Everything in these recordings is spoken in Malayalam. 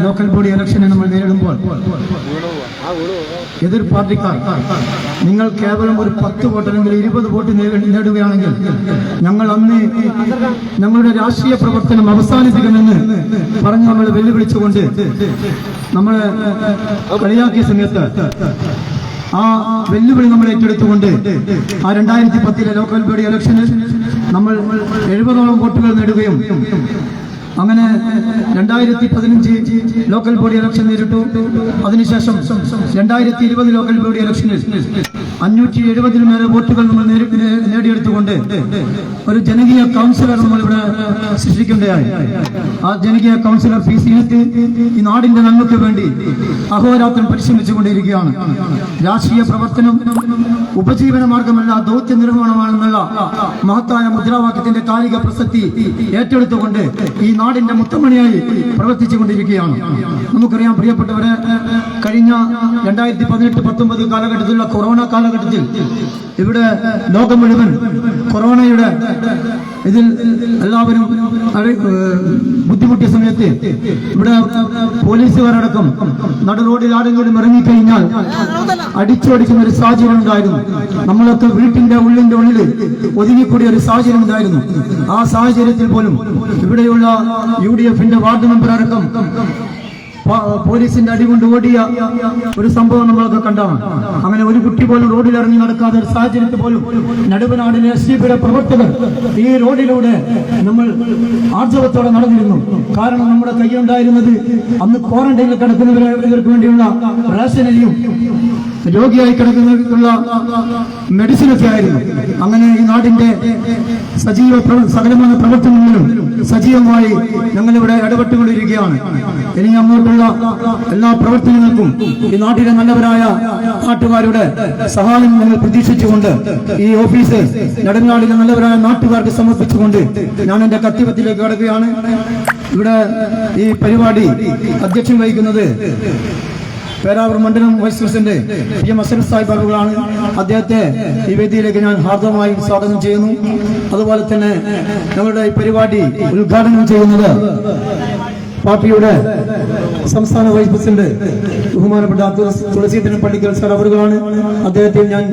ലോക്കൽ ബോഡി ഇലക്ഷനെ നമ്മൾ നേരിടുമ്പോൾ എതിർ പാർട്ടിക്കാർ നിങ്ങൾ കേവലം ഒരു 10 വോട്ട് അല്ലെങ്കിൽ 20 വോട്ട് നേടുകയാണെങ്കിൽ ഞങ്ങൾ അന്ന് ഞങ്ങളുടെ രാഷ്ട്രീയ പ്രവർത്തനം അവസാനിപ്പിക്കുമെന്ന് പറഞ്ഞ് നമ്മൾ വെല്ലുവിളിച്ചുകൊണ്ട് നമ്മളെ കളിയാക്കിയ സമയത്ത് ആ വെല്ലുവിളി നമ്മൾ ഏറ്റെടുത്തുകൊണ്ട് ആ 2010 ലോക്കൽ ബോഡി ഇലക്ഷനിൽ നമ്മൾ 70ഓളം വോട്ടുകൾ നേടുകയും അങ്ങനെ 2015 ലോക്കൽ ബോഡി ഇലക്ഷൻ നേരിട്ടു. അതിനുശേഷം 2020 ലോക്കൽ ബോഡി ഇലക്ഷനിൽ 570 മേലെ വോട്ടുകൾ നമ്മൾ നേടിയെടുത്തുകൊണ്ട് ഒരു ജനകീയ കൗൺസിലർ നമ്മളിവിടെ സൃഷ്ടിക്കുകയായി. ആ ജനകീയ കൗൺസിലർ പി സീനത്ത് ഈ നാടിന്റെ നന്മയ്ക്ക് വേണ്ടി അഹോരാത്രം പരിശ്രമിച്ചുകൊണ്ടിരിക്കുകയാണ്. രാഷ്ട്രീയ പ്രവർത്തനം ഉപജീവന മാർഗമല്ല, ദൗത്യ നിർവഹണമാണെന്നുള്ള മഹത്തായ മുദ്രാവാക്യത്തിന്റെ കാലിക പ്രസക്തി ഏറ്റെടുത്തുകൊണ്ട് ഈ നാടിന്റെ മുത്തമണിയായി പ്രവർത്തിച്ചുകൊണ്ടിരിക്കുകയാണ്. നമുക്കറിയാം പ്രിയപ്പെട്ടവരെ, കഴിഞ്ഞ 2018-19 കാലഘട്ടത്തിലുള്ള കൊറോണ കാലഘട്ടത്തിൽ ഇവിടെ ലോകം മുഴുവൻ കൊറോണയുടെ ഇതിൽ എല്ലാവരും ബുദ്ധിമുട്ടിയ സമയത്ത് ഇവിടെ പോലീസുകാരടക്കം നടു റോഡിൽ ആരെങ്കിലും ഇറങ്ങിക്കഴിഞ്ഞാൽ അടിച്ചോടിക്കുന്ന ഒരു സാഹചര്യം ഉണ്ടായിരുന്നു. നമ്മളൊക്കെ വീട്ടിന്റെ ഉള്ളിൽ ഒതുങ്ങിക്കൂടിയ ഒരു സാഹചര്യം ഉണ്ടായിരുന്നു. ആ സാഹചര്യത്തിൽ പോലും ഇവിടെയുള്ള UDFന്റെ വാർഡ് മെമ്പർ അടക്കം പോലീസിന്റെ അടികൊണ്ട് ഓടിയ ഒരു സംഭവം നമ്മളൊക്കെ കണ്ടാണ്. അങ്ങനെ ഒരു കുട്ടി പോലും റോഡിൽ ഇറങ്ങി നടക്കാതെ ഒരു സാഹചര്യത്തിൽ പോലും നടുവനാടിലെ SDPയുടെ പ്രവർത്തകർ ഈ റോഡിലൂടെ നമ്മൾ ആർജവത്തോടെ നടന്നിരുന്നു. കാരണം നമ്മുടെ കയ്യിലുണ്ടായിരുന്നത് അന്ന് ക്വാറന്റൈനിൽ കിടക്കുന്നവർക്ക് വേണ്ടിയുള്ള റേഷനരിയും രോഗിയായി കിടക്കുന്നവർക്കുള്ള മെഡിസിനൊക്കെ ആയിരുന്നു. അങ്ങനെ ഈ നാടിന്റെ സകലമായ പ്രവർത്തനങ്ങളിലും സജീവമായി ഞങ്ങളിവിടെ ഇടപെട്ടുകൊണ്ടിരിക്കുകയാണ്. ഇനി അങ്ങോട്ടുള്ള എല്ലാ പ്രവർത്തനങ്ങൾക്കും ഈ നാട്ടിലെ നല്ലവരായ നാട്ടുകാരുടെ സഹായം ഞങ്ങൾ പ്രതീക്ഷിച്ചുകൊണ്ട് ഈ ഓഫീസ് നെടുങ്ങാടിലെ നല്ലവരായ നാട്ടുകാർക്ക് സമർപ്പിച്ചുകൊണ്ട് ഞാൻ എന്റെ കർത്തവ്യത്തിലേക്ക് കടക്കുകയാണ്. ഇവിടെ ഈ പരിപാടി അധ്യക്ഷം വഹിക്കുന്നത് പേരാവൂർ മണ്ഡലം വൈസ് പ്രസിഡന്റ് PM അസരഫ് സാഹിബ് അവர்களാണ്. അദ്ദേഹത്തെ ഈ വേദിയിലേക്ക് ഞാൻ ഹാർദവമായി സ്വാഗതം ചെയ്യുന്നു. അതുപോലെ തന്നെ ഞങ്ങളുടെ ഈ പരിപാടി ഉദ്ഘാടനം ചെയ്യുന്നത് പാർട്ടിയുടെ സംസ്ഥാന വൈസ് പ്രസിഡന്റ് ബഹുമാനപ്പെട്ട തുളസീധരൻ പള്ളിക്കൽ സാർ അവர்களാണ്. അദ്ദേഹത്തെ ഞാൻ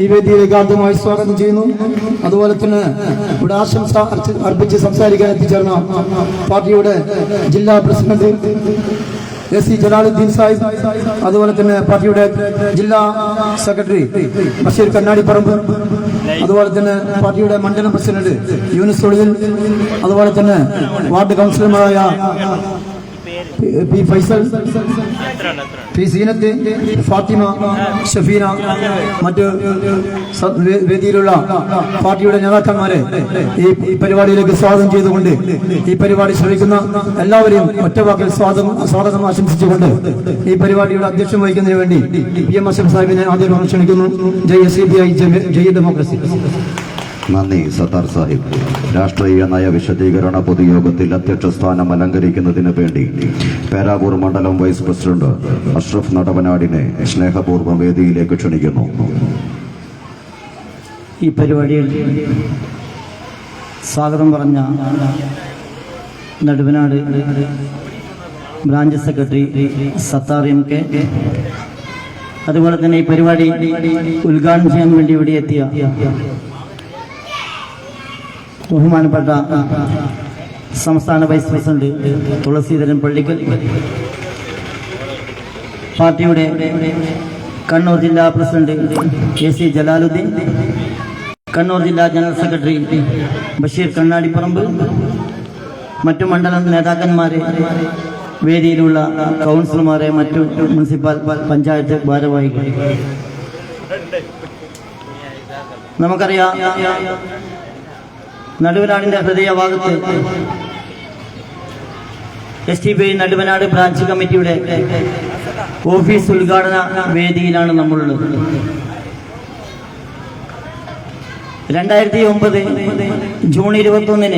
ഈ വേദിയിലേക്ക് ആദ്യമായി സ്വാഗതം ചെയ്യുന്നു. അതുപോലെ തന്നെ ഇവിടെ ആശംസ അർപ്പിച്ച് സംസാരിക്കാൻ എത്തിച്ചേർന്ന പാർട്ടിയുടെ ജില്ലാ പ്രസിഡന്റ് AC ജലാലുദ്ദീൻ സാഹിബ്, അതുപോലെ തന്നെ പാർട്ടിയുടെ ജില്ലാ സെക്രട്ടറി ബഷീർ കണ്ണാടിപ്പറമ്പ്, അതുപോലെ തന്നെ പാർട്ടിയുടെ മണ്ഡലം പ്രസിഡന്റ് യൂനിസ് ഒളിയിൽ, അതുപോലെ തന്നെ വാർഡ് കൗൺസിലർമാരായ P ഫൈസൽ, P സീനത്ത്, ഫാത്തിമ, ഷഫീന, മറ്റ് വേദിയിലുള്ള പാർട്ടിയുടെ നേതാക്കന്മാരെ ഈ പരിപാടിയിലേക്ക് സ്വാഗതം ചെയ്തുകൊണ്ട് ഈ പരിപാടി ശ്രമിക്കുന്ന എല്ലാവരെയും ഒറ്റവാക്കിൽ സ്വാഗതം ആശംസിച്ചുകൊണ്ട് ഈ പരിപാടിയുടെ അധ്യക്ഷം വഹിക്കുന്നതിന് വേണ്ടി PM അസരഫ് സാഹിബിനെ ആദ്യം ക്ഷണിക്കുന്നു. ജയ് SDPI, ജയ് ഡെമോക്രസി. നന്ദി സത്താർ സാഹിബ്. രാഷ്ട്രീയ നയ വിശദീകരണ പൊതുയോഗത്തിൽ അധ്യക്ഷ സ്ഥാനം അലങ്കരിക്കുന്നതിന് വേണ്ടി പേരാവൂർ മണ്ഡലം വൈസ് പ്രസിഡന്റ് അഷ്റഫ് നടവനാടിനെ സ്നേഹപൂർവ്വം വേദിയിലേക്ക് ക്ഷണിക്കുന്നു. ഈ പരിപാടിയിൽ സ്വാഗതം പറഞ്ഞ Naduvanad branch secretary Sathar MK, അതുപോലെ തന്നെ ഈ പരിപാടി ഉദ്ഘാടനം ചെയ്യാൻ വേണ്ടി ഇവിടെ എത്തിയ ബഹുമാനപ്പെട്ട സംസ്ഥാന വൈസ് പ്രസിഡന്റ് തുളസീധരൻ പള്ളിക്കൽ, പാർട്ടിയുടെ കണ്ണൂർ ജില്ലാ പ്രസിഡന്റ് AC ജലാലുദ്ദീൻ, കണ്ണൂർ ജില്ലാ ജനറൽ സെക്രട്ടറി ബഷീർ കണ്ണാടിപ്പറമ്പ്, മറ്റു മണ്ഡലം നേതാക്കന്മാരെ, വേദിയിലുള്ള കൗൺസിലർമാരെ, മറ്റു മുനിസിപ്പൽ പഞ്ചായത്ത് ഭാരവാഹികൾ, നമുക്കറിയാം നടുവനാടിന്റെ ഹൃദയഭാഗത്ത് SDPI നടുവനാട് ബ്രാഞ്ച് കമ്മിറ്റിയുടെ ഓഫീസ് ഉദ്ഘാടന വേദിയിലാണ് നമ്മളുള്ളത്. 2009 ജൂൺ 21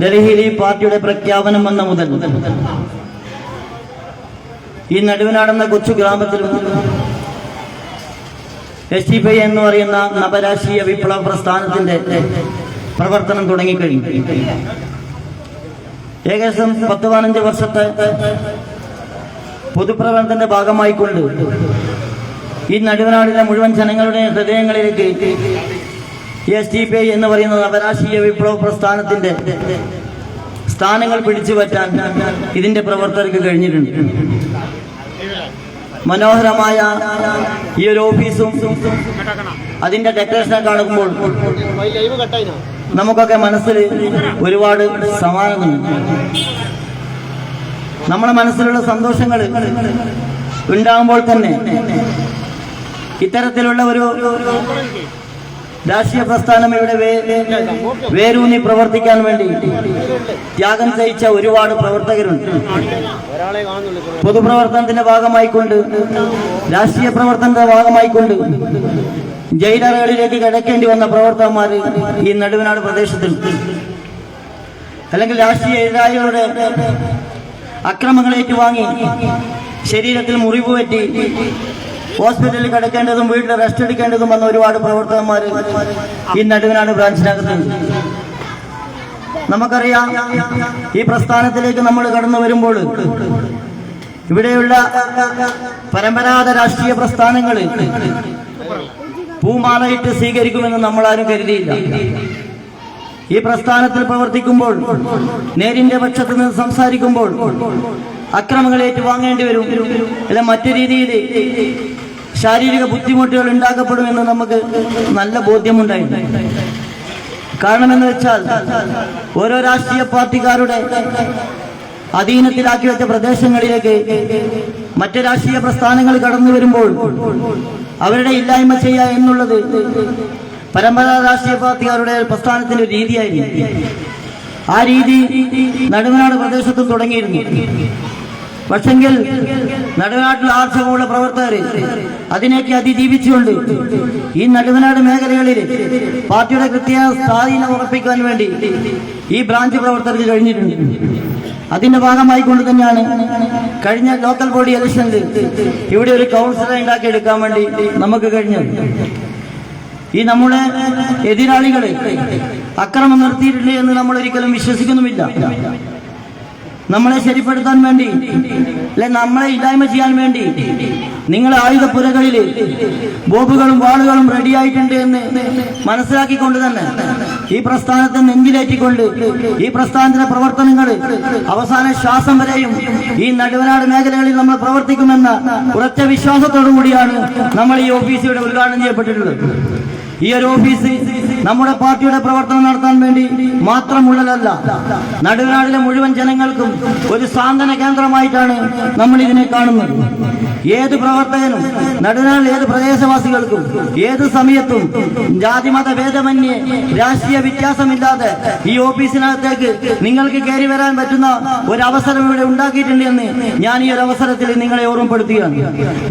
ഡൽഹിയിൽ ഈ പാർട്ടിയുടെ പ്രഖ്യാപനം വന്ന മുതൽ ഈ നടുവനാടെന്ന കൊച്ചു ഗ്രാമത്തിൽ SDPI എന്ന് പറയുന്ന നവരാഷ്ട്രീയ വിപ്ലവ പ്രസ്ഥാനത്തിന്റെ പ്രവർത്തനം തുടങ്ങിക്കഴിഞ്ഞു. ഏകദേശം 10-15 വർഷത്തെ പൊതുപ്രവർത്തനത്തിന്റെ ഭാഗമായിക്കൊണ്ട് ഈ നടുവനാടിലെ മുഴുവൻ ജനങ്ങളുടെ ഹൃദയങ്ങളിലേക്ക് SDPI എന്ന് പറയുന്ന നവരാഷ്ട്രീയ വിപ്ലവ പ്രസ്ഥാനത്തിന്റെ സ്ഥാനങ്ങൾ പിടിച്ചു പറ്റാൻ ഇതിന്റെ പ്രവർത്തകർക്ക് കഴിഞ്ഞിട്ടുണ്ട്. മനോഹരമായ ഈ ഒരു ഓഫീസും അതിന്റെ ഡെക്കറേഷനെ കാണുമ്പോൾ നമുക്കൊക്കെ മനസ്സിൽ ഒരുപാട് സമാധാനമുണ്ട്. നമ്മുടെ മനസ്സിലുള്ള സന്തോഷങ്ങൾ ഉണ്ടാകുമ്പോൾ തന്നെ ഇത്തരത്തിലുള്ള ഒരു രാഷ്ട്രീയ പ്രസ്ഥാനം ഇവിടെ വേരൂന്നി പ്രവർത്തിക്കാൻ വേണ്ടി ത്യാഗം സഹിച്ച ഒരുപാട് പ്രവർത്തകരുണ്ട്. പൊതുപ്രവർത്തനത്തിന്റെ ഭാഗമായിക്കൊണ്ട്, രാഷ്ട്രീയ പ്രവർത്തനത്തിന്റെ ഭാഗമായിക്കൊണ്ട് ജയിലറകളിലേക്ക് കിടക്കേണ്ടി വന്ന പ്രവർത്തകന്മാർ ഈ നടുവനാട് പ്രദേശത്തിൽ, അല്ലെങ്കിൽ രാഷ്ട്രീയ എതിരാളികളുടെ അക്രമങ്ങൾ ഏറ്റുവാങ്ങി ശരീരത്തിൽ മുറിവ് പറ്റി ഹോസ്പിറ്റലിൽ കിടക്കേണ്ടതും വീട്ടിൽ റെസ്റ്റ് എടുക്കേണ്ടതും വന്ന ഒരുപാട് പ്രവർത്തകന്മാർ ഈ നടുവനാട് ബ്രാഞ്ചിനകത്തുണ്ട്. നമുക്കറിയാം, ഈ പ്രസ്ഥാനത്തിലേക്ക് നമ്മൾ കടന്നു വരുമ്പോൾ ഇവിടെയുള്ള പരമ്പരാഗത രാഷ്ട്രീയ പ്രസ്ഥാനങ്ങൾ പൂമാലയിട്ട് സ്വീകരിക്കുമെന്ന് നമ്മളാരും കരുതിയില്ല. ഈ പ്രസ്ഥാനത്തിൽ പ്രവർത്തിക്കുമ്പോൾ, നേരിന്റെ പക്ഷത്ത് നിന്ന് സംസാരിക്കുമ്പോൾ അക്രമങ്ങൾ ഏറ്റുവാങ്ങേണ്ടി വരും, അല്ല മറ്റു രീതിയിൽ ശാരീരിക ബുദ്ധിമുട്ടുകൾ ഉണ്ടാക്കപ്പെടുമെന്ന് നമുക്ക് നല്ല ബോധ്യമുണ്ടായിരുന്നു. കാരണം എന്ന് വെച്ചാൽ, ഓരോ രാഷ്ട്രീയ പാർട്ടിക്കാരുടെ അധീനത്തിലാക്കി വെച്ച പ്രദേശങ്ങളിലേക്ക് മറ്റ് രാഷ്ട്രീയ പ്രസ്ഥാനങ്ങൾ കടന്നു വരുമ്പോൾ അവരുടെ ഇല്ലായ്മ ചെയ്യുക എന്നുള്ളത് പരമ്പരാഗത രാഷ്ട്രീയ പാർട്ടിക്കാരുടെ പ്രസ്ഥാനത്തിന്റെ രീതിയായിരുന്നു. ആ രീതി നടുവനാട് പ്രദേശത്തും തുടങ്ങിയിരുന്നു. പക്ഷെങ്കിൽ നടുവനാട്ടിൽ ആർജവമുള്ള പ്രവർത്തകർ അതിനേക്ക് അതിജീവിച്ചുകൊണ്ട് ഈ നടുവനാട് മേഖലകളിൽ പാർട്ടിയുടെ കൃത്യ സ്വാധീനം ഉറപ്പിക്കാൻ വേണ്ടി ഈ ബ്രാഞ്ച് പ്രവർത്തകർക്ക് കഴിഞ്ഞിട്ടുണ്ട്. അതിന്റെ ഭാഗമായിക്കൊണ്ട് തന്നെയാണ് കഴിഞ്ഞ ലോക്കൽ ബോഡി ഇലക്ഷനിൽ ഇവിടെ ഒരു കൗൺസിലറെ ഉണ്ടാക്കിയെടുക്കാൻ വേണ്ടി നമുക്ക് കഴിഞ്ഞത്. ഈ നമ്മുടെ എതിരാളികളെ അക്രമം നിർത്തിയിട്ടില്ല എന്ന് നമ്മൾ ഒരിക്കലും വിശ്വസിക്കുന്നുമില്ല. നമ്മളെ ശരിപ്പെടുത്താൻ വേണ്ടി, അല്ലെ നമ്മളെ ഇല്ലായ്മ ചെയ്യാൻ വേണ്ടി നിങ്ങളെ ആയുധപ്പുരകളിൽ ബോംബുകളും വാളുകളും റെഡിയായിട്ടുണ്ട് എന്ന് മനസ്സിലാക്കിക്കൊണ്ട് തന്നെ ഈ പ്രസ്ഥാനത്തെ നെഞ്ചിലേറ്റിക്കൊണ്ട് ഈ പ്രസ്ഥാനത്തിന്റെ പ്രവർത്തനങ്ങൾ അവസാന ശ്വാസം വരെയും ഈ നടുവനാട് മേഖലകളിൽ നമ്മൾ പ്രവർത്തിക്കുമെന്ന ഉറച്ച വിശ്വാസത്തോടു കൂടിയാണ് നമ്മൾ ഈ ഓഫീസ് ഇവിടെ ഉദ്ഘാടനം ചെയ്യപ്പെട്ടിട്ടുള്ളത്. ഈ ഒരു ഓഫീസ് നമ്മുടെ പാർട്ടിയുടെ പ്രവർത്തനം നടത്താൻ വേണ്ടി മാത്രമുള്ളതല്ല, നടുവനാടിലെ മുഴുവൻ ജനങ്ങൾക്കും ഒരു സാന്ത്വന കേന്ദ്രമായിട്ടാണ് നമ്മൾ ഇതിനെ കാണുന്നത്. ഏത് പ്രവർത്തകനും, നടുവനാടിലെ ഏത് പ്രദേശവാസികൾക്കും ഏത് സമയത്തും ജാതിമത ഭേദമന്യേ രാഷ്ട്രീയ വ്യത്യാസമില്ലാതെ ഈ ഓഫീസിനകത്തേക്ക് നിങ്ങൾക്ക് കയറി വരാൻ പറ്റുന്ന ഒരു അവസരം ഇവിടെ ഉണ്ടാക്കിയിട്ടുണ്ട് എന്ന് ഞാൻ ഈ ഒരു അവസരത്തിൽ നിങ്ങളെ ഓർമ്മപ്പെടുത്തുകയാണ്.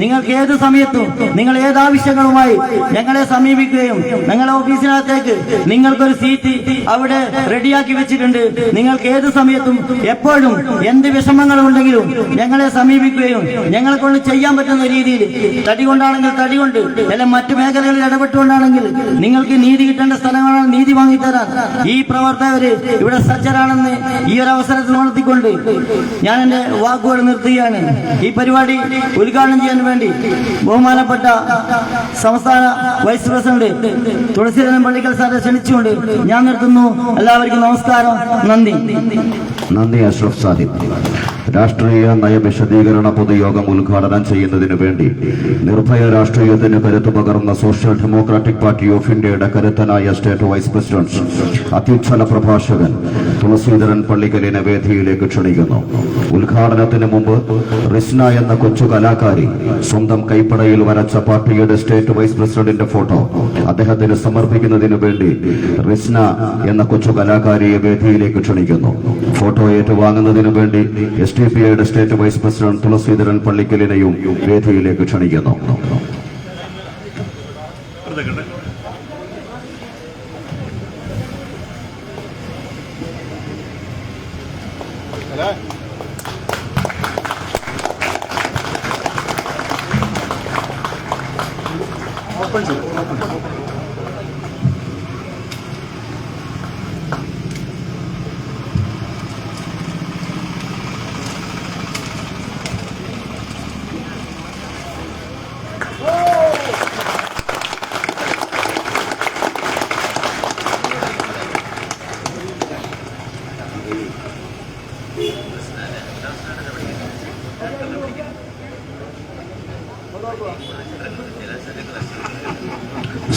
നിങ്ങൾക്ക് ഏത് സമയത്തും നിങ്ങൾ ഏത് ആവശ്യങ്ങളുമായി ഞങ്ങളെ സമീപിക്കുകയും ഞങ്ങളുടെ ഓഫീസിനകത്തേക്ക് നിങ്ങൾക്കൊരു സീറ്റ് അവിടെ റെഡിയാക്കി വെച്ചിട്ടുണ്ട്. നിങ്ങൾക്ക് ഏത് സമയത്തും എപ്പോഴും എന്ത് വിഷമങ്ങളുണ്ടെങ്കിലും ഞങ്ങളെ സമീപിക്കുകയും ഞങ്ങളെ കൊണ്ട് ചെയ്യാൻ പറ്റുന്ന രീതിയിൽ, തടി കൊണ്ടാണെങ്കിൽ തടി കൊണ്ട്, അല്ലെങ്കിൽ മറ്റു മേഖലകളിൽ ഇടപെട്ടുകൊണ്ടാണെങ്കിൽ നിങ്ങൾക്ക് നീതി കിട്ടേണ്ട സ്ഥലങ്ങളാണ് നീതി വാങ്ങിത്തരാൻ ഈ പ്രവർത്തകര് ഇവിടെ സജ്ജരാണെന്ന് ഈ ഒരു അവസരത്തിൽ ഉണർത്തിക്കൊണ്ട് ഞാൻ എന്റെ വാക്കുകൾ നിർത്തുകയാണ്. ഈ പരിപാടി ഉദ്ഘാടനം ചെയ്യാൻ വേണ്ടി ബഹുമാനപ്പെട്ട സംസ്ഥാന വൈസ് പ്രസിഡന്റ് തുളസീധരൻ പള്ളിക്കൽ സാറെ ക്ഷണിച്ചുകൊണ്ട് ഞാൻ നിർത്തുന്നു. എല്ലാവർക്കും നമസ്കാരം, നന്ദി. നന്ദി അഷ്റഫ് സാഹിബ്. രാഷ്ട്രീയ നയവിശദീകരണ പൊതുയോഗം ഉദ്ഘാടനം ചെയ്യുന്നതിനു വേണ്ടി നിർഭയ രാഷ്ട്രീയത്തിന് കരുത്തു പകർന്ന സോഷ്യൽ ഡെമോക്രാറ്റിക് പാർട്ടി ഓഫ് ഇന്ത്യയുടെ കരുത്തനായ സ്റ്റേറ്റ് വൈസ് പ്രസിഡന്റ് അത്യുജ്വല പ്രഭാഷകൻ തുളസീധരൻ പള്ളിക്കലിനെ വേദിയിലേക്ക് ക്ഷണിക്കുന്നു. ഉദ്ഘാടനത്തിന് മുമ്പ് റിസ്ന എന്ന കൊച്ചു കലാകാരി സ്വന്തം കൈപ്പടയിൽ വരച്ച പാർട്ടിയുടെ സ്റ്റേറ്റ് വൈസ് പ്രസിഡന്റിന്റെ ഫോട്ടോ അദ്ദേഹത്തിന് സമർപ്പിക്കുന്നതിനു വേണ്ടി റിസ്ന എന്ന കൊച്ചു കലാകാരിയെ വേദിയിലേക്ക് ക്ഷണിക്കുന്നു. ഫോട്ടോ ഏറ്റുവാങ്ങുന്നതിനു വേണ്ടി SDPIയുടെ സ്റ്റേറ്റ് വൈസ് പ്രസിഡന്റ് തുളസീധരൻ പള്ളിക്കലിനെയും വേദിയിലേക്ക് ക്ഷണിക്കുന്നു.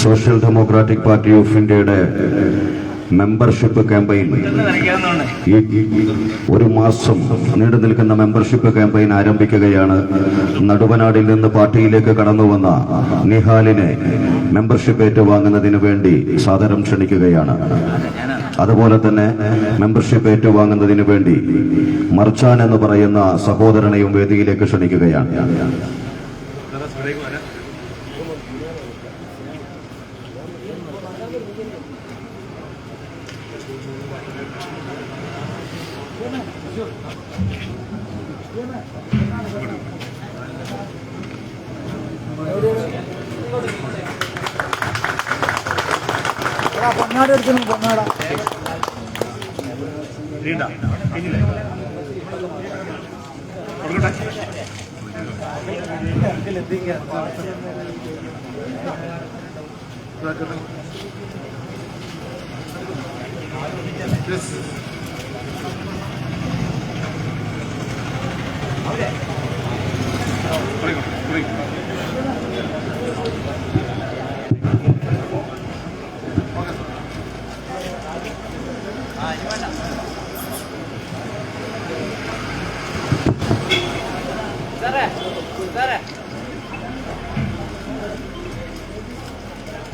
സോഷ്യൽ ഡെമോക്രാറ്റിക് പാർട്ടി ഓഫ് ഇന്ത്യയുടെ മെമ്പർഷിപ്പ് ക്യാമ്പയിൻ ഒരു മാസം നീണ്ടു നിൽക്കുന്ന മെമ്പർഷിപ്പ് ക്യാമ്പയിൻ ആരംഭിക്കുകയാണ്. നടുവനാടിൽ നിന്ന് പാർട്ടിയിലേക്ക് കടന്നുവന്ന നിഹാലിനെ മെമ്പർഷിപ്പ് ഏറ്റുവാങ്ങുന്നതിന് വേണ്ടി സാദരം ക്ഷണിക്കുകയാണ്. അതുപോലെ തന്നെ മെമ്പർഷിപ്പ് ഏറ്റുവാങ്ങുന്നതിന് വേണ്ടി മർച്ചാൻ എന്ന് പറയുന്ന സഹോദരനെയും വേദിയിലേക്ക് ക്ഷണിക്കുകയാണ്.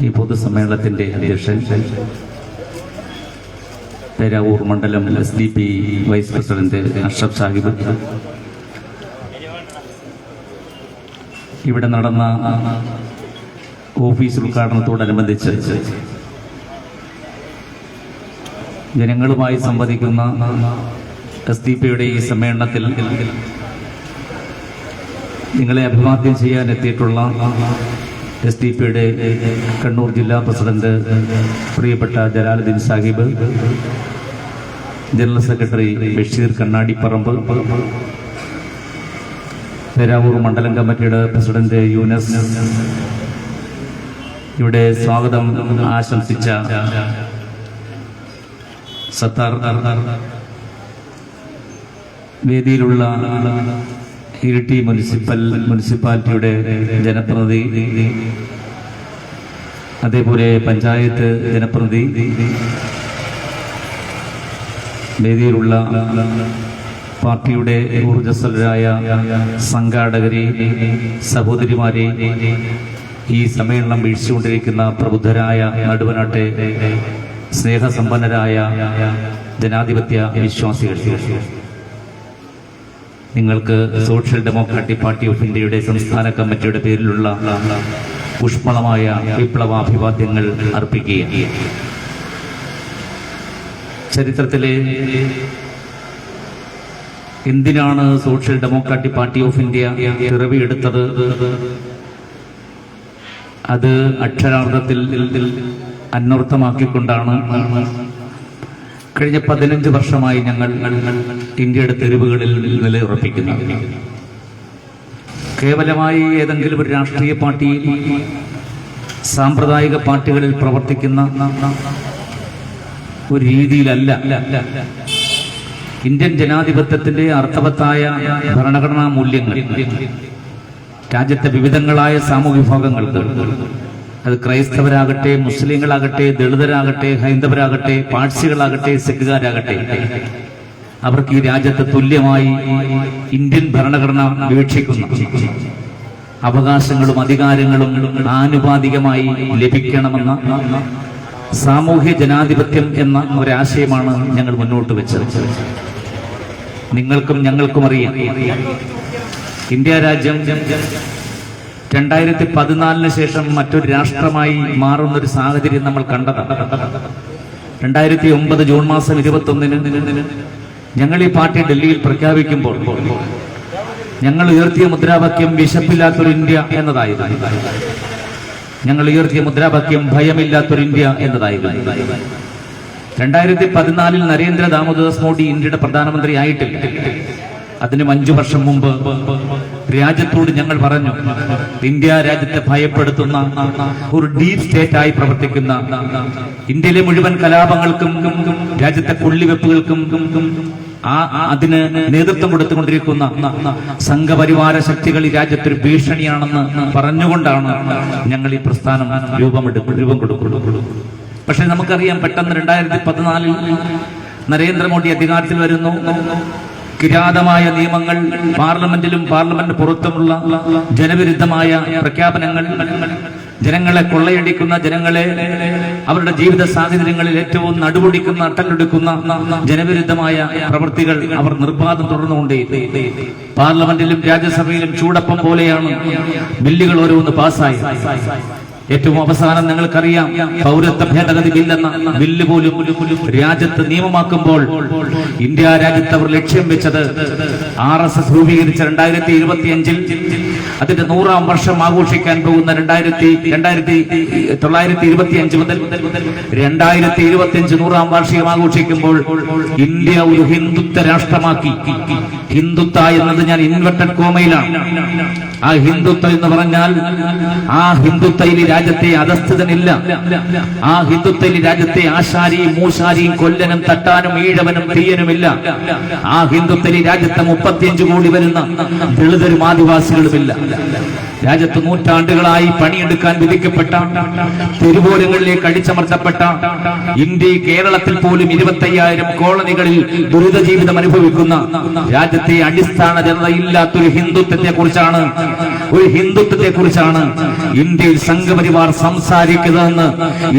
ഈ പൊതുസമ്മേളനത്തിന്റെ അധ്യക്ഷൻ പേരാവൂർ മണ്ഡലം SDP vice president Ashraf Sahib, ഇവിടെ നടന്ന ഓഫീസ് ഉദ്ഘാടനത്തോടനുബന്ധിച്ച് ജനങ്ങളുമായി സംവദിക്കുന്ന SDP-യുടെ ഈ സമ്മേളനത്തിൽ നിങ്ങളെ അഭിവാദ്യം ചെയ്യാൻ എത്തിയിട്ടുള്ള SDP-യുടെ കണ്ണൂർ ജില്ലാ പ്രസിഡന്റ് പ്രിയപ്പെട്ട ജലാലുദ്ദീൻ സാഹിബ്, ജനറൽ സെക്രട്ടറി ബഷീർ കണ്ണാടിപ്പറമ്പ്, പേരാവൂർ മണ്ഡലം കമ്മിറ്റിയുടെ പ്രസിഡന്റ് യൂനസ്, ഇവിടെ സ്വാഗതം ആശംസിച്ച സത്താർ, വേദിയിലുള്ള ഇരിട്ടി മുനിസിപ്പാലിറ്റിയുടെ ജനപ്രതിനിധി, അതേപോലെ പഞ്ചായത്ത് ജനപ്രതിനിധി, വേദിയിലുള്ള പാർട്ടിയുടെ ഊർജ്ജസ്വലരായ സംഘാടകരെ, സഹോദരിമാരെ, ഈ സമ്മേളനം വീഴ്ചകൊണ്ടിരിക്കുന്ന പ്രബുദ്ധരായ നടുവനാട്ടെ സ്നേഹസമ്പന്നരായ ജനാധിപത്യ വിശ്വാസികൾ, നിങ്ങൾക്ക് സോഷ്യൽ ഡെമോക്രാറ്റിക് പാർട്ടി ഓഫ് ഇന്ത്യയുടെ സംസ്ഥാന കമ്മിറ്റിയുടെ പേരിലുള്ള ഊഷ്മളമായ വിപ്ലവാഭിവാദ്യങ്ങൾ അർപ്പിക്കുക. ചരിത്രത്തിലെ എന്തിനാണ് social democratic party of India പിറവിയെടുത്തത്? അത് അക്ഷരാർത്ഥത്തിൽ അന്വർത്ഥമാക്കിക്കൊണ്ടാണ് കഴിഞ്ഞ 15 വർഷമായി ഞങ്ങൾ ഇന്ത്യയുടെ തെരുവുകളിൽ നിലയുറപ്പിക്കുന്നു. കേവലമായി ഏതെങ്കിലും ഒരു രാഷ്ട്രീയ പാർട്ടിയിൽ, സാമ്പ്രദായിക പാർട്ടികളിൽ പ്രവർത്തിക്കുന്ന ഒരു രീതിയിലല്ല ഇന്ത്യൻ ജനാധിപത്യത്തിന്റെ അർത്ഥവത്തായ ഭരണഘടനാ മൂല്യങ്ങൾ രാജ്യത്തെ വിവിധങ്ങളായ സാമൂഹ്യ വിഭാഗങ്ങൾക്ക്, അത് ക്രൈസ്തവരാകട്ടെ, മുസ്ലിങ്ങളാകട്ടെ, ദളിതരാകട്ടെ, ഹൈന്ദവരാകട്ടെ, പാഴ്സികളാകട്ടെ, സിഖുകാരാകട്ടെ, അവർക്ക് ഈ രാജ്യത്ത് തുല്യമായി ഇന്ത്യൻ ഭരണഘടന വീക്ഷിക്കുന്ന അവകാശങ്ങളും അധികാരങ്ങളും ആനുപാതികമായി ലഭിക്കണമെന്ന സാമൂഹ്യ ജനാധിപത്യം എന്ന ഒരാശയമാണ് ഞങ്ങൾ മുന്നോട്ട് വെച്ചത്. നിങ്ങൾക്കും ഞങ്ങൾക്കും അറിയാം, ഇന്ത്യ രാജ്യം 2014 ശേഷം മറ്റൊരു രാഷ്ട്രമായി മാറുന്നൊരു സാഹചര്യം നമ്മൾ കണ്ടതാണ്. 2009 ജൂൺ മാസം 21 ഞങ്ങൾ ഈ പാർട്ടി ഡൽഹിയിൽ പ്രഖ്യാപിക്കുമ്പോൾ ഞങ്ങൾ ഉയർത്തിയ മുദ്രാവാക്യം വിശപ്പില്ലാത്തൊരു ഇന്ത്യ എന്നതായിരുന്നു. ഞങ്ങൾ ഉയർത്തിയ മുദ്രാവാക്യം ഭയമില്ലാത്തൊരു ഇന്ത്യ എന്നതായിരുന്നു. 2014 നരേന്ദ്ര ദാമോദർ മോദി ഇന്ത്യയുടെ പ്രധാനമന്ത്രി ആയിട്ടില്ല. അതിന് 5 വർഷം മുമ്പ് രാജ്യത്തോട് ഞങ്ങൾ പറഞ്ഞു, ഇന്ത്യ രാജ്യത്തെ ഭയപ്പെടുത്തുന്ന ഒരു ഡീപ് സ്റ്റേറ്റ് ആയി പ്രവർത്തിക്കുന്ന, ഇന്ത്യയിലെ മുഴുവൻ കലാപങ്ങൾക്കും രാജ്യത്തെ കൊള്ളിവെപ്പുകൾക്കും അതിന് നേതൃത്വം കൊടുത്തുകൊണ്ടിരിക്കുന്ന സംഘപരിവാര ശക്തികൾ ഈ രാജ്യത്തൊരു ഭീഷണിയാണെന്ന് പറഞ്ഞുകൊണ്ടാണ് ഞങ്ങൾ ഈ പ്രസ്ഥാനം രൂപം കൊടുക്കുന്നത്. പക്ഷെ നമുക്കറിയാം, പെട്ടെന്ന് 2014 നരേന്ദ്രമോദി അധികാരത്തിൽ വരുന്നു. കിരാതമായ നിയമങ്ങൾ, പാർലമെന്റിലും പാർലമെന്റ് പുറത്തുമുള്ള ജനവിരുദ്ധമായ പ്രഖ്യാപനങ്ങൾ, ജനങ്ങളെ കൊള്ളയടിക്കുന്ന, ജനങ്ങളെ അവരുടെ ജീവിത സാഹചര്യങ്ങളിൽ ഏറ്റവും നടുപൊടിക്കുന്ന, അട്ടക്കെടുക്കുന്ന ജനവിരുദ്ധമായ പ്രവൃത്തികൾ അവർ നിർബാധം തുടർന്നുകൊണ്ടേ. പാർലമെന്റിലും രാജ്യസഭയിലും ചൂടപ്പം പോലെയാണ് ബില്ലുകൾ ഓരോന്ന് പാസ്സായി. ഏറ്റവും അവസാനം നിങ്ങൾക്കറിയാം, പൗരത്വ ഭേദഗതി ബില്ലെന്ന ബില്ല് പോലും രാജ്യത്ത് നിയമമാക്കുമ്പോൾ ഇന്ത്യ രാജ്യത്ത് അവർ ലക്ഷ്യം വെച്ചത് RSS രൂപീകരിച്ച 2025 അതിന്റെ 100ാം വർഷം ആഘോഷിക്കാൻ പോകുന്ന 1925 മുതൽ 2025 100ാം വാർഷികം ആഘോഷിക്കുമ്പോൾ ഇന്ത്യ ഒരു ഹിന്ദുത്വ രാഷ്ട്രമാക്കി. ഹിന്ദുത്വ എന്നത് ഞാൻ ഇൻവെർട്ടഡ് കോമയിലാണ്. ആ ഹിന്ദുത്വം എന്ന് പറഞ്ഞാൽ ആ ഹിന്ദുത്വയിൽ രാജ്യത്തെ അധസ്ഥിതനില്ല. ആ ഹിന്ദുത്വയിൽ രാജ്യത്തെ ആശാരിയും മൂശാരിയും കൊല്ലനും തട്ടാനും ഈഴവനും തീയനുമില്ല. ആ ഹിന്ദുത്വയിൽ രാജ്യത്തെ 35 കോടി വരുന്ന ദളിതരും ആദിവാസികളുമില്ല. രാജ്യത്ത് നൂറ്റാണ്ടുകളായി പണിയെടുക്കാൻ വിധിക്കപ്പെട്ട, തെരുവോരങ്ങളിലേക്ക് അടിച്ചമർത്തപ്പെട്ട, ഇന്ത്യ കേരളത്തിൽ പോലും 25,000 കോളനികളിൽ ദുരിത ജീവിതം അനുഭവിക്കുന്ന രാജ്യത്തെ അടിസ്ഥാന ജനതയില്ലാത്തൊരു ഹിന്ദുത്വത്തെ കുറിച്ചാണ് ഇന്ത്യയിൽ സംഘപരിവാർ സംസാരിക്കുന്നതെന്ന്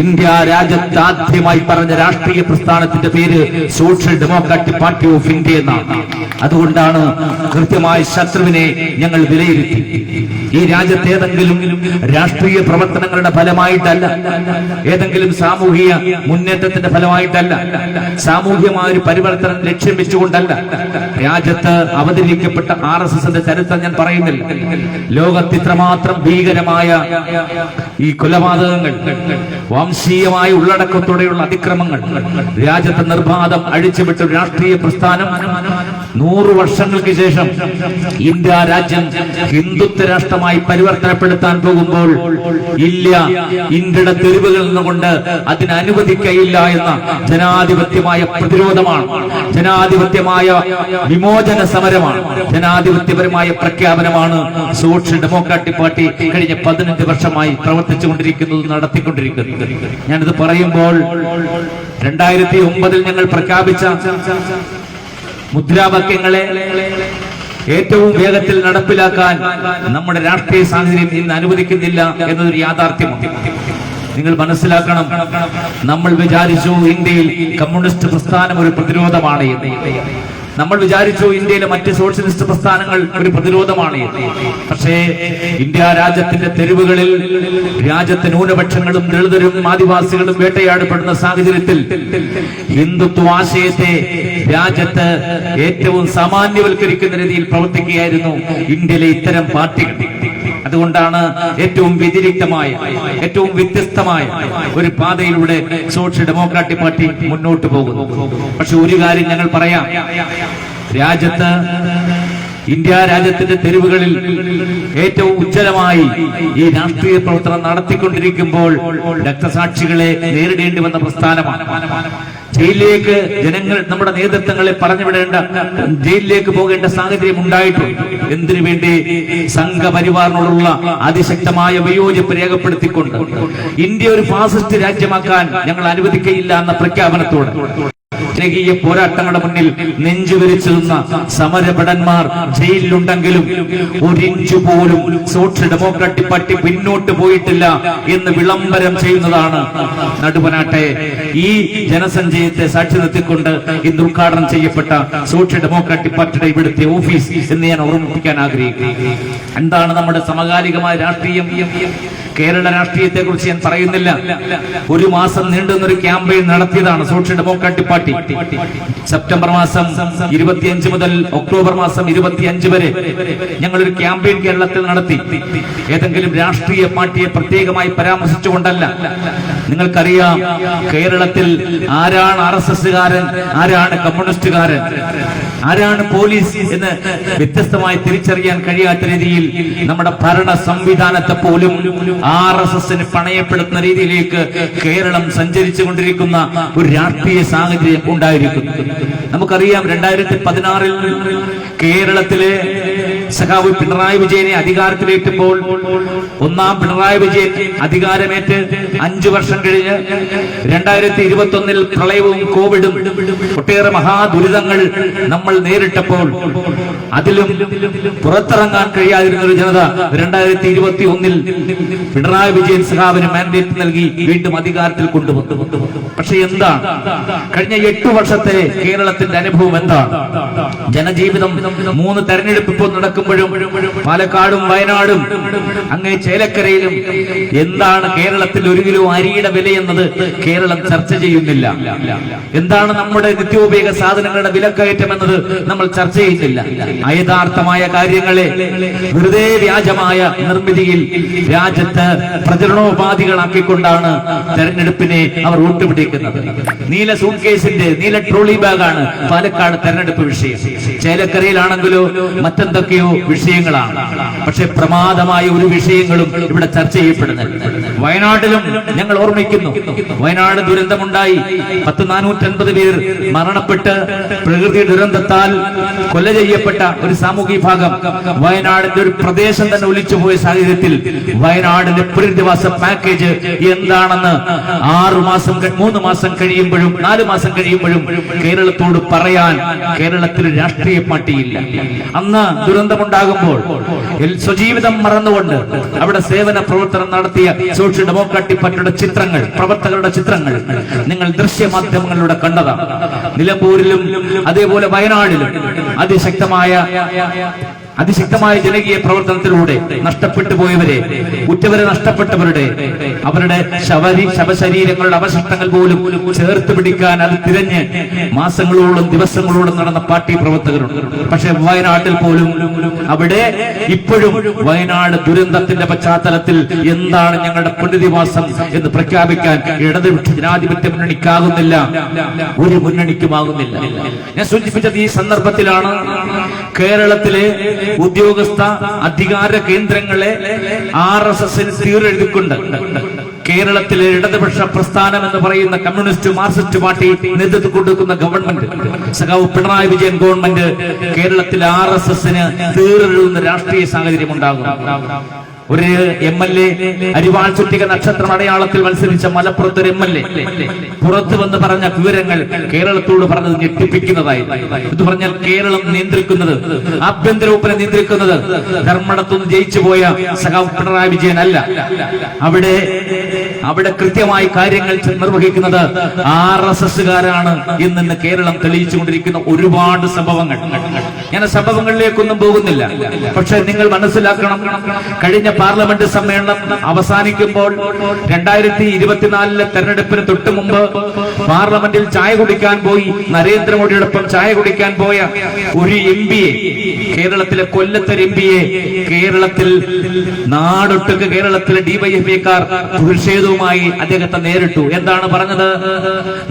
ഇന്ത്യ രാജ്യത്ത് ആദ്യമായി പറഞ്ഞ രാഷ്ട്രീയ പ്രസ്ഥാനത്തിന്റെ പേര് social democratic party of India എന്നാണ്. അതുകൊണ്ടാണ് കൃത്യമായ ശത്രുവിനെ ഞങ്ങൾ വിലയിരുത്തി. ഈ രാജ്യത്ത് ഏതെങ്കിലും രാഷ്ട്രീയ പ്രവർത്തനങ്ങളുടെ ഫലമായിട്ടല്ല, ഏതെങ്കിലും സാമൂഹിക മുന്നേറ്റത്തിന്റെ ഫലമായിട്ടല്ല, സാമൂഹ്യമായ ഒരു പരിവർത്തനം ലക്ഷ്യം വെച്ചുകൊണ്ടല്ല രാജ്യത്ത് അവതരിക്കപ്പെട്ട RSSന്റെ ചരിത്രം ഞാൻ പറയുന്നില്ല. ലോകത്ത് ഇത്രമാത്രം ഭീകരമായ ഈ കൊലപാതകങ്ങൾ, വംശീയമായ ഉള്ളടക്കത്തോടെയുള്ള അതിക്രമങ്ങൾ രാജ്യത്തെ നിർബാധം അഴിച്ചുവിട്ട ഒരു രാഷ്ട്രീയ പ്രസ്ഥാനം 100 വർഷങ്ങൾക്ക് ശേഷം ഇന്ത്യ രാജ്യം ഹിന്ദുത്വ രാഷ്ട്രമായി പരിവർത്തനപ്പെടുത്താൻ പോകുമ്പോൾ ഇല്ല, ഇന്ത്യയുടെ തെരുവുകളിൽ നിന്നുകൊണ്ട് അതിന് അനുവദിക്കയില്ല എന്ന ജനാധിപത്യമായ പ്രതിരോധമാണ്, ജനാധിപത്യമായ വിമോചന സമരമാണ്, ജനാധിപത്യപരമായ പ്രഖ്യാപനമാണ് സോഷ്യൽ ഡെമോക്രാറ്റിക് പാർട്ടി കഴിഞ്ഞ 15 വർഷമായി പ്രവർത്തിച്ചുകൊണ്ടിരിക്കുന്നത്, നടത്തിക്കൊണ്ടിരിക്കുന്നത്. ഞാനിത് പറയുമ്പോൾ 2009 ഞങ്ങൾ പ്രഖ്യാപിച്ച മുദ്രാവാക്യങ്ങളെ ഏറ്റവും വേഗത്തിൽ നടപ്പിലാക്കാൻ നമ്മുടെ രാഷ്ട്രീയ സാഹചര്യം ഇന്ന് അനുവദിക്കുന്നില്ല എന്നതൊരു യാഥാർത്ഥ്യമാണ്. നിങ്ങൾ മനസ്സിലാക്കണം, നമ്മൾ വിചാരിച്ചു ഇന്ത്യയിൽ കമ്മ്യൂണിസ്റ്റ് പ്രസ്ഥാനം ഒരു പ്രതിരോധമാണ് എന്ന്. നമ്മൾ വിചാരിച്ചു ഇന്ത്യയിലെ മറ്റ് സോഷ്യലിസ്റ്റ് പ്രസ്ഥാനങ്ങൾ ഒരു പ്രതിരോധമാണ്. പക്ഷേ ഇന്ത്യ രാജ്യത്തിന്റെ തെരുവുകളിൽ രാജ്യത്തെ ന്യൂനപക്ഷങ്ങളും ദളിതരും ആദിവാസികളും വേട്ടയാടപ്പെടുന്ന സാഹചര്യത്തിൽ ഹിന്ദുത്വ ആശയത്തെ രാജ്യത്ത് ഏറ്റവും സാമാന്യവൽക്കരിക്കുന്ന രീതിയിൽ പ്രവർത്തിക്കുകയായിരുന്നു ഇന്ത്യയിലെ ഇത്തരം പാർട്ടികൾ. അതുകൊണ്ടാണ് ഏറ്റവും വ്യതിരിക്തമായ, ഏറ്റവും വ്യത്യസ്തമായ ഒരു പാതയിലൂടെ സോഷ്യൽ ഡെമോക്രാറ്റിക് പാർട്ടി മുന്നോട്ട് പോകുന്നു. പക്ഷെ ഒരു കാര്യം ഞങ്ങൾ പറയാം, രാജ്യത്ത് ഇന്ത്യ രാജ്യത്തിന്റെ തെരുവുകളിൽ ഏറ്റവും ഉജ്ജ്വലമായി ഈ രാഷ്ട്രീയ പ്രവർത്തനം നടത്തിക്കൊണ്ടിരിക്കുമ്പോൾ രക്തസാക്ഷികളെ നേരിടേണ്ടി വന്ന പ്രസ്ഥാനമാണ്. ജയിലിലേക്ക് ജനങ്ങൾ, നമ്മുടെ നേതൃത്വങ്ങളെ പറഞ്ഞുവിടേണ്ട, ജയിലിലേക്ക് പോകേണ്ട സാഹചര്യം ഉണ്ടായിട്ടുണ്ട്. എന്തിനു വേണ്ടി? സംഘപരിവാറിനോടുള്ള അതിശക്തമായ വിയോജിപ്പ് രേഖപ്പെടുത്തിക്കൊണ്ട് ഇന്ത്യ ഒരു ഫാസിസ്റ്റ് രാജ്യമാക്കാൻ ഞങ്ങൾ അനുവദിക്കയില്ല എന്ന പ്രഖ്യാപനത്തോടെ ജനകീയ പോരാട്ടങ്ങളുടെ മുന്നിൽ നെഞ്ചുവിരിച്ചു നിന്ന സമരഭടന്മാർ ജയിലിലുണ്ടെങ്കിലും ഒരിഞ്ചു പോലും സോഷ്യൽ ഡെമോക്രാറ്റിക് പാർട്ടി പിന്നോട്ട് പോയിട്ടില്ല എന്ന് വിളംബരം ചെയ്യുന്നതാണ് നടുവനാട്ടെ ഈ ജനസഞ്ചയത്തെ സാക്ഷി നിർത്തിക്കൊണ്ട് ഇന്ന് ഉദ്ഘാടനം ചെയ്യപ്പെട്ട സോഷ്യൽ ഡെമോക്രാറ്റിക് പാർട്ടിയുടെ ഇവിടുത്തെ ഓഫീസ് എന്ന് ഞാൻ ഓർമ്മിപ്പിക്കാൻ ആഗ്രഹിക്കുന്നു. എന്താണ് നമ്മുടെ സമകാലികമായ രാഷ്ട്രീയം? കേരള രാഷ്ട്രീയത്തെ കുറിച്ച് ഞാൻ പറയുന്നില്ല. 1 മാസം നീണ്ടുന്നൊരു ക്യാമ്പയിൻ നടത്തിയതാണ് സോഷ്യൽ ഡെമോക്രാറ്റിക് പാർട്ടി. സെപ്റ്റംബർ മാസം 25 മുതൽ ഒക്ടോബർ മാസം 25 വരെ ഞങ്ങളൊരു ക്യാമ്പയിൻ കേരളത്തിൽ നടത്തി. ഏതെങ്കിലും രാഷ്ട്രീയ പാർട്ടിയെ പ്രത്യേകമായി പരാമർശിച്ചുകൊണ്ടല്ല. നിങ്ങൾക്കറിയാം കേരളത്തിൽ ആരാണ് RSSകാരൻ, ആരാണ് കമ്മ്യൂണിസ്റ്റുകാരൻ, ആരാണ് പോലീസ് എന്ന് വ്യത്യസ്തമായി തിരിച്ചറിയാൻ കഴിയാത്ത രീതിയിൽ നമ്മുടെ ഭരണ സംവിധാനത്തെ പോലും RSSന് പണയപ്പെടുത്തുന്ന രീതിയിലേക്ക് കേരളം സഞ്ചരിച്ചു കൊണ്ടിരിക്കുന്ന ഒരു രാഷ്ട്രീയ സാഹചര്യം ഉണ്ടായിരിക്കുന്നു. നമുക്കറിയാം 2016 കേരളത്തിലെ സഖാവ് പിണറായി വിജയനെ അധികാരത്തിലേറ്റുമ്പോൾ ഒന്നാം പിണറായി വിജയൻ അധികാരമേറ്റ് 5 വർഷം കഴിഞ്ഞ് 2021 പ്രളയവും കോവിഡും ഒട്ടേറെ മഹാദുരിതങ്ങൾ നമ്മൾ നേരിട്ടപ്പോൾ അതിലും പുറത്തിറങ്ങാൻ കഴിയാതിരുന്ന ഒരു ജനത 2021 പിണറായി വിജയൻ സഖാവിന് മാൻഡേറ്റ് നൽകി വീണ്ടും അധികാരത്തിൽ കൊണ്ടുവന്നു. പക്ഷെ എന്താണ് കഴിഞ്ഞ 8 വർഷത്തെ കേരളത്തിന്റെ അനുഭവം? എന്താണ് ജനജീവിതം? 3 തെരഞ്ഞെടുപ്പ് ഇപ്പോൾ നടക്കുമ്പോഴും പാലക്കാടും വയനാടും അങ്ങേ ചേലക്കരയിലും എന്താണ് കേരളത്തിൽ 1 കിലോ അരിയുടെ വിലയെന്നത് കേരളം ചർച്ച ചെയ്യുന്നില്ല. എന്താണ് നമ്മുടെ നിത്യോപയോഗ സാധനങ്ങളുടെ വിലക്കയറ്റം എന്നത് നമ്മൾ ചർച്ച ചെയ്യുന്നില്ല. അയഥാർത്ഥമായ കാര്യങ്ങളെ വെറുതെ വ്യാജമായ നിർമ്മിതിയിൽ രാജ്യത്ത് പ്രചരണോപാധികളാക്കിക്കൊണ്ടാണ് തെരഞ്ഞെടുപ്പിനെ അവർ വോട്ടുപിടിക്കുന്നത്. നീല സൂട്ട്കേസിന്റെ നീല ട്രോളി ബാഗാണ് പാലക്കാട് തെരഞ്ഞെടുപ്പ് വിഷയം. ചേലക്കരയിലാണെങ്കിലോ മറ്റെന്തൊക്കെയോ വിഷയങ്ങളാണ്. പക്ഷെ പ്രമാദമായ ഒരു വിഷയങ്ങളും ഇവിടെ ചർച്ച ചെയ്യപ്പെടുന്നില്ല. വയനാട്ടിലും ഞങ്ങൾ ഓർമ്മിക്കുന്നു, വയനാട് ദുരന്തമുണ്ടായി 450 പേർ മരണപ്പെട്ട് പ്രകൃതി ദുരന്തത്താൽ കൊല ചെയ്യപ്പെട്ട ഒരു സാമൂഹിക ഭാഗം വയനാടിന്റെ ഒരു പ്രദേശം തന്നെ ഒലിച്ചുപോയ സാഹചര്യത്തിൽ വയനാടിന്റെ പുനരധിവാസ പാക്കേജ് എന്താണെന്ന് 3 മാസം കഴിയുമ്പോഴും 4 മാസം കഴിയുമ്പോഴും കേരളത്തോട് പറയാൻ കേരളത്തിൽ രാഷ്ട്രീയ പാർട്ടിയില്ല. അന്ന് ദുരന്തമുണ്ടാകുമ്പോൾ സ്വജീവിതം മറന്നുകൊണ്ട് അവിടെ സേവന പ്രവർത്തനം നടത്തിയ സോഷ്യൽ ഡെമോക്രാറ്റിക് പാർട്ടിയുടെ ചിത്രങ്ങൾ, പ്രവർത്തകരുടെ ചിത്രങ്ങൾ നിങ്ങൾ ദൃശ്യമാധ്യമങ്ങളിലൂടെ കണ്ടതാണ്. നിലമ്പൂരിലും അതേപോലെ വയനാടിലും അതിശക്തമായ ജനകീയ പ്രവർത്തനത്തിലൂടെ നഷ്ടപ്പെട്ടു പോയവരെ, ഉറ്റവരെ നഷ്ടപ്പെട്ടവരുടെ അവരുടെ ശവശരീരങ്ങളുടെ അവശിഷ്ടങ്ങൾ പോലും ചേർത്ത് പിടിക്കാൻ അത് തിരഞ്ഞ് മാസങ്ങളോളം ദിവസങ്ങളോളം നടന്ന പാർട്ടി പ്രവർത്തകരുണ്ട്. പക്ഷെ വയനാട്ടിൽ പോലും അവിടെ ഇപ്പോഴും വയനാട് ദുരന്തത്തിന്റെ പശ്ചാത്തലത്തിൽ എന്താണ് ഞങ്ങളുടെ പുനരധിവാസം എന്ന് പ്രഖ്യാപിക്കാൻ ഇടതുപക്ഷ ജനാധിപത്യ മുന്നണിക്കാകുന്നില്ല, ഒരു മുന്നണിക്കുമാകുന്നില്ല. ഞാൻ സൂചിപ്പിച്ചത് ഈ സന്ദർഭത്തിലാണ് കേരളത്തിലെ ഉദ്യോഗസ്ഥ അധികാര കേന്ദ്രങ്ങളെ RSS തീരെഴുതിക്കൊണ്ട് കേരളത്തിലെ ഇടതുപക്ഷ പ്രസ്ഥാനം എന്ന് പറയുന്ന കമ്മ്യൂണിസ്റ്റ് മാർക്സിസ്റ്റ് പാർട്ടി നേതൃത്വം കൊടുക്കുന്ന ഗവൺമെന്റ്, സഖാവ് പിണറായി വിജയൻ ഗവൺമെന്റ് കേരളത്തിലെ RSSന് തീരെഴുതുന്ന രാഷ്ട്രീയ സാഹചര്യം ഉണ്ടാകും. ഒരു MLA അരിവാൾ ചുറ്റിക നക്ഷത്രം അടയാളത്തിൽ മത്സരിച്ച മലപ്പുറത്ത് ഒരു MLA പുറത്തു വന്ന് പറഞ്ഞ വിവരങ്ങൾ കേരളത്തോട് പറഞ്ഞത് ഞെട്ടിപ്പിക്കുന്നതായി. ഇത് പറഞ്ഞാൽ കേരളം നിയന്ത്രിക്കുന്നത്, ആഭ്യന്തര വകുപ്പിനെ നിയന്ത്രിക്കുന്നത് ധർമ്മടത്തുനിന്ന് ജയിച്ചു പോയ സഖാവ് പിണറായി വിജയൻ അല്ല. അവിടെ കൃത്യമായി കാര്യങ്ങൾ നിർവഹിക്കുന്നത് RSSകാരാണ് ഇന്ന് കേരളം തെളിയിച്ചുകൊണ്ടിരിക്കുന്ന ഒരുപാട് സംഭവങ്ങൾ. ഞാൻ സംഭവങ്ങളിലേക്കൊന്നും പോകുന്നില്ല. പക്ഷെ നിങ്ങൾ മനസ്സിലാക്കണം, കഴിഞ്ഞ പാർലമെന്റ് സമ്മേളനം അവസാനിക്കുമ്പോൾ 2024 തെരഞ്ഞെടുപ്പിന് തൊട്ടു മുമ്പ് പാർലമെന്റിൽ ചായ കുടിക്കാൻ പോയി, നരേന്ദ്രമോദിയോടൊപ്പം ചായ കുടിക്കാൻ പോയ ഒരു MPയെ, കേരളത്തിലെ കൊല്ലത്തെ MPയെ കേരളത്തിൽ നാടൊട്ടുക്ക് കേരളത്തിലെ DYFIക്കാർ പ്രതിഷേധവുമായി അദ്ദേഹത്തെ നേരിട്ടു. എന്താണ് പറഞ്ഞത്?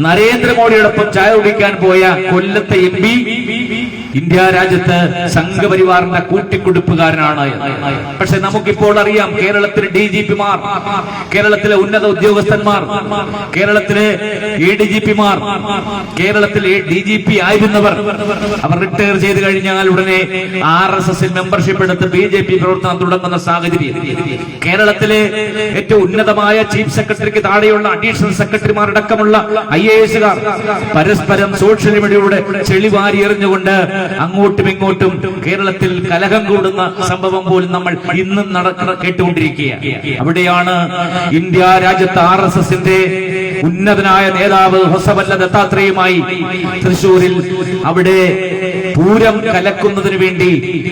നരേന്ദ്രമോദിയോടൊപ്പം ചായ കുടിക്കാൻ പോയ കൊല്ലത്തെ MP ഇന്ത്യ രാജ്യത്ത് സംഘപരിവാറിന്റെ കൂട്ടിക്കൊടുപ്പുകാരനാണ്. പക്ഷെ നമുക്കിപ്പോൾ അറിയാം, കേരളത്തിലെ DGPമാർ, കേരളത്തിലെ ഉന്നത ഉദ്യോഗസ്ഥന്മാർ, കേരളത്തിലെ ADGPമാർ, കേരളത്തിലെ DGP ആയിരുന്നവർ അവർ റിട്ടയർ ചെയ്ത് കഴിഞ്ഞാൽ ഉടനെ RSSൽ മെമ്പർഷിപ്പ് എടുത്ത് BJP പ്രവർത്തനം തുടങ്ങുന്ന സാഹചര്യം. കേരളത്തിലെ ഏറ്റവും ഉന്നതമായ ചീഫ് സെക്രട്ടറിക്ക് താഴെയുള്ള അഡീഷണൽ സെക്രട്ടറിമാരടക്കമുള്ള IASകാർ പരസ്പരം സോഷ്യൽ മീഡിയയുടെ ചെളിവാരി എറിഞ്ഞുകൊണ്ട് അങ്ങോട്ടും ഇങ്ങോട്ടും കേരളത്തിൽ കലഹം കൂടുന്ന സംഭവം പോലും നമ്മൾ ഇന്നും കേട്ടുകൊണ്ടിരിക്കുകയാണ്. അവിടെയാണ് ഇന്ത്യ രാജ്യത്ത് RSSന്റെ ഉന്നതനായ നേതാവ് ഹൊസവല്ല ദത്താത്രേയുമായി തൃശൂരിൽ അവിടെ പൂരം കലക്കുന്നതിന് വേണ്ടി,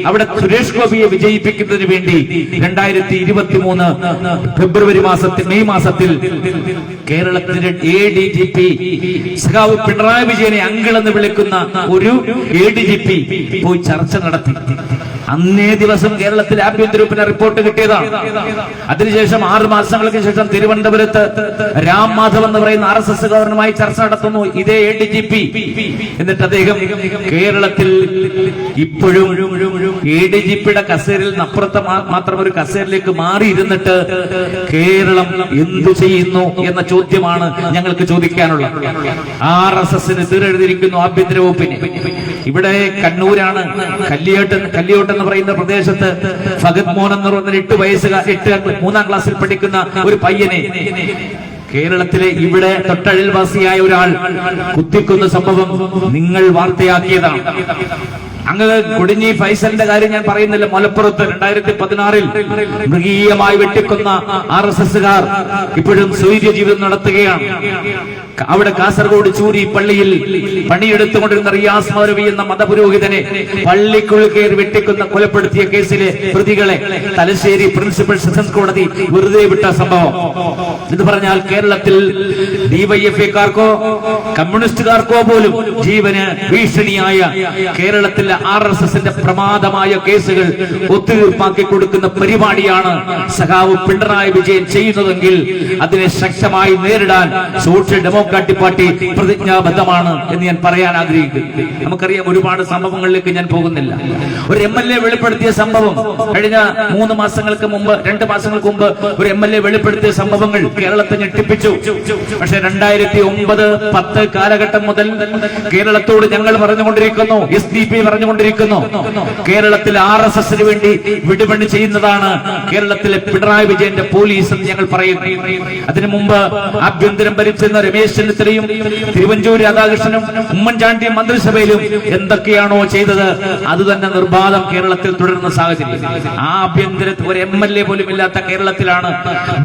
അവിടെ സുരേഷ് ഗോപിയെ വിജയിപ്പിക്കുന്നതിന് വേണ്ടി 2023 മെയ് മാസത്തിൽ കേരളത്തിന്റെ ADGP സഖാവ് പിണറായി വിജയനെ അങ്കിൾ എന്ന് വിളിക്കുന്ന ഒരു ADGP പോയി ചർച്ച നടത്തി. അന്നേ ദിവസം കേരളത്തിൽ ആഭ്യന്തര വകുപ്പിന് റിപ്പോർട്ട് കിട്ടിയതാണ്. അതിനുശേഷം 6 മാസങ്ങൾക്ക് ശേഷം തിരുവനന്തപുരത്ത് രാം മാധവ് എന്ന് പറയുന്ന RSSകാരനുമായി ചർച്ച നടത്തുന്നു ഇതേ ADGP. എന്നിട്ട് അദ്ദേഹം കേരളത്തിൽ ഇപ്പോഴും ADGP-യുടെ കസേരയിൽ അപ്പുറത്ത് മാത്രം ഒരു കസേരയിലേക്ക് മാറിയിരുന്നിട്ട് കേരളം എന്തു ചെയ്യുന്നു എന്ന ചോദ്യമാണ് ഞങ്ങൾക്ക് ചോദിക്കാനുള്ളത്. RSS-ന് എതിരെഴുതിയിരിക്കുന്നു ആഭ്യന്തര വകുപ്പിന്. ഇവിടെ കണ്ണൂരാണ് കല്ലിയോട്ട് എന്ന് പറയുന്ന പ്രദേശത്ത് ഫഗത് മോൻ എന്ന് പറയുന്ന 3-ാം ക്ലാസ്സിൽ പഠിക്കുന്ന ഒരു പയ്യനെ കേരളത്തിലെ ഇവിടെ തൊട്ടഴിൽവാസിയായ ഒരാൾ കുത്തിക്കുന്ന സംഭവം നിങ്ങൾ വാർത്തയാക്കിയതാണ്. അങ്ങ് കൊടിഞ്ഞി ഫൈസലിന്റെ കാര്യം ഞാൻ പറയുന്നില്ല. മലപ്പുറത്ത് 2016-ൽ മൃഗീയമായി വെട്ടിക്കൊന്ന RSS-കാർ ഇപ്പോഴും സ്വൈര്യ ജീവിതം നടത്തുകയാണ്. അവിടെ കാസർഗോഡ് ചൂരി പള്ളിയിൽ പണിയെടുത്തുകൊണ്ടിരുന്ന റിയാസ് മൗലവി എന്ന മതപുരോഹിതനെ പള്ളിക്കുള്ളിൽ കയറി വെട്ടിക്കൊന്ന കൊലപ്പെടുത്തിയ കേസിലെ പ്രതികളെ തലശ്ശേരി പ്രിൻസിപ്പൽ സെഷൻസ് കോടതി വെറുതെ വിട്ട സംഭവം. ഇത് പറഞ്ഞാൽ കേരളത്തിൽ DYFI-ക്കാർക്കോ കമ്മ്യൂണിസ്റ്റുകാർക്കോ പോലും ജീവന് ഭീഷണിയായ കേരളത്തിലെ RSS-ന്റെ പ്രമാദമായ കേസുകൾ ഒത്തുതീർപ്പാക്കി കൊടുക്കുന്ന പരിപാടിയാണ് സഖാവ് പിണറായി വിജയൻ ചെയ്യുന്നതെങ്കിൽ അതിനെ ശക്തമായി നേരിടാൻ സോഷ്യൽ ഡെമോക്രാറ്റിക് പാർട്ടി പ്രതിജ്ഞാബദ്ധമാണ് എന്ന് ഞാൻ പറയാൻ ആഗ്രഹിക്കുന്നു. നമുക്കറിയാം, ഒരുപാട് സംഭവങ്ങളിലേക്ക് ഞാൻ പോകുന്നില്ല. ഒരു MLA വെളിപ്പെടുത്തിയ സംഭവം കഴിഞ്ഞ 2 മാസങ്ങൾക്ക് മുമ്പ് ഒരു MLA വെളിപ്പെടുത്തിയ സംഭവങ്ങൾ കേരളത്തെ ഞെട്ടിപ്പിച്ചു. പക്ഷെ 2009-10 കാലഘട്ടം മുതൽ കേരളത്തോട് ഞങ്ങൾ പറഞ്ഞുകൊണ്ടിരിക്കുന്നു, SDP പറഞ്ഞുകൊണ്ടിരിക്കുന്നു, കേരളത്തിൽ RSS-ന് വേണ്ടി വിടുപണി ചെയ്യുന്നതാണ് കേരളത്തിലെ പിണറായി വിജയന്റെ പോലീസ് എന്ന് ഞങ്ങൾ പറയുന്നു. അതിനു മുമ്പ് ആഭ്യന്തരം ഭരിച്ചിരുന്ന രമേശ് ചെന്നിത്തലയും തിരുവഞ്ചൂർ രാധാകൃഷ്ണനും ഉമ്മൻചാണ്ടിയും മന്ത്രിസഭയിലും എന്തൊക്കെയാണോ ചെയ്തത് അത് തന്നെ നിർബാധം കേരളത്തിൽ തുടരുന്ന സാഹചര്യം. ആ ആഭ്യന്തരത്തിൽ ഒരു MLA പോലും ഇല്ലാത്ത കേരളത്തിലാണ്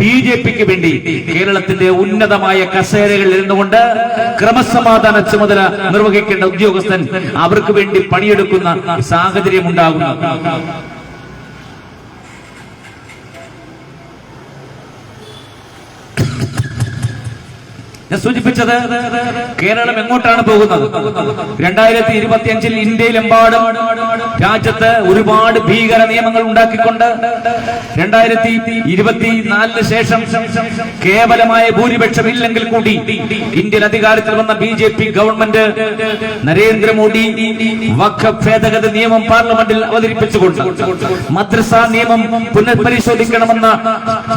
BJP-ക്ക് വേണ്ടി കേരളത്തിന്റെ ഉന്നതമായ കസേരകളിൽ ഇരുന്നുകൊണ്ട് ക്രമസമാധാന ചുമതല നിർവഹിക്കേണ്ട ഉദ്യോഗസ്ഥൻ അവർക്ക് വേണ്ടി പണിയെടുക്കുന്ന സാഹചര്യം ഉണ്ടാകുന്നു. ഞാൻ സൂചിപ്പിച്ചത് കേരളം എങ്ങോട്ടാണ് പോകുന്നത്. 2025-ൽ ഇന്ത്യയിലെമ്പാടും രാജ്യത്ത് ഒരുപാട് ഭീകര നിയമങ്ങൾ ഉണ്ടാക്കിക്കൊണ്ട് 2024 ശേഷം കേവലമായ ഭൂരിപക്ഷം ഇല്ലെങ്കിൽ കൂടി ഇന്ത്യയിൽ അധികാരത്തിൽ വന്ന BJP ഗവൺമെന്റ് നരേന്ദ്രമോദി വഖഫ് ഭേദഗതി നിയമം പാർലമെന്റിൽ അവതരിപ്പിച്ചുകൊണ്ട് മദ്രസ നിയമം പുനഃപരിശോധിക്കണമെന്ന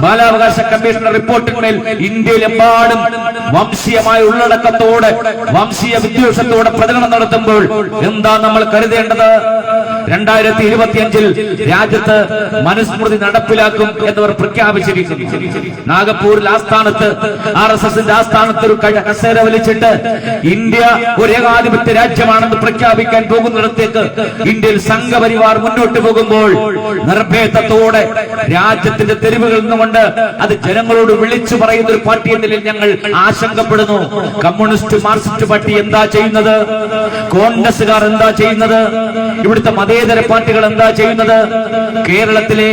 ബാലാവകാശ കമ്മീഷന്റെ റിപ്പോർട്ടിന്മേൽ ഇന്ത്യയിലെമ്പാടും വംശീയമായ ഉള്ളടക്കത്തോടെ വംശീയ വിദ്വേഷത്തോടെ പ്രചരണം നടത്തുമ്പോൾ എന്താ നമ്മൾ കരുതേണ്ടത്? 2025-ൽ രാജ്യത്ത് മനുസ്മൃതി നടപ്പിലാക്കും എന്നവർ പ്രഖ്യാപിച്ചിരിക്കുന്നു. നാഗപ്പൂരിൽ ആസ്ഥാനത്ത് RSS-ന്റെ ആസ്ഥാനത്ത് ഒരു കസേര വലിച്ചിട്ട് ഇന്ത്യ ഒരു ഏകാധിപത്യ രാജ്യമാണെന്ന് പ്രഖ്യാപിക്കാൻ പോകുന്നിടത്തേക്ക് ഇന്ത്യയിൽ സംഘപരിവാർ മുന്നോട്ട് പോകുമ്പോൾ നിർഭേദത്തോടെ രാജ്യത്തിന്റെ തെരുവുകളിൽ നിന്നുകൊണ്ട് അത് ജനങ്ങളോട് വിളിച്ചു പറയുന്ന ഒരു പാർട്ടി എന്ന നിലയിൽ ഞങ്ങൾ ആശങ്കപ്പെടുന്നു. കമ്മ്യൂണിസ്റ്റ് മാർക്സിസ്റ്റ് പാർട്ടി എന്താ ചെയ്യുന്നത്? കോൺഗ്രസുകാർ എന്താ ചെയ്യുന്നത്? ഇവിടുത്തെ മതേതര പാർട്ടികൾ എന്താ ചെയ്യുന്നത്? കേരളത്തിലെ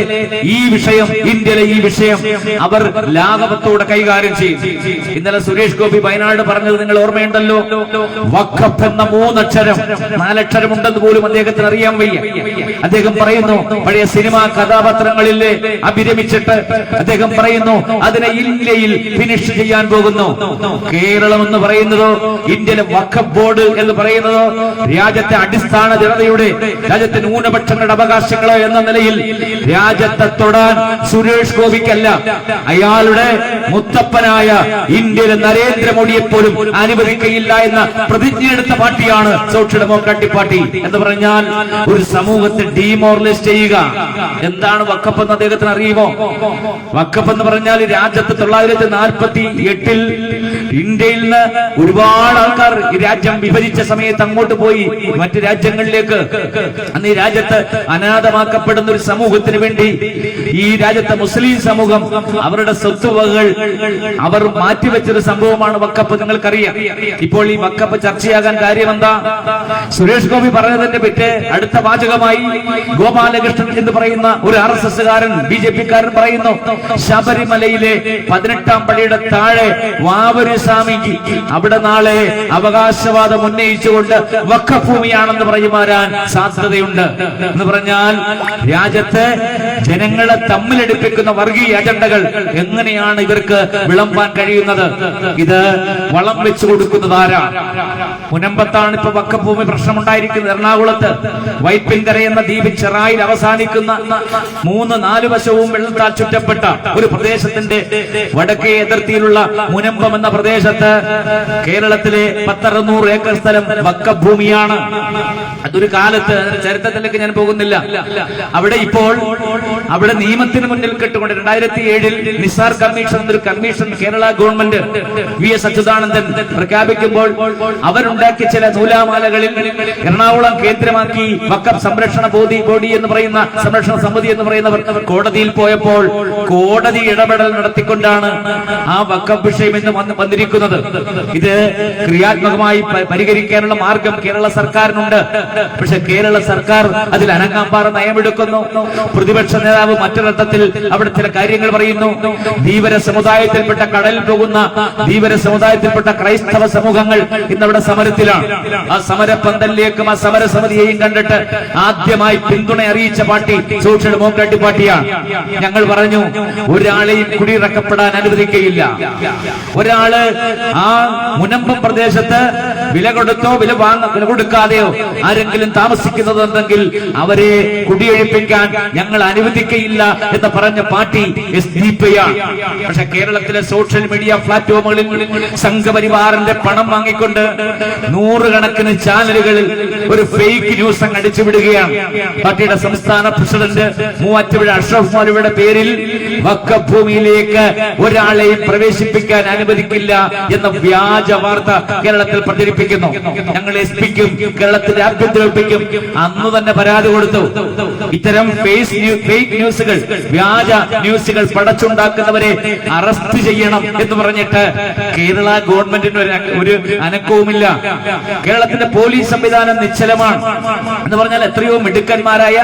ഈ വിഷയം, ഇന്ത്യയിലെ ഈ വിഷയം അവർ ലാഘവത്തോടെ കൈകാര്യം ചെയ്യും. ഇന്നലെ സുരേഷ് ഗോപി വയനാട് പറഞ്ഞത് നിങ്ങൾ ഓർമ്മയുണ്ടല്ലോ. വഖഫ് എന്ന 3 അക്ഷരം 4 അക്ഷരം ഉണ്ടെന്ന് പോലും അദ്ദേഹത്തിന് അറിയാൻ വയ്യ. അദ്ദേഹം പറയുന്നു പഴയ സിനിമാ കഥാപാത്രങ്ങളിൽ അഭിരമിച്ചിട്ട് അദ്ദേഹം പറയുന്നു അതിനെ ഇന്ത്യയിൽ ഫിനിഷ് ചെയ്യാൻ പോകുന്നു. കേരളം എന്ന് പറയുന്നതോ ഇന്ത്യയിലെ വഖഫ് ബോർഡ് എന്ന് പറയുന്നതോ രാജ്യത്തെ അടിസ്ഥാന ജനതയുടെ, രാജ്യത്തെ ന്യൂനപക്ഷങ്ങളുടെ അവകാശങ്ങളോ എന്ന നിലയിൽ രാജ്യത്തെ തൊടാൻ സുരേഷ് ഗോപിക്കല്ല, അയാളുടെ മുത്തപ്പനായ ഇന്ത്യയിലെ നരേന്ദ്രമോദിയെ പോലും അനുവദിക്കയില്ല എന്ന പ്രതിജ്ഞയെടുത്ത പാർട്ടിയാണ് സോഷ്യൽ ഡെമോക്രാറ്റിക് പാർട്ടി. എന്ന് പറഞ്ഞാൽ ഒരു സമൂഹത്തെ ഡീമോറലൈസ് ചെയ്യുക. എന്താണ് വഖഫ് എന്ന് അദ്ദേഹത്തിന് അറിയുമോ? വഖഫ് എന്ന് പറഞ്ഞാൽ രാജ്യത്ത് 1948-ൽ ഇന്ത്യയിൽ നിന്ന് ഒരുപാട് ആൾക്കാർ ഈ രാജ്യം വിഭജിച്ച സമയത്ത് അങ്ങോട്ട് പോയി മറ്റു രാജ്യങ്ങളിലേക്ക്. അന്ന് ഈ രാജ്യത്ത് അനാഥമാക്കപ്പെടുന്ന ഒരു സമൂഹത്തിന് വേണ്ടി ഈ രാജ്യത്തെ മുസ്ലിം സമൂഹം അവരുടെ സ്വത്തുവകകൾ അവർ മാറ്റിവെച്ചൊരു സംഭവമാണ് വഖഫ്. നിങ്ങൾക്കറിയാം. ഇപ്പോൾ ഈ വഖഫ് ചർച്ചയാകാൻ കാര്യം എന്താ? സുരേഷ് ഗോപി പറഞ്ഞതിന്റെ പിറ്റേ അടുത്ത വാചകമായി ഗോപാലകൃഷ്ണൻ എന്ന് പറയുന്ന ഒരു RSS-കാരൻ BJP-കാരൻ പറയുന്നു ശബരിമലയിലെ 18-ാം പടിയുടെ താഴെ വാവൂരി സ്വാമിക്ക് അവിടെ നാളെ അവകാശവാദം ഉന്നയിച്ചുകൊണ്ട് വഖഫ് ഭൂമിയാണെന്ന് പറയുവാൻ സാധ്യതയുണ്ട്. എന്ന് പറഞ്ഞാൽ രാജ്യത്തെ ജനങ്ങളെ തമ്മിലടിപ്പിക്കുന്ന വർഗീയ അജണ്ടകൾ എങ്ങനെയാണ് ഇവർക്ക് വിളമ്പാൻ കഴിയുന്നത്? ഇത് വളം വെച്ചു കൊടുക്കുന്നതാരാ? മുനമ്പത്താണ് ഇപ്പൊ വക്കഭൂമി പ്രശ്നമുണ്ടായിരിക്കുന്നത്. എറണാകുളത്ത് വൈപ്പിൻകര എന്ന ദ്വീപ് ചെറായിൽ അവസാനിക്കുന്ന 3-4 വശവും വെള്ളത്താൽ ചുറ്റപ്പെട്ട ഒരു പ്രദേശത്തിന്റെ വടക്കേ അതിർത്തിയിലുള്ള മുനമ്പം എന്ന പ്രദേശത്ത് കേരളത്തിലെ 10-600 ഏക്കർ സ്ഥലം വക്കഭൂമിയാണ്. അതൊരു കാലത്ത്, ചരിത്രത്തിലേക്ക് ഞാൻ പോകുന്നില്ല, അവിടെ നിയമത്തിന് മുന്നിൽ കെട്ടുകൊണ്ട് 2007 നിസാർ കമ്മീഷൻ എന്നൊരു commission Kerala government VS Achuthanandan പ്രഖ്യാപിക്കുമ്പോൾ അവരുണ്ടാക്കിയ ചില നൂലാമാലകളിൽ എറണാകുളം കേന്ദ്രമാക്കി വഖഫ് സംരക്ഷണ ബോഡി എന്ന് പറയുന്ന സംരക്ഷണ സമിതി എന്ന് പറയുന്നവർ കോടതിയിൽ പോയപ്പോൾ കോടതി ഇടപെടൽ നടത്തിക്കൊണ്ടാണ് ആ വഖഫ് വിഷയം ഇന്ന് വന്നിരിക്കുന്നത്. ഇത് ക്രിയാത്മകമായി പരിഹരിക്കാനുള്ള മാർഗം കേരള സർക്കാരിനുണ്ട്. പക്ഷെ കേരള സർക്കാർ അതിൽ അനങ്ങാമ്പാറ നയമെടുക്കുന്നു. പ്രതിപക്ഷ നേതാവ് മറ്റൊരർത്ഥത്തിൽ അവിടെ ചില കാര്യങ്ങൾ പറയുന്നു. ധീവര സമുദായത്തിൽപ്പെട്ട കടലിൽ പോകുന്ന ധീവര സമുദായത്തിൽപ്പെട്ട ക്രൈസ്തവ സമൂഹങ്ങൾ ഇന്നവിടെ സമരത്തിലാണ്. ആ സമരപന്തലിലേക്കും ആ സമരസമിതിയെയും കണ്ടിട്ട് ആദ്യമായി പിന്തുണ അറിയിച്ച പാർട്ടി സോഷ്യൽ ഡെമോക്രാറ്റിക് പാർട്ടിയാണ്. ഞങ്ങൾ പറഞ്ഞു, ഒരാളെയും കുടിയിറക്കപ്പെടാൻ അനുവദിക്കുകയില്ല. ഒരാള് ആ മുനമ്പം പ്രദേശത്ത് വില കൊടുക്കാതെയോ ആരെങ്കിലും താമസിക്കുന്നതുണ്ടെങ്കിൽ അവരെ കുടിയൊഴിപ്പിക്കാൻ ഞങ്ങൾ അനുവദിക്കയില്ല എന്ന് പറഞ്ഞ പാർട്ടി SDP ആണ്. പക്ഷെ കേരളത്തിലെ സോഷ്യൽ മീഡിയ പ്ലാറ്റ്ഫോമുകളിൽ സംഘപരിവാറിന്റെ പണം വാങ്ങിക്കൊണ്ട് 100 കണക്കിന് ചാനലുകളിൽ ഒരു ഫേക്ക് ന്യൂസ് അങ്ങ് അടിച്ചുവിടുകയാണ്. പാർട്ടിയുടെ സംസ്ഥാന പ്രസിഡന്റ് മൂവാറ്റുപുഴ അഷ്റഫ് മൗലവിയുടെ പേരിൽ വഖഫ് ഭൂമിയിലേക്ക് ഒരാളെയും പ്രവേശിപ്പിക്കാൻ അനുവദിക്കില്ല എന്ന വ്യാജ വാർത്ത കേരളത്തിൽ പ്രചരിപ്പിക്കുന്നു. ഞങ്ങൾ SP-ക്കും കേരളത്തിലെ ആഭ്യന്തര വകുപ്പിനും അന്ന് തന്നെ പരാതി കൊടുത്തു. ഇത്തരം ഫേക്ക് ന്യൂസുകൾ, വ്യാജ ന്യൂസുകൾ പടച്ചുണ്ടാക്കുന്നവരെ അറസ്റ്റ് ചെയ്യണം എന്ന് പറഞ്ഞിട്ട് കേരള ഗവൺമെന്റിന് ഒരു അനക്കവുമില്ല. കേരളത്തിന്റെ പോലീസ് സംവിധാനം നിശ്ചലമാണ് എന്ന് പറഞ്ഞാൽ എത്രയോ മിടുക്കന്മാരായ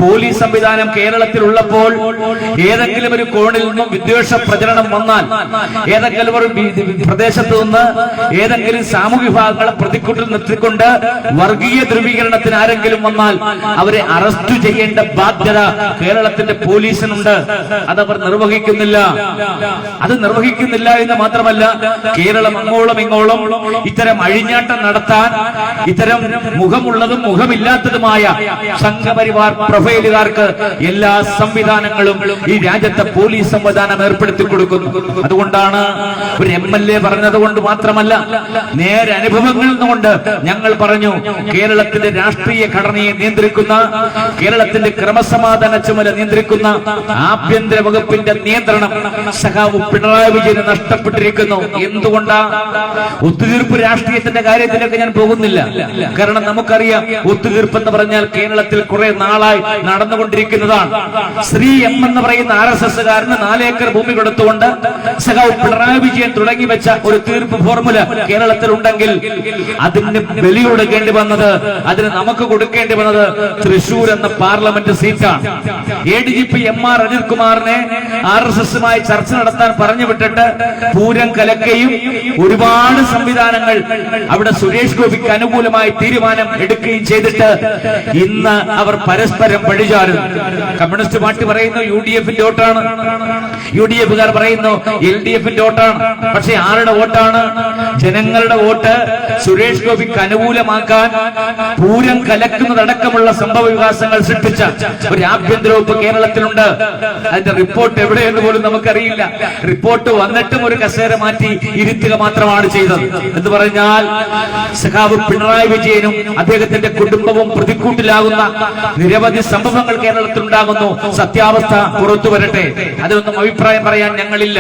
പോലീസ് സംവിധാനം കേരളത്തിൽ ഉള്ളപ്പോൾ ഏതെങ്കിലും ഒരു കോണിൽ നിന്നും വിദ്വേഷ പ്രചരണം വന്നാൽ, ഏതെങ്കിലും ഒരു പ്രദേശത്ത് നിന്ന് ഏതെങ്കിലും സാമൂഹ്യ വിഭാഗങ്ങളെ പ്രതിക്കൂട്ടിൽ നിർത്തിക്കൊണ്ട് വർഗീയ ധ്രുവീകരണത്തിന് ആരെങ്കിലും വന്നാൽ അവരെ അറസ്റ്റ് ചെയ്യേണ്ട ബാധ്യത കേരളത്തിന്റെ പോലീസിനുണ്ട്. അതവർ നിർവഹിക്കുന്നില്ല. അത് നിർവഹിക്കുന്നില്ല എന്ന് മാത്രമല്ല, കേരളം അങ്ങോളം ഇങ്ങോളം ഇത്തരം അഴിഞ്ഞാട്ടം നടത്താൻ ഇത്തരം മുഖമുള്ളതും മുഖമില്ലാത്തതുമായ സംഘപരിവാർ പ്രൊഫൈലുകാർക്ക് എല്ലാ സംവിധാനങ്ങളും ഈ രാജ്യത്തെ പോലീസ് സംവിധാനം ഏർപ്പെടുത്തി കൊടുക്കുന്നു. അതുകൊണ്ടാണ് ഒരു MLA പറഞ്ഞത് കൊണ്ട് മാത്രമല്ല, നേരെ അനുഭവങ്ങളിൽ നിന്നുകൊണ്ട് ഞങ്ങൾ പറഞ്ഞു, കേരളത്തിന്റെ രാഷ്ട്രീയ ഘടനയെ നിയന്ത്രിക്കുന്ന, കേരളത്തിന്റെ ക്രമസമാധാന ചുമല നിയന്ത്രിക്കുന്ന ആഭ്യന്തര വകുപ്പിന്റെ നിയന്ത്രണം സഖാവ് പിണറായി വിജയന് നഷ്ടപ്പെട്ടിരിക്കുന്നു. എന്തുകൊണ്ടാ? ഒത്തുതീർപ്പ് രാഷ്ട്രീയത്തിന്റെ കാര്യത്തിലൊക്കെ ഞാൻ പോകുന്നില്ല. കാരണം നമുക്കറിയാം, ഒത്തുതീർപ്പ് എന്ന് പറഞ്ഞാൽ കേരളത്തിൽ കുറെ നാളായി നടന്നുകൊണ്ടിരിക്കുന്നതാണ്. ശ്രീ M എന്ന് പറയുന്ന RSSകാരന് 4 ഏക്കർ ഭൂമി കൊടുത്തുകൊണ്ട് സഖാവ് പിണറായി വിജയൻ തുടങ്ങി വെച്ച ഒരു തീർപ്പ് ഫോർമുല കേരളത്തിൽ ഉണ്ടെങ്കിൽ അതിന് ബലി കൊടുക്കേണ്ടി വന്നത്, അതിന് നമുക്ക് കൊടുക്കേണ്ടി വന്നത് തൃശൂർ എന്ന പാർലമെന്റ് സീറ്റാണ്. ADGP MR അനിൽകുമാറിനെ RSSുമായി ചർച്ച നടത്താൻ പറഞ്ഞു വിട്ടിട്ട് പൂരം കലക്കുകയും ഒരുപാട് സംവിധാനങ്ങൾ അവിടെ സുരേഷ് ഗോപിക്ക് അനുകൂലമായി തീരുമാനം എടുക്കുകയും ചെയ്തിട്ട് ഇന്ന് അവർ പരസ്പരം പഴിചാരുന്നു. കമ്മ്യൂണിസ്റ്റ് പാർട്ടി പറയുന്നു UDFന്റെ വോട്ടാണ്, UDFകാർ പറയുന്നു LDFന്റെ വോട്ടാണ്. പക്ഷെ ആരുടെ വോട്ടാണ്? ജനങ്ങളുടെ വോട്ട് സുരേഷ് ഗോപിക്ക് അനുകൂലമാക്കാൻ പൂരം കലക്കുന്നതടക്കമുള്ള സംഭവ വികാസങ്ങൾ സൃഷ്ടിച്ച ഒരു ആഭ്യന്തര വകുപ്പ് കേരളത്തിലുണ്ട്. അതിന്റെ റിപ്പോർട്ട് എവിടെയെന്ന് പോലും നമുക്കറിയില്ല. റിപ്പോർട്ട് വന്നിട്ടും ഒരു കസേര മാറ്റി ഇരുത്തുക മാത്രമാണ് ചെയ്തത്. എന്ന് പറഞ്ഞാൽ സഖാവ് പിണറായി വിജയനും അദ്ദേഹത്തിന്റെ കുടുംബവും പ്രതിക്കൂട്ടിലാകുന്ന നിരവധി സംഭവങ്ങൾ കേരളത്തിൽ ഉണ്ടാകുന്നു. സത്യാവസ്ഥ പുറത്തു വരട്ടെ, അതിനൊന്നും അഭിപ്രായം പറയാൻ ഞങ്ങളില്ല.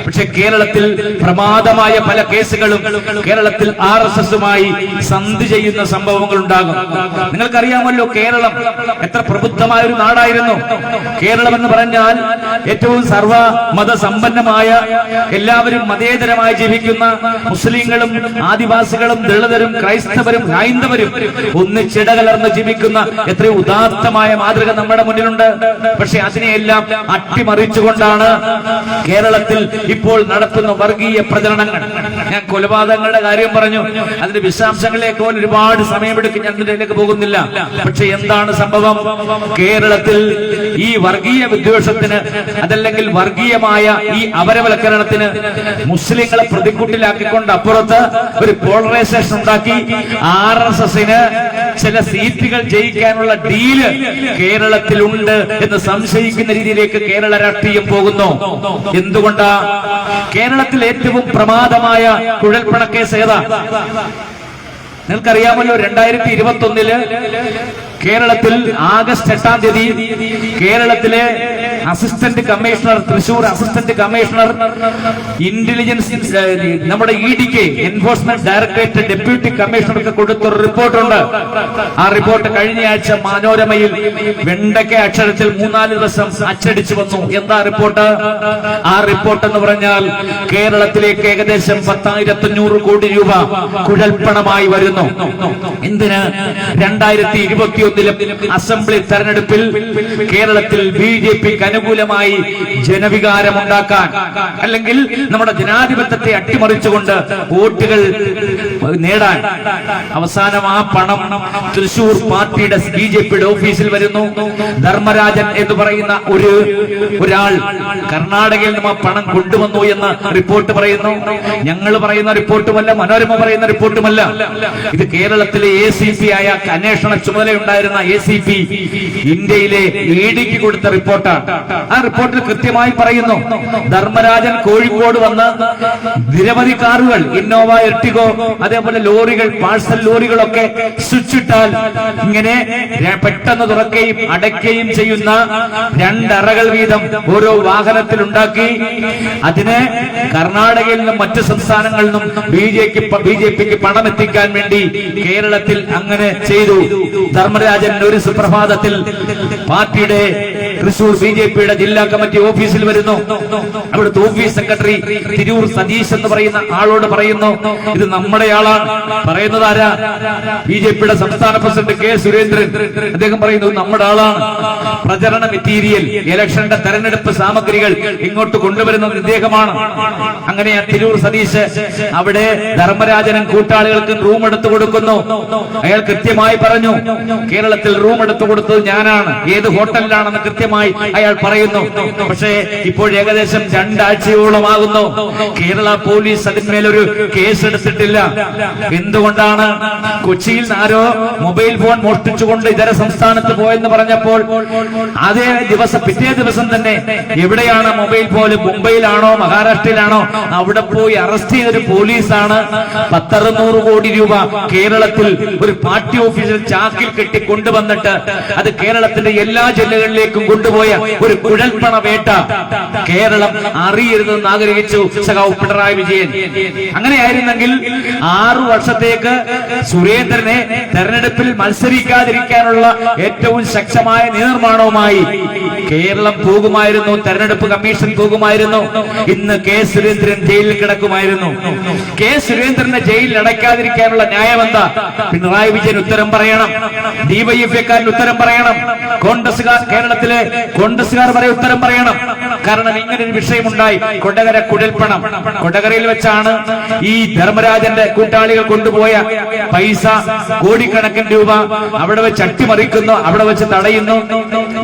പക്ഷെ കേരളത്തിൽ പ്രമാദമായ പല കേസുകളും കേരളത്തിൽ RSSുമായി സന്ധി ചെയ്യുന്ന സംഭവങ്ങൾ ഉണ്ടാകും. നിങ്ങൾക്കറിയാമല്ലോ, കേരളം എത്ര പ്രബുദ്ധമായ ഒരു നാടായിരുന്നു. കേരളം എന്ന് പറഞ്ഞാൽ ഏറ്റവും സർവ മതസമ്പന്നമായ, എല്ലാവരും മതേതരമായി ജീവിക്കുന്ന, മുസ്ലിങ്ങളും ആദിവാസികളും ദളിതരും ക്രൈസ്തവരും ഹൈന്ദവരും ഒന്നിച്ചിടകലർന്ന് ജീവിക്കുന്ന എത്രയോ ഉദാത്തമായ മാതൃക നമ്മുടെ മുന്നിലുണ്ട്. പക്ഷെ അതിനെയെല്ലാം അട്ടിമറിച്ചുകൊണ്ടാണ് കേരളത്തിൽ ഇപ്പോൾ നടത്തുന്ന വർഗീയ പ്രചരണങ്ങൾ. ഞാൻ കൊലപാതകങ്ങളുടെ കാര്യം പറഞ്ഞു, അതിന്റെ വിശദാംശങ്ങളിലേക്ക് ഒരുപാട് സമയമെടുക്കും, ഞാൻ ഇതിലേക്ക് പോകുന്നില്ല. പക്ഷെ എന്താണ് സംഭവം? കേരളത്തിൽ ഈ വർഗീയ വിദ്വേഷത്തിന്, അതല്ലെങ്കിൽ വർഗീയമായ ഈ അപരവൽക്കരണത്തിന് മുസ്ലിങ്ങളെ പ്രതിക്കൂട്ടിലാക്കിക്കൊണ്ട് അപ്പുറത്ത് ഒരു പോളറൈസേഷൻ ഉണ്ടാക്കി RSSന് ചില സീറ്റുകൾ ജയിക്കാനുള്ള ഡീല് കേരളത്തിലുണ്ട് എന്ന് സംശയിക്കുന്ന രീതിയിലേക്ക് കേരള രാഷ്ട്രീയം പോകുന്നു. എന്തുകൊണ്ടാ? കേരളത്തിൽ ഏറ്റവും പ്രമാദമായ കുഴൽപ്പണക്കേസ് ഏതാ? നിങ്ങൾക്കറിയാമല്ലോ, 2021 കേരളത്തിൽ ആഗസ്റ്റ് 8-ാം തീയതി കേരളത്തിലെ assistant commissioner, Thrissur assistant commissioner intelligence, നമ്മുടെ EDക്ക് എൻഫോഴ്സ്മെന്റ് ഡയറക്ടറേറ്റ് ഡെപ്യൂട്ടി കമ്മീഷണർക്ക് കൊടുത്തൊരു റിപ്പോർട്ടുണ്ട്. ആ റിപ്പോർട്ട് കഴിഞ്ഞ ആഴ്ച മനോരമയിൽ വെണ്ടയ്ക്ക അക്ഷരത്തിൽ 3-4 ദിവസം അച്ചടിച്ചു വന്നു. എന്താ റിപ്പോർട്ട്? ആ റിപ്പോർട്ട് എന്ന് പറഞ്ഞാൽ കേരളത്തിലേക്ക് ഏകദേശം 10,500 കോടി രൂപ കുഴൽപ്പണമായി വരുന്നു. എന്തിന്? 2021 അസംബ്ലി തെരഞ്ഞെടുപ്പിൽ കേരളത്തിൽ BJPക്ക് അനുകൂലമായി ജനവികാരമുണ്ടാക്കാൻ, അല്ലെങ്കിൽ നമ്മുടെ ജനാധിപത്യത്തെ അട്ടിമറിച്ചുകൊണ്ട് വോട്ടുകൾ നേടാൻ. അവസാനം ആ പണം തൃശൂർ പാർട്ടിയുടെ BJPയുടെ ഓഫീസിൽ വരുന്നു. ധർമ്മരാജൻ എന്ന് പറയുന്ന ഒരാൾ കർണാടകയിൽ നിന്ന് ആ പണം കൊണ്ടുവന്നു എന്ന് റിപ്പോർട്ട് പറയുന്നു. ഞങ്ങൾ പറയുന്ന റിപ്പോർട്ടുമല്ല, മനോരമ പറയുന്ന റിപ്പോർട്ടുമല്ല. ഇത് കേരളത്തിലെ ACP ആയ അന്വേഷണ ചുമതലയുണ്ടായിരുന്ന ACP ഇന്ത്യയിലെ EDക്ക് കൊടുത്ത റിപ്പോർട്ടാണ്. ആ റിപ്പോർട്ടിൽ കൃത്യമായി പറയുന്നു, ധർമ്മരാജൻ കോഴിക്കോട് വന്ന് നിരവധി കാറുകൾ, ഇന്നോവ, എർട്ടിഗോ, അതേപോലെ ലോറികൾ, പാഴ്സൽ ലോറികളൊക്കെ സ്വിച്ചിട്ടാൽ ഇങ്ങനെ പെട്ടെന്ന് തുറക്കുകയും അടയ്ക്കുകയും ചെയ്യുന്ന 2 അറകൾ വീതം ഓരോ വാഹനത്തിലുണ്ടാക്കി അതിന് കർണാടകയിൽ നിന്നും മറ്റ് സംസ്ഥാനങ്ങളിൽ നിന്നും BJPക്ക് പണം എത്തിക്കാൻ വേണ്ടി കേരളത്തിൽ അങ്ങനെ ചെയ്തു. ധർമ്മരാജൻ ഒരു സുപ്രഭാതത്തിൽ പാർട്ടിയുടെ തൃശൂർ BJPയുടെ ജില്ലാ കമ്മിറ്റി ഓഫീസിൽ വരുന്നു. അവിടുത്തെ ഓഫീസ് സെക്രട്ടറി തിരൂർ സതീഷ് എന്ന് പറയുന്ന ആളോട് പറയുന്നു, ഇത് നമ്മുടെ ആളാണ്. പറയുന്നത് ആരാ? BJPയുടെ സംസ്ഥാന പ്രസിഡന്റ് K. സുരേന്ദ്രൻ. അദ്ദേഹം പറയുന്നു, നമ്മുടെ ആളാണ്. പ്രചരണ മെറ്റീരിയൽ, ഇലക്ഷന്റെ തെരഞ്ഞെടുപ്പ് സാമഗ്രികൾ ഇങ്ങോട്ട് കൊണ്ടുവരുന്നത് ഇദ്ദേഹമാണ്. അങ്ങനെ തിരൂർ സതീഷ് അവിടെ ധർമ്മരാജനും കൂട്ടാളികൾക്കും റൂം എടുത്തു കൊടുക്കുന്നു. അയാൾ കൃത്യമായി പറഞ്ഞു, കേരളത്തിൽ റൂം എടുത്തു കൊടുത്തത് ഞാനാണ്. ഏത് ഹോട്ടലിലാണെന്ന് കൃത്യമായി അയാൾ പറയുന്നു. പക്ഷേ ഇപ്പോൾ ഏകദേശം 2 ആഴ്ചയോളമാകുന്നു കേരള പോലീസ് അതിന്മേലൊരു കേസ് എടുത്തിട്ടില്ല. എന്തുകൊണ്ടാണ്? കൊച്ചിയിൽ ആരോ മൊബൈൽ ഫോൺ മോഷ്ടിച്ചുകൊണ്ട് ഇതര സംസ്ഥാനത്ത് പോയെന്ന് പറഞ്ഞപ്പോൾ അതേ ദിവസം, പിറ്റേ ദിവസം തന്നെ എവിടെയാണ് മൊബൈൽ ഫോൺ? മുംബൈയിലാണോ മഹാരാഷ്ട്രയിലാണോ? അവിടെ പോയി അറസ്റ്റ് ചെയ്തൊരു പോലീസാണ് 10-600 കോടി രൂപ കേരളത്തിൽ ഒരു പാർട്ടി ഓഫീസിൽ ചാക്കിൽ കെട്ടി കൊണ്ടുവന്നിട്ട് അത് കേരളത്തിന്റെ എല്ലാ ജില്ലകളിലേക്കും കൊണ്ടുപോയ ഒരു കുഴൽപ്പണ വേട്ട കേരളം അറിയരുതെന്ന് ആഗ്രഹിച്ചു സഖാവ് പിണറായി വിജയൻ. അങ്ങനെയായിരുന്നെങ്കിൽ 6 വർഷത്തേക്ക് സുരേന്ദ്രനെ തെരഞ്ഞെടുപ്പിൽ മത്സരിക്കാതിരിക്കാനുള്ള ഏറ്റവും ശക്തമായ നിർമ്മാണവുമായി കേരളം പോകുമായിരുന്നു. തെരഞ്ഞെടുപ്പ് കമ്മീഷൻ പോകുമായിരുന്നു. ഇന്ന് K. സുരേന്ദ്രൻ ജയിലിൽ കിടക്കുമായിരുന്നു. K. സുരേന്ദ്രനെ ജയിലിൽ അടയ്ക്കാതിരിക്കാനുള്ള ന്യായം എന്താ? പിണറായി വിജയൻ ഉത്തരം പറയണം. DYFഐക്കാരൻ ഉത്തരം പറയണം. കോൺഗ്രസുകാർ, കേരളത്തിലെ കോൺഗ്രസുകാർ വരെ ഉത്തരം പറയണം. കാരണം ഇങ്ങനെ ഒരു വിഷയമുണ്ടായി. കൊടകര കുഴൽപ്പണം. കൊടകരയിൽ വെച്ചാണ് ഈ ധർമ്മരാജന്റെ കൂട്ടാളികൾ കൊണ്ടുപോയ പൈസ, കോടിക്കണക്കിന് രൂപ അവിടെ വെച്ച് അട്ടിമറിക്കുന്നു, അവിടെ വെച്ച് തടയുന്നു.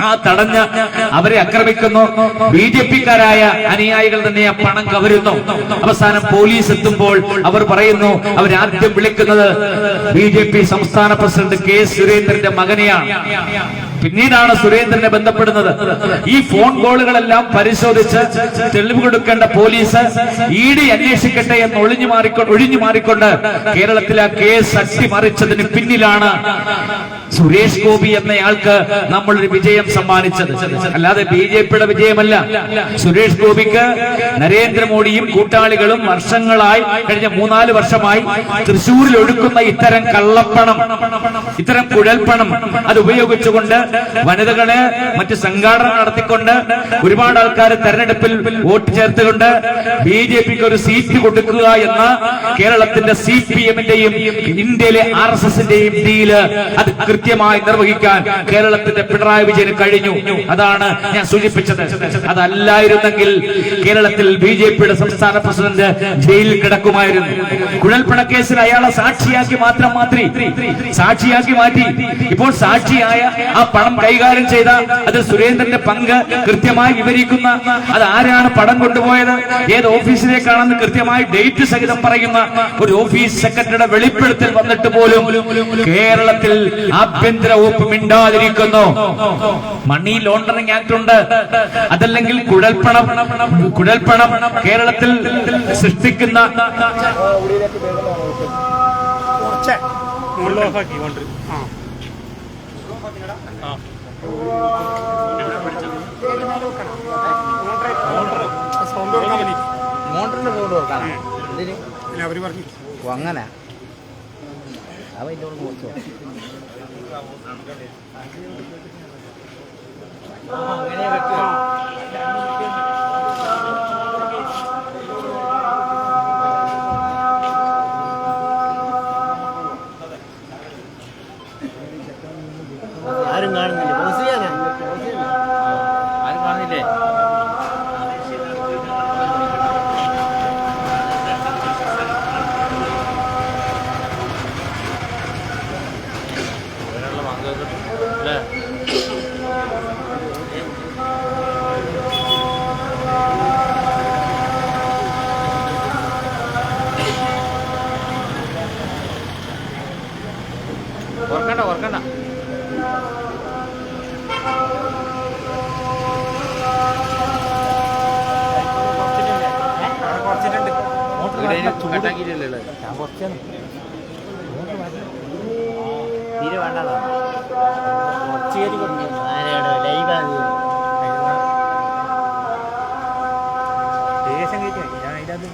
ആ തടഞ്ഞ അവരെ ആക്രമിക്കുന്നു. BJPക്കാരായ അനുയായികൾ തന്നെ ആ പണം കവരുന്നു. അവസാനം പോലീസ് എത്തുമ്പോൾ അവർ പറയുന്നു, അവരാദ്യം വിളിക്കുന്നത് BJP സംസ്ഥാന പ്രസിഡന്റ് K. സുരേന്ദ്രന്റെ മകനെയാണ്. പിന്നീടാണ് സുരേന്ദ്രനെ ബന്ധപ്പെടുന്നത്. ഈ ഫോൺ കോളുകളെല്ലാം പരിശോധിച്ച് തെളിവ് കൊടുക്കേണ്ട പോലീസ് ED അന്വേഷിക്കട്ടെ എന്ന് ഒഴിഞ്ഞു മാറിക്കൊണ്ട് കേരളത്തിലെ ആ കേസ് അട്ടിമറിച്ചതിന് പിന്നിലാണ് സുരേഷ് ഗോപി എന്നയാൾക്ക് നമ്മളൊരു വിജയം സമ്മാനിച്ചത്. അല്ലാതെ BJPയുടെ വിജയമല്ല. സുരേഷ് ഗോപിക്ക് നരേന്ദ്രമോദിയും കൂട്ടാളികളും വർഷങ്ങളായി, കഴിഞ്ഞ 3-4 വർഷമായി തൃശൂരിൽ ഒഴുക്കുന്ന ഇത്തരം കള്ളപ്പണം, ഇത്തരം കുഴൽപ്പണം അത് ഉപയോഗിച്ചുകൊണ്ട് വനിതകളെ മറ്റ് സംഘാടനം നടത്തിക്കൊണ്ട് ഒരുപാട് ആൾക്കാർ തെരഞ്ഞെടുപ്പിൽ വോട്ട് ചേർത്തുകൊണ്ട് BJPക്ക് ഒരു സീറ്റ് കൊടുക്കുക എന്ന കേരളത്തിന്റെ CPMന്റെയും ഇന്ത്യയിലെ RSSന്റെയും ഡീല് അത് കൃത്യമായി നിർവഹിക്കാൻ കേരളത്തിന്റെ പിണറായി വിജയന് കഴിഞ്ഞു. അതാണ് ഞാൻ സൂചിപ്പിച്ചത്. അതല്ലായിരുന്നെങ്കിൽ കേരളത്തിൽ BJPയുടെ സംസ്ഥാന പ്രസിഡന്റ് ജയിലിൽ കിടക്കുമായിരുന്നു. കുഴൽപ്പണക്കേസിൽ അയാളെ സാക്ഷിയാക്കി മാറ്റി. ഇപ്പോൾ സാക്ഷിയായ ആ പണം കൈകാര്യം ചെയ്ത അത് സുരേന്ദ്രന്റെ പങ്ക് കൃത്യമായി വിവരിക്കുന്ന, അത് ആരാണ് പണം കൊണ്ടുപോയത്, ഏത് ഓഫീസിലേക്കാണെന്ന് കൃത്യമായി ഡേറ്റ് സഹിതം പറയുന്ന ഒരു ഓഫീസ് സെക്രട്ടറിയുടെ വെളിപ്പെടുത്തൽ വന്നിട്ട് പോലും കേരളത്തിൽ ആഭ്യന്തര വകുപ്പ് മിണ്ടാതിരിക്കുന്നു. മണി ലോണ്ടറിംഗ് ആക്ട് ഉണ്ട്. അതല്ലെങ്കിൽ കുഴൽപ്പണം കേരളത്തിൽ സൃഷ്ടിക്കുന്ന അങ്ങനെ ആരും കാണുന്നില്ല. ആരും കാണുന്നില്ലേ? ഓർക്കണ്ട ചൂടാക്കിയില്ലല്ലോ. ഞാൻ കുറച്ചാണ് തീരെ വേണ്ടതാണ്. കുറച്ച് കയറി ദേശം കയറ്റി ഞാൻ അതിനകത്ത്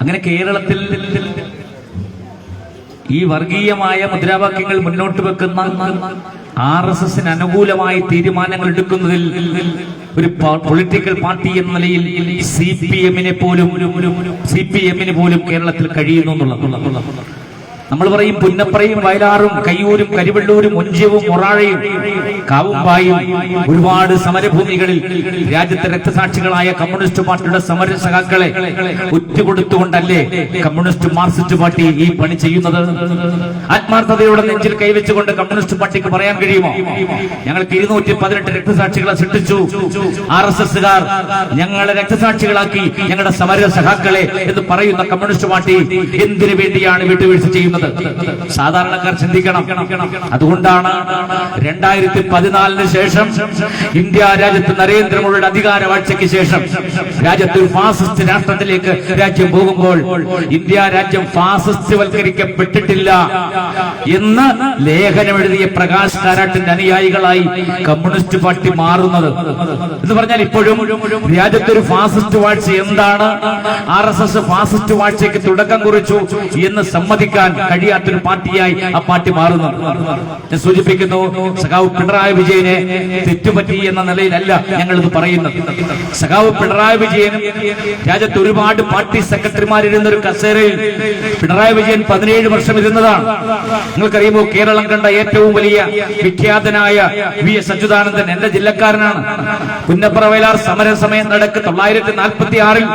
അങ്ങനെ കേരളത്തിൽ ഈ വർഗീയമായ മുദ്രാവാക്യങ്ങൾ മുന്നോട്ട് വെക്കുന്ന RSSന് അനുകൂലമായി തീരുമാനങ്ങൾ എടുക്കുന്നതിൽ ഒരു പൊളിറ്റിക്കൽ പാർട്ടി എന്ന നിലയിൽ CPM-ന് പോലും കേരളത്തിൽ കഴിയുന്നു എന്നുള്ളത്. നമ്മൾ പറയും പുന്നപ്രയും വയലാറും കയ്യൂരും കരിവെള്ളൂരും ഒഞ്ചിയവും മൊറാഴയും കാവുമ്പായും ഒരുപാട് സമരഭൂമികളിൽ രാജ്യത്തെ രക്തസാക്ഷികളായ കമ്മ്യൂണിസ്റ്റ് പാർട്ടിയുടെ സമര സഖാക്കളെ ഒറ്റുകൊടുത്തുകൊണ്ടല്ലേ കമ്മ്യൂണിസ്റ്റ് മാർക്സിസ്റ്റ് പാർട്ടി ഈ പണി ചെയ്യുന്നത്? ആത്മാർത്ഥതയോടെ നെഞ്ചിൽ കൈവച്ചുകൊണ്ട് കമ്മ്യൂണിസ്റ്റ് പാർട്ടിക്ക് പറയാൻ കഴിയുമോ ഞങ്ങൾക്ക് 218 രക്തസാക്ഷികളെ സൃഷ്ടിച്ചു, RSSകാർ ഞങ്ങളെ രക്തസാക്ഷികളാക്കി ഞങ്ങളുടെ സമര സഖാക്കളെ എന്ന് പറയുന്ന കമ്മ്യൂണിസ്റ്റ് പാർട്ടി എന്തിനു വേണ്ടിയാണ് വിട്ടുവീഴ്ച ചെയ്യുന്നത്? സാധാരണക്കാർ ചിന്തിക്കണം. അതുകൊണ്ടാണ് 2014 ശേഷം ഇന്ത്യ രാജ്യത്ത് നരേന്ദ്രമോദിയുടെ അധികാരവാഴ്ചയ്ക്ക് ശേഷം രാജ്യത്ത് ഒരു ഫാസിസ്റ്റ് രാഷ്ട്രത്തിലേക്ക് രാജ്യം പോകുമ്പോൾ ഇന്ത്യ രാജ്യം ഫാസിസ്റ്റ് വൽക്കരിക്കപ്പെട്ടിട്ടില്ല എന്ന് ലേഖനം എഴുതിയ പ്രകാശ് കാരാട്ടിന്റെ അനുയായികളായി കമ്മ്യൂണിസ്റ്റ് പാർട്ടി മാറുന്നത്. എന്ന് പറഞ്ഞാൽ ഇപ്പോഴും രാജ്യത്ത് ഒരു ഫാസിസ്റ്റ് വാഴ്ച എന്താണ്, RSS ഫാസിസ്റ്റ് വാഴ്ചയ്ക്ക് തുടക്കം കുറിച്ചു എന്ന് സമ്മതിക്കാൻ കഴിയാത്തൊരു പാർട്ടിയായി ആ പാർട്ടി മാറുന്നു. ഞാൻ സൂചിപ്പിക്കുന്നു, സഖാവ് പിണറായി വിജയനെ തെറ്റുപറ്റി എന്ന നിലയിലല്ല ഞങ്ങൾ ഇത് പറയുന്നത്. സഖാവ് പിണറായി വിജയനും രാജ്യത്ത് ഒരുപാട് പാർട്ടി സെക്രട്ടറിമാരിരുന്ന ഒരു കസേരയിൽ പിണറായി വിജയൻ 17 വർഷം ഇരുന്നതാണ്. നിങ്ങൾക്കറിയുമോ, കേരളം കണ്ട ഏറ്റവും വലിയ വിഖ്യാതനായ VS അച്യുതാനന്ദൻ എന്റെ ജില്ലക്കാരനാണ്. പുന്നപ്ര വയലാർ സമര സമയം നടക്ക് 1946-ൽ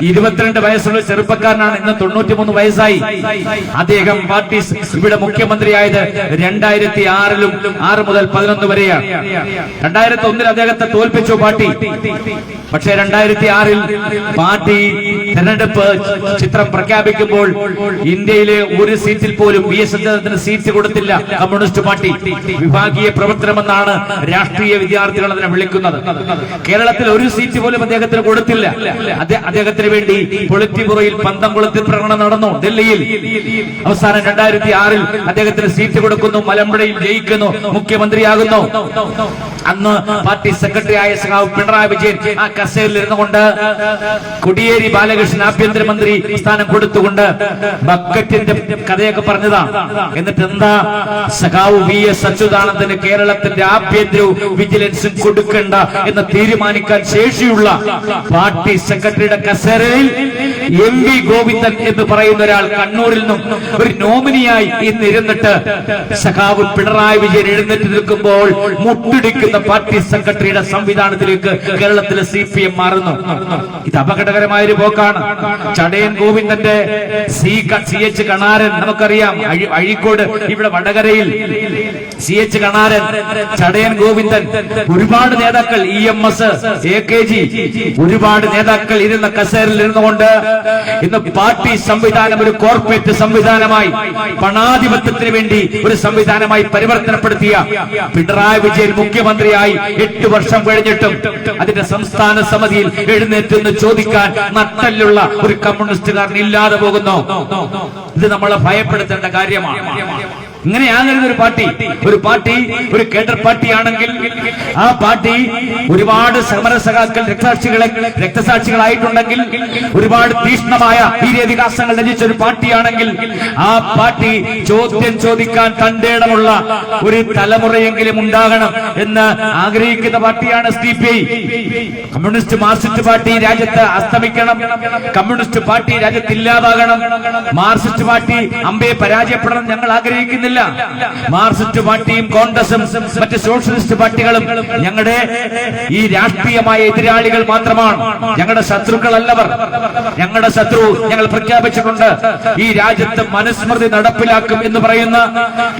22 വയസ്സുള്ള ചെറുപ്പക്കാരനാണ്. ഇന്ന് 93 വയസ്സായി. അദ്ദേഹം പാർട്ടി ഇവിടെ മുഖ്യമന്ത്രിയായത് 2006-ലും 6 മുതൽ 11 വരെയാണ്. 2001-ൽ അദ്ദേഹത്തെ തോൽപ്പിച്ചു പാർട്ടി. പക്ഷേ 2006-ൽ പാർട്ടി തെരഞ്ഞെടുപ്പ് ചിത്രം പ്രഖ്യാപിക്കുമ്പോൾ ഇന്ത്യയിലെ ഒരു സീറ്റിൽ പോലും VS അച്യുതാനന്ദന് സീറ്റ് കൊടുത്തില്ല കമ്മ്യൂണിസ്റ്റ് പാർട്ടി. വിഭാഗീയ പ്രവർത്തനമെന്നാണ് രാഷ്ട്രീയ വിദ്യാർത്ഥികൾ അതിനെ വിളിക്കുന്നത്. കേരളത്തിൽ ഒരു സീറ്റ് പോലും അദ്ദേഹത്തിന് കൊടുത്തില്ല. അദ്ദേഹത്തിന് വേണ്ടി പൊളിറ്റ് ബ്യൂറോയിൽ പന്തം കൊളുത്തി പ്രകടനം നടന്നു ഡൽഹിയിൽ. അവസാനം 2006-ൽ അദ്ദേഹത്തിന് സീറ്റ് കൊടുക്കുന്നു, മലമ്പുഴയിൽ ജയിക്കുന്നു, മുഖ്യമന്ത്രിയാകുന്നു. അന്ന് പാർട്ടി സെക്രട്ടറി ആയ സഖാവ് പിണറായി വിജയൻ ആ കസേരയിൽ ഇരുന്നുകൊണ്ട് കോടിയേരി ബാലകൃഷ്ണൻ ആഭ്യന്തരമന്ത്രി സ്ഥാനം കൊടുത്തുകൊണ്ട് ബക്കറ്റിന്റെ കഥയൊക്കെ പറഞ്ഞതാണ്. എന്നിട്ട് എന്താ, സഖാവ് VS അച്യുതാനന്ദന് കേരളത്തിന്റെ ആഭ്യന്തരവും വിജിലൻസും കൊടുക്കണ്ട എന്ന് തീരുമാനിക്കാൻ ശേഷിയുള്ള പാർട്ടി സെക്രട്ടറിയുടെ കസേരയിൽ MV ഗോവിന്ദൻ എന്ന് പറയുന്ന ഒരാൾ കണ്ണൂരിൽ നിന്നും ഒരു നോമിനിയായി ഇന്ന് ഇരുന്നിട്ട് സഖാവ് പിണറായി വിജയൻ എഴുന്നേറ്റ് നിൽക്കുമ്പോൾ മുട്ടിടിക്കുന്ന പാർട്ടി സെക്രട്ടറിയുടെ സംവിധാനത്തിലേക്ക് കേരളത്തിലെ CPM മാറുന്നു. ഇത് അപകടകരമായ ഒരു പോക്കാണ്. ചടയൻ ഗോവിന്ദന്റെ CH കണാരൻ നമുക്കറിയാം. അഴീക്കോട് ഇവിടെ വടകരയിൽ CH കണാരൻ, ചടയൻ ഗോവിന്ദൻ, ഒരുപാട് നേതാക്കൾ, EMS, AKG, ഒരുപാട് നേതാക്കൾ ഇരുന്ന കസേരയിൽ ഇരുന്നുകൊണ്ട് ഇന്ന് പാർട്ടി സംവിധാനം ഒരു കോർപ്പറേറ്റ് സംവിധാനമായി, പണാധിപത്യത്തിന് വേണ്ടി ഒരു സംവിധാനമായി പരിവർത്തനപ്പെടുത്തിയ പിണറായി വിജയൻ മുഖ്യമന്ത്രിയായി 8 വർഷം കഴിഞ്ഞിട്ടും അതിന്റെ സംസ്ഥാന സമിതിയിൽ എഴുന്നേറ്റെന്ന് ചോദിക്കാൻ നട്ടലുള്ള ഒരു കമ്മ്യൂണിസ്റ്റുകാരൻ ഇല്ലാതെ പോകുന്നു. ഇത് നമ്മളെ ഭയപ്പെടുത്തേണ്ട കാര്യമാണ്. ഇങ്ങനെയാകരുത് ഒരു പാർട്ടി ഒരു കേഡർ പാർട്ടിയാണെങ്കിൽ ആ പാർട്ടി ഒരുപാട് സമരസഖാക്കൾ രക്തസാക്ഷികളായിട്ടുണ്ടെങ്കിൽ, ഒരുപാട് തീഷ്ണമായ വീര്യവികാസങ്ങൾ രചിച്ച ഒരു പാർട്ടിയാണെങ്കിൽ ആ പാർട്ടി ചോദ്യം ചോദിക്കാൻ തന്റേടമുള്ള ഒരു തലമുറയെങ്കിലും ഉണ്ടാകണം എന്ന് ആഗ്രഹിക്കുന്ന പാർട്ടിയാണ് CPI. കമ്മ്യൂണിസ്റ്റ് മാർക്സിസ്റ്റ് പാർട്ടി രാജ്യത്ത് അസ്തമിക്കണം, കമ്മ്യൂണിസ്റ്റ് പാർട്ടി രാജ്യത്ത് ഇല്ലാതാകണം, മാർക്സിസ്റ്റ് പാർട്ടി അമ്പയെ പരാജയപ്പെടണം ഞങ്ങൾ ആഗ്രഹിക്കുന്നില്ല. മാർക്സിസ്റ്റ് പാർട്ടിയും കോൺഗ്രസും മറ്റ് സോഷ്യലിസ്റ്റ് പാർട്ടികളും ഞങ്ങളുടെ ഈ രാഷ്ട്രീയമായ എതിരാളികൾ മാത്രമാണ്. ഞങ്ങളുടെ ശത്രുക്കളല്ലവർ. ഞങ്ങളുടെ ശത്രു ഞങ്ങൾ പ്രഖ്യാപിച്ചിട്ടുണ്ട്. ഈ രാജ്യത്ത് മനുസ്മൃതി നടപ്പിലാക്കും എന്ന് പറയുന്ന,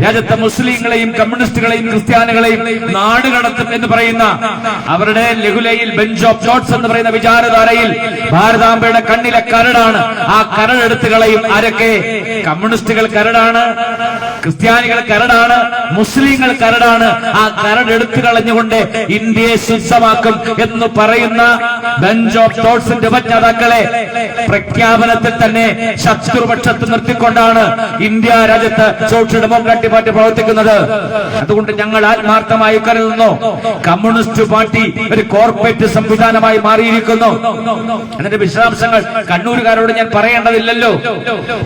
രാജ്യത്തെ മുസ്ലിങ്ങളെയും കമ്മ്യൂണിസ്റ്റുകളെയും ക്രിസ്ത്യാനികളെയും നാട് കടത്തും എന്ന് പറയുന്ന അവരുടെ ലഘുലയിൽ ബെഞ്ച് ഓഫ് ജോർജ് എന്ന് പറയുന്ന വിചാരധാരയിൽ ഭാരതാംബയുടെ കണ്ണിലെ കരടാണ്. ആ കരടെടുത്ത് കളയും. ആരൊക്കെ? കമ്മ്യൂണിസ്റ്റുകൾ കരടാണ്, ക്രിസ്ത്യാനികൾ കരടാണ്, മുസ്ലിങ്ങൾ കരടാണ്. ആ കരടെടുത്ത് കളഞ്ഞുകൊണ്ട് ഇന്ത്യയെ ശുദ്ധമാക്കും എന്ന് പറയുന്ന ബെഞ്ച് ഓഫ് ജോർജിന്റെ നേതാക്കളെ പ്രഖ്യാപനത്തിൽ തന്നെ ശത്രുപക്ഷത്ത് നിർത്തിക്കൊണ്ടാണ് ഇന്ത്യ രാജ്യത്ത് സോഷ്യൽ ഡെമോക്രാറ്റിക് പാർട്ടി പ്രവർത്തിക്കുന്നത്. അതുകൊണ്ട് ഞങ്ങൾ ആത്മാർത്ഥമായി കരുതുന്നു, കമ്മ്യൂണിസ്റ്റ് പാർട്ടി ഒരു കോർപ്പറേറ്റ് സംവിധാനമായി മാറിയിരിക്കുന്നു. അതിന്റെ വിശദാംശങ്ങൾ കണ്ണൂരുകാരോട് ഞാൻ പറയേണ്ടതില്ലല്ലോ.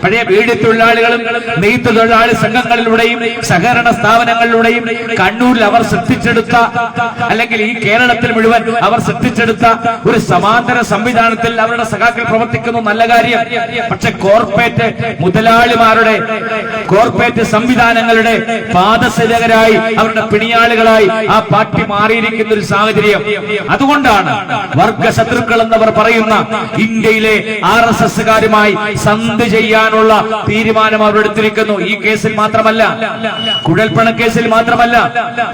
പഴയ ബീഡി തൊഴിലാളികളും നെയ്ത്ത് തൊഴിലാളി സംഘങ്ങളിലൂടെയും സഹകരണ സ്ഥാപനങ്ങളിലൂടെയും കണ്ണൂരിൽ അവർ സൃഷ്ടിച്ചെടുത്ത, അല്ലെങ്കിൽ ഈ കേരളത്തിൽ മുഴുവൻ അവർ സൃഷ്ടിച്ചെടുത്ത ഒരു സമാന്തര സംവിധാനത്തിൽ അവരുടെ സഖാക്കൾ പ്രവർത്തിക്കുന്നു. നല്ല കാര്യം. പക്ഷെ കോർപ്പറേറ്റ് മുതലാളിമാരുടെ, കോർപ്പറേറ്റ് സംവിധാനങ്ങളുടെ പാദസേവകരായി, അവരുടെ പിണിയാളുകളായി ആ പാർട്ടി മാറിയിരിക്കുന്ന ഒരു സാഹചര്യം. അതുകൊണ്ടാണ് വർഗ ശത്രുക്കൾ എന്നവർ പറയുന്ന ഇന്ത്യയിലെ RSSകാരുമായി സന്ധി ചെയ്യാനുള്ള തീരുമാനം അവർ എടുത്തിരിക്കുന്നു. ഈ കേസിൽ മാത്രമല്ല, കുഴൽപ്പണ കേസിൽ മാത്രമല്ല,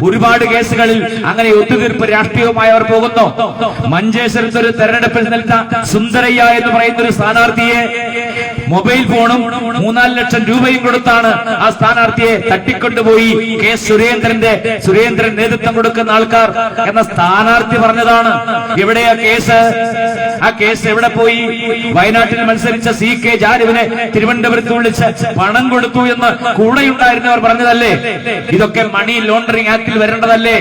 ഒരുപാട് കേസുകളിൽ അങ്ങനെ ഒത്തുതീർപ്പ് രാഷ്ട്രീയവുമായി അവർ പോകുന്നു. മഞ്ചേശ്വരത്ത് ഒരു തെരഞ്ഞെടുപ്പിൽ നിൽക്കുന്ന സുന്ദരയ്യ എന്ന് പറയുന്ന ഒരു സ്ഥാനാർത്ഥിയെ മൊബൈൽ ഫോണും 3-4 ലക്ഷം രൂപയും കൊടുത്താണ് ആ സ്ഥാനാർത്ഥിയെ തട്ടിക്കൊണ്ടുപോയി സുരേന്ദ്രൻ നേതൃത്വം കൊടുക്കുന്ന ആൾക്കാർ എന്ന സ്ഥാനാർത്ഥി പറഞ്ഞതാണ്. എവിടെയാ കേസ്? ആ കേസ് എവിടെ പോയി? വയനാട്ടിൽ മത്സരിച്ച CK ജാനുവിനെ തിരുവനന്തപുരത്ത് വിളിച്ച് പണം കൊടുത്തു എന്ന് കൂടെയുണ്ടായിരുന്നവർ പറഞ്ഞതല്ലേ? ഇതൊക്കെ മണി ലോണ്ടറിംഗ് ആക്ടിൽ വരേണ്ടതല്ലേ?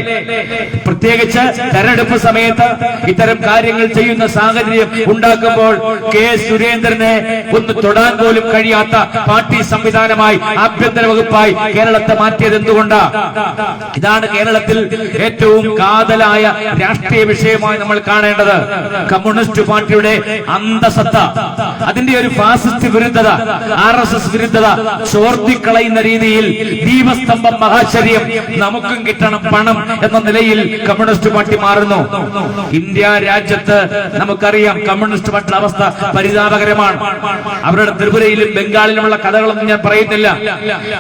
പ്രത്യേകിച്ച് തെരഞ്ഞെടുപ്പ് സമയത്ത് ഇത്തരം കാര്യങ്ങൾ ചെയ്യുന്ന സാഹചര്യം ഉണ്ടാക്കുമ്പോൾ സുരേന്ദ്രനെ ഒന്ന് തൊടാൻ പോലും കഴിയാത്ത പാർട്ടി സംവിധാനമായി ആഭ്യന്തര വകുപ്പായി കേരളത്തെ മാറ്റിയത് എന്തുകൊണ്ടാ? ഇതാണ് കേരളത്തിൽ ഏറ്റവും കാതലായ രാഷ്ട്രീയ വിഷയമായി നമ്മൾ കാണേണ്ടത്. കമ്മ്യൂണിസ്റ്റ് പാർട്ടിയുടെ അന്തസത്ത, അതിന്റെ ഒരു ഫാസിസ്റ്റ് വിരുദ്ധത, RSS വിരുദ്ധത ചോർത്തിക്കളയുന്ന രീതിയിൽ ദീപസ്തംഭം മഹാശര്യം നമുക്കും കിട്ടണം പണം എന്ന നിലയിൽ കമ്മ്യൂണിസ്റ്റ് പാർട്ടി മാറുന്നു. ഇന്ത്യ രാജ്യത്ത് നമുക്കറിയാം കമ്മ്യൂണിസ്റ്റ് പാർട്ടിയുടെ അവസ്ഥ പരിതാപകരമാണ്. അവരുടെ ത്രിപുരയിലും ബംഗാളിലുമുള്ള കഥകളൊന്നും ഞാൻ പറയുന്നില്ല.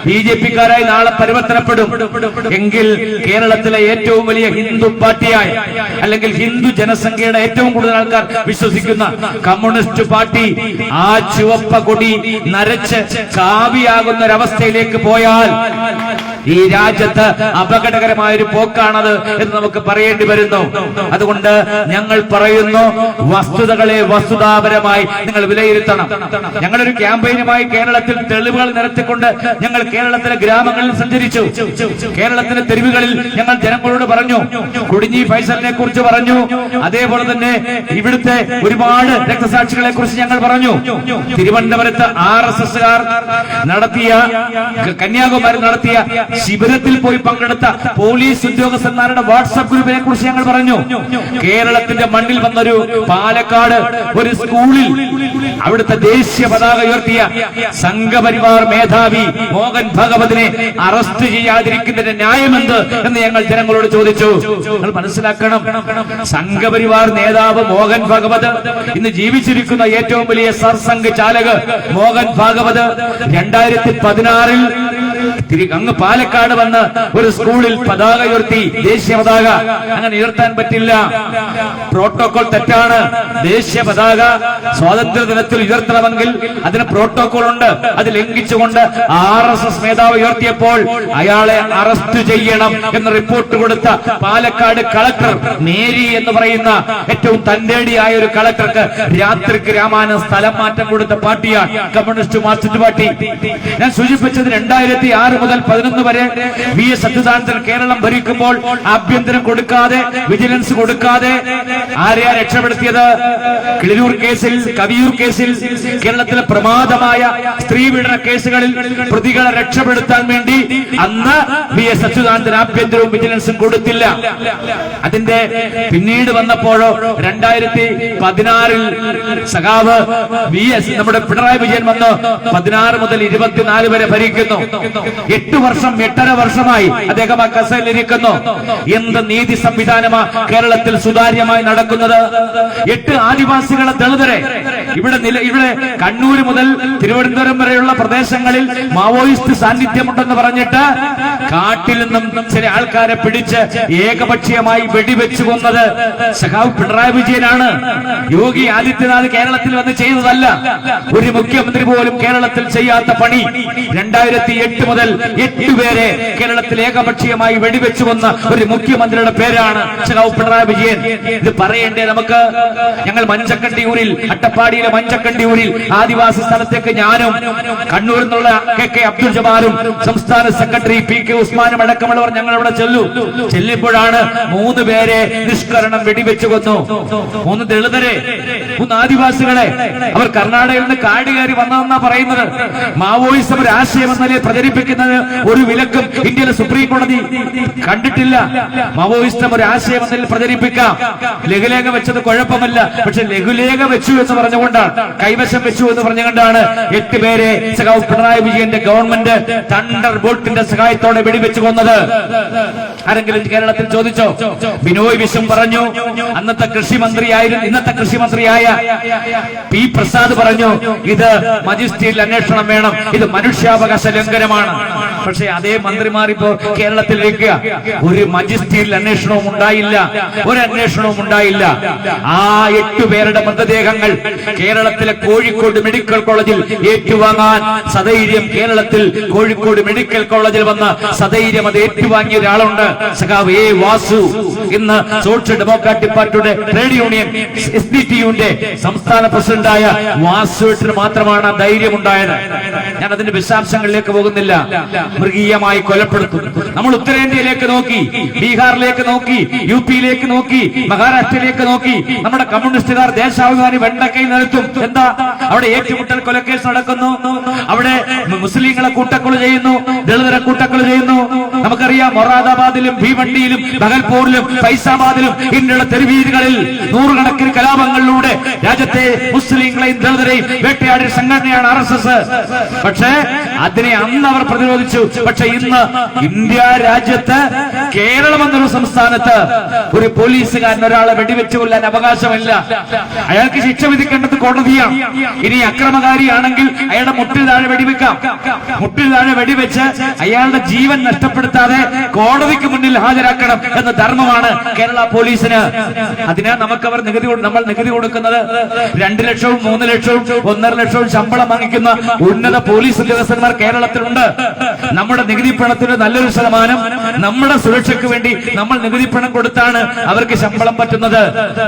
BJP-ക്കാരായി നാളെ പരിവർത്തനപ്പെടും എങ്കിൽ കേരളത്തിലെ ഏറ്റവും വലിയ ഹിന്ദു പാർട്ടിയായ, അല്ലെങ്കിൽ ഹിന്ദു ജനസംഖ്യയുടെ ഏറ്റവും കൂടുതൽ ആൾക്കാർ വിശ്വസിക്കുന്ന കമ്മ്യൂണിസ്റ്റ് പാർട്ടി ആ ചുവപ്പ കൊടി നരച്ച് കാവിയാകുന്ന ഒരവസ്ഥയിലേക്ക് പോയാൽ ഈ രാജ്യത്ത് അപകടകരമായ ഒരു പോക്കാണത് എന്ന് നമുക്ക് പറയേണ്ടി വരുന്നു. അതുകൊണ്ട് ഞങ്ങൾ പറയുന്നു, വസ്തുതകളെ വസ്തുതാപരമായി നിങ്ങൾ വിലയിരുത്തണം. ഞങ്ങളൊരു ക്യാമ്പയിനുമായി കേരളത്തിൽ തെളിവുകൾ നിരത്തിക്കൊണ്ട് ഞങ്ങൾ കേരളത്തിലെ ഗ്രാമങ്ങളിൽ സഞ്ചരിച്ചു. കേരളത്തിലെ തെരുവുകളിൽ ഞങ്ങൾ ജനങ്ങളോട് പറഞ്ഞു, കുടിഞ്ഞി ഫൈസലിനെ കുറിച്ച് പറഞ്ഞു. അതേപോലെ തന്നെ ഇവിടുത്തെ ഒരുപാട് രക്തസാക്ഷികളെ കുറിച്ച് ഞങ്ങൾ പറഞ്ഞു. തിരുവനന്തപുരത്ത് RSSകാർ നടത്തിയ, കന്യാകുമാരി നടത്തിയ ശിബിരത്തിൽ പോയി പങ്കെടുത്ത പോലീസ് ഉദ്യോഗസ്ഥന്മാരുടെ വാട്സ്ആപ്പ് ഗ്രൂപ്പിനെ കുറിച്ച് ഞങ്ങൾ പറഞ്ഞു. കേരളത്തിന്റെ മണ്ണിൽ വന്നൊരു പാലക്കാട് ഒരു സ്കൂളിൽ അവിടുത്തെ ദേശീയ പതാക ഉയർത്തിയ സംഘപരിവാർ മേധാവി മോഹൻ ഭഗവതിനെ അറസ്റ്റ് ചെയ്യാതിരിക്കുന്നതിന്റെ ന്യായമെന്ത് എന്ന് ഞങ്ങൾ ജനങ്ങളോട് ചോദിച്ചു. നിങ്ങൾ മനസ്സിലാക്കണം, സംഘപരിവാർ നേതാവ് മോഹൻ ഭഗവത്, ഇന്ന് ജീവിച്ചിരിക്കുന്ന ഏറ്റവും വലിയ സർസംഘ് ചാലക് മോഹൻ ഭാഗവത് 2016 അങ്ങ് പാലക്കാട് വന്ന് ഒരു സ്കൂളിൽ പതാക ഉയർത്തി, ദേശീയ പതാക. അങ്ങനെ ഉയർത്താൻ പറ്റില്ല, പ്രോട്ടോകോൾ തെറ്റാണ്. ദേശീയ പതാക സ്വാതന്ത്ര്യ ദിനത്തിൽ ഉയർത്തണമെങ്കിൽ അതിന് പ്രോട്ടോകോൾ ഉണ്ട്. അത് ലംഘിച്ചുകൊണ്ട് RSS നേതാവ് ഉയർത്തിയപ്പോൾ അയാളെ അറസ്റ്റ് ചെയ്യണം എന്ന് റിപ്പോർട്ട് കൊടുത്ത പാലക്കാട് കളക്ടർ മേരി എന്ന് പറയുന്ന ഏറ്റവും തന്റേടിയായ ഒരു കളക്ടർക്ക് രാത്രിക്ക് രാമായണം സ്ഥലം മാറ്റം കൊടുത്ത പാർട്ടിയാണ് കമ്മ്യൂണിസ്റ്റ് മാർക്സിസ്റ്റ് പാർട്ടി. ഞാൻ സൂചിപ്പിച്ചത് 2006 മുതൽ 2011 വരെ VS അച്യുതാനന്ദൻ കേരളം ഭരിക്കുമ്പോൾ ആഭ്യന്തരം കൊടുക്കാതെ, വിജിലൻസ് കൊടുക്കാതെ ആരെയാ രക്ഷപ്പെടുത്തിയത്? കിളിരൂർ കേസിൽ, കവിയൂർ കേസിൽ, കേരളത്തിലെ പ്രമാദമായ സ്ത്രീപീഡന കേസുകളിൽ പ്രതികളെ രക്ഷപ്പെടുത്താൻ വേണ്ടി അന്ന് VS അച്യുതാനന്ദൻ ആഭ്യന്തരവും വിജിലൻസും കൊടുത്തില്ല. അതിന്റെ പിന്നീട് വന്നപ്പോഴോ 2016 സഖാവ് VS നമ്മുടെ പിണറായി വിജയൻ വന്ന് 16 മുതൽ 24 വരെ ഭരിക്കുന്നു. 8 വർഷം 8.5 വർഷമായി അദ്ദേഹം ആ കസേരയിലിരിക്കുന്നു. എന്ത് നീതി സംവിധാനമാ കേരളത്തിൽ സുതാര്യമായി നടക്കുന്നത്? 8 ആദിവാസികളെ ദളിതരെ ഇവിടെ കണ്ണൂർ മുതൽ തിരുവനന്തപുരം വരെയുള്ള പ്രദേശങ്ങളിൽ മാവോയിസ്റ്റ് സാന്നിധ്യമുണ്ടെന്ന് പറഞ്ഞിട്ട് കാട്ടിൽ നിന്നും ചില ആൾക്കാരെ പിടിച്ച് ഏകപക്ഷീയമായി വെടിവെച്ചു കൊന്നത് സഖാവ് പിണറായി വിജയനാണ്. യോഗി ആദിത്യനാഥ് കേരളത്തിൽ വന്ന് ചെയ്തതല്ല. ഒരു മുഖ്യമന്ത്രി പോലും കേരളത്തിൽ ചെയ്യാത്ത പണി 2008 മുതൽ 8 പേരെ കേരളത്തിൽ ഏകപക്ഷീയമായി വെടിവെച്ചു കൊന്ന ഒരു മുഖ്യമന്ത്രിയുടെ പേരാണ് സഖാവ് പിണറായി വിജയൻ. ഇത് പറയേണ്ടേ നമുക്ക്? ഞങ്ങൾ മഞ്ചക്കണ്ടിയൂരിൽ, അട്ടപ്പാടിയിലെ മഞ്ചക്കണ്ടിയൂരിൽ ആദിവാസി സ്ഥലത്തേക്ക് ഞാനും കണ്ണൂരിൽ നിന്നുള്ള KK അബ്ദുൽ ജബ്ബാറും സംസ്ഥാന സെക്രട്ടറി PK ഉസ്മാനും അടക്കമുള്ളവർ ഞങ്ങൾ അവിടെ ചെല്ലുമ്പോഴാണ് 3 പേരെ നിഷ്കരണം വെടിവെച്ചു കൊന്നു. 3 ദളിതരെ, 3 ആദിവാസികളെ. അവർ കർണാടകയിൽ നിന്ന് കാട് കയറി വന്നതെന്നാ പറയുന്നത്. മാവോയിസം ഒരു ആശയം എന്നതിനെ പ്രചരിപ്പിക്കുന്നത് ഒരു വിലക്കും ഇന്ത്യയിലെ സുപ്രീം കോടതി കണ്ടിട്ടില്ല. മാവോയിസം ഒരു ആശയം എന്നതിൽ പ്രചരിപ്പിക്കാം. ലഘുലേഖ വെച്ചത് കുഴപ്പമല്ല, പക്ഷെ ലഘുലേഖ വെച്ചു എന്ന് പറഞ്ഞുകൊണ്ടാണ്, കൈവശം വെച്ചു എന്ന് പറഞ്ഞുകൊണ്ടാണ് 8 പേരെ സഖാവ് പിണറായി വിജയന്റെ ഗവൺമെന്റ് തണ്ടർ ബോൾട്ടിന്റെ സഹായത്തോടെ വെടിവെച്ചു കൊന്നത്. ആരെങ്കിലും കേരളത്തിൽ ചോദിച്ചോ? ബിനോയ് വിശ്വം പറഞ്ഞു. ഇന്നത്തെ കൃഷിമന്ത്രിയായ P പ്രസാദ് പറഞ്ഞു, ഇത് മജിസ്ട്രേറ്റിൽ അന്വേഷണം വേണം, ഇത് മനുഷ്യാവകാശ ലംഘനമാണ്. സമരമാണ്. പക്ഷേ അതേ മന്ത്രിമാർ ഇപ്പോ കേരളത്തിലിരിക്കുക. ഒരു മജിസ്ട്രേറ്റ് അന്വേഷണവും ഉണ്ടായില്ല, ഒരു അന്വേഷണവും ഉണ്ടായില്ല. ആ 8 പേരുടെ മൃതദേഹങ്ങൾ കേരളത്തിലെ കോഴിക്കോട് മെഡിക്കൽ കോളേജിൽ ഏറ്റുവാങ്ങാൻ സധൈര്യം കേരളത്തിൽ കോഴിക്കോട് മെഡിക്കൽ കോളേജിൽ വന്ന് സധൈര്യം അത് ഏറ്റുവാങ്ങിയ ഒരാളുണ്ട്, സഖാവ് എ വാസു. ഇന്ന് സോഷ്യൽ ഡെമോക്രാറ്റിക് പാർട്ടിയുടെ ട്രേഡ് യൂണിയൻ SDTUവിന്റെ സംസ്ഥാന പ്രസിഡന്റായ വാസുവിന് മാത്രമാണ് ധൈര്യം ഉണ്ടായത്. ഞാൻ അതിന്റെ വിശദാംശങ്ങളിലേക്ക് പോകുന്നില്ല. മൃഗീയമായി കൊലപ്പെടുത്തും. നമ്മൾ ഉത്തരേന്ത്യയിലേക്ക് നോക്കി, ബീഹാറിലേക്ക് നോക്കി, UP-യിലേക്ക് നോക്കി, മഹാരാഷ്ട്രയിലേക്ക് നോക്കി. നമ്മുടെ കമ്മ്യൂണിസ്റ്റുകാർ ദേശാഭിമാനി വെണ്ടക്കയിൽ നിർത്തും. എന്താ അവിടെ ഏറ്റുമുട്ടൽ കൊലക്കേസ് നടക്കുന്നു, അവിടെ മുസ്ലിങ്ങളെ കൂട്ടക്കൊല ചെയ്യുന്നു, ദളിതരെ കൂട്ടക്കൊല ചെയ്യുന്നു. നമുക്കറിയാം മൊറാദാബാദിലും ഭീവണ്ടിയിലും ബഹൽപൂരിലും ഫൈസാബാദിലും ഇന്ത്യയുടെ തെരുവീതികളിൽ നൂറുകണക്കിന് കലാപങ്ങളിലൂടെ രാജ്യത്തെ മുസ്ലിങ്ങളെയും ദളിതരെയും വേട്ടയാടിയ സംഘടനയാണ് RSS. പക്ഷേ അതിനെ അന്ന് അവർ പ്രതിരോധിച്ചു. പക്ഷെ ഇന്ന് ഇന്ത്യ രാജ്യത്ത് കേരളം എന്നൊരു സംസ്ഥാനത്ത് ഒരു പോലീസുകാരൻ ഒരാളെ വെടിവെച്ചു കൊല്ലാൻ അവകാശമില്ല. അയാൾക്ക് ശിക്ഷ വിധിക്കേണ്ടത് കോടതിയാണ്. ഇനി അക്രമകാരിയാണെങ്കിൽ അയാളുടെ മുട്ടിൽ താഴെ വെടിവെക്കാം. മുട്ടിൽ താഴെ വെടിവെച്ച് അയാളുടെ ജീവൻ നഷ്ടപ്പെടുത്താതെ കോടതിക്ക് മുന്നിൽ ഹാജരാക്കണം എന്ന ധർമ്മമാണ് കേരള പോലീസിന്. അതിനാ നമുക്കവർ നമ്മൾ നികുതി കൊടുക്കുന്നത് 2 ലക്ഷവും 3 ലക്ഷവും 1.5 ലക്ഷവും ശമ്പളം വാങ്ങിക്കുന്ന ഉന്നത പോലീസ് ഉദ്യോഗസ്ഥന്മാർ കേരളത്തിലുണ്ട്. നമ്മുടെ നികുതി പണത്തിന്റെ നല്ലൊരു ശതമാനം നമ്മുടെ സുരക്ഷയ്ക്ക് വേണ്ടി നമ്മൾ നികുതി പണം കൊടുത്താണ് അവർക്ക് ശമ്പളം പറ്റുന്നത്.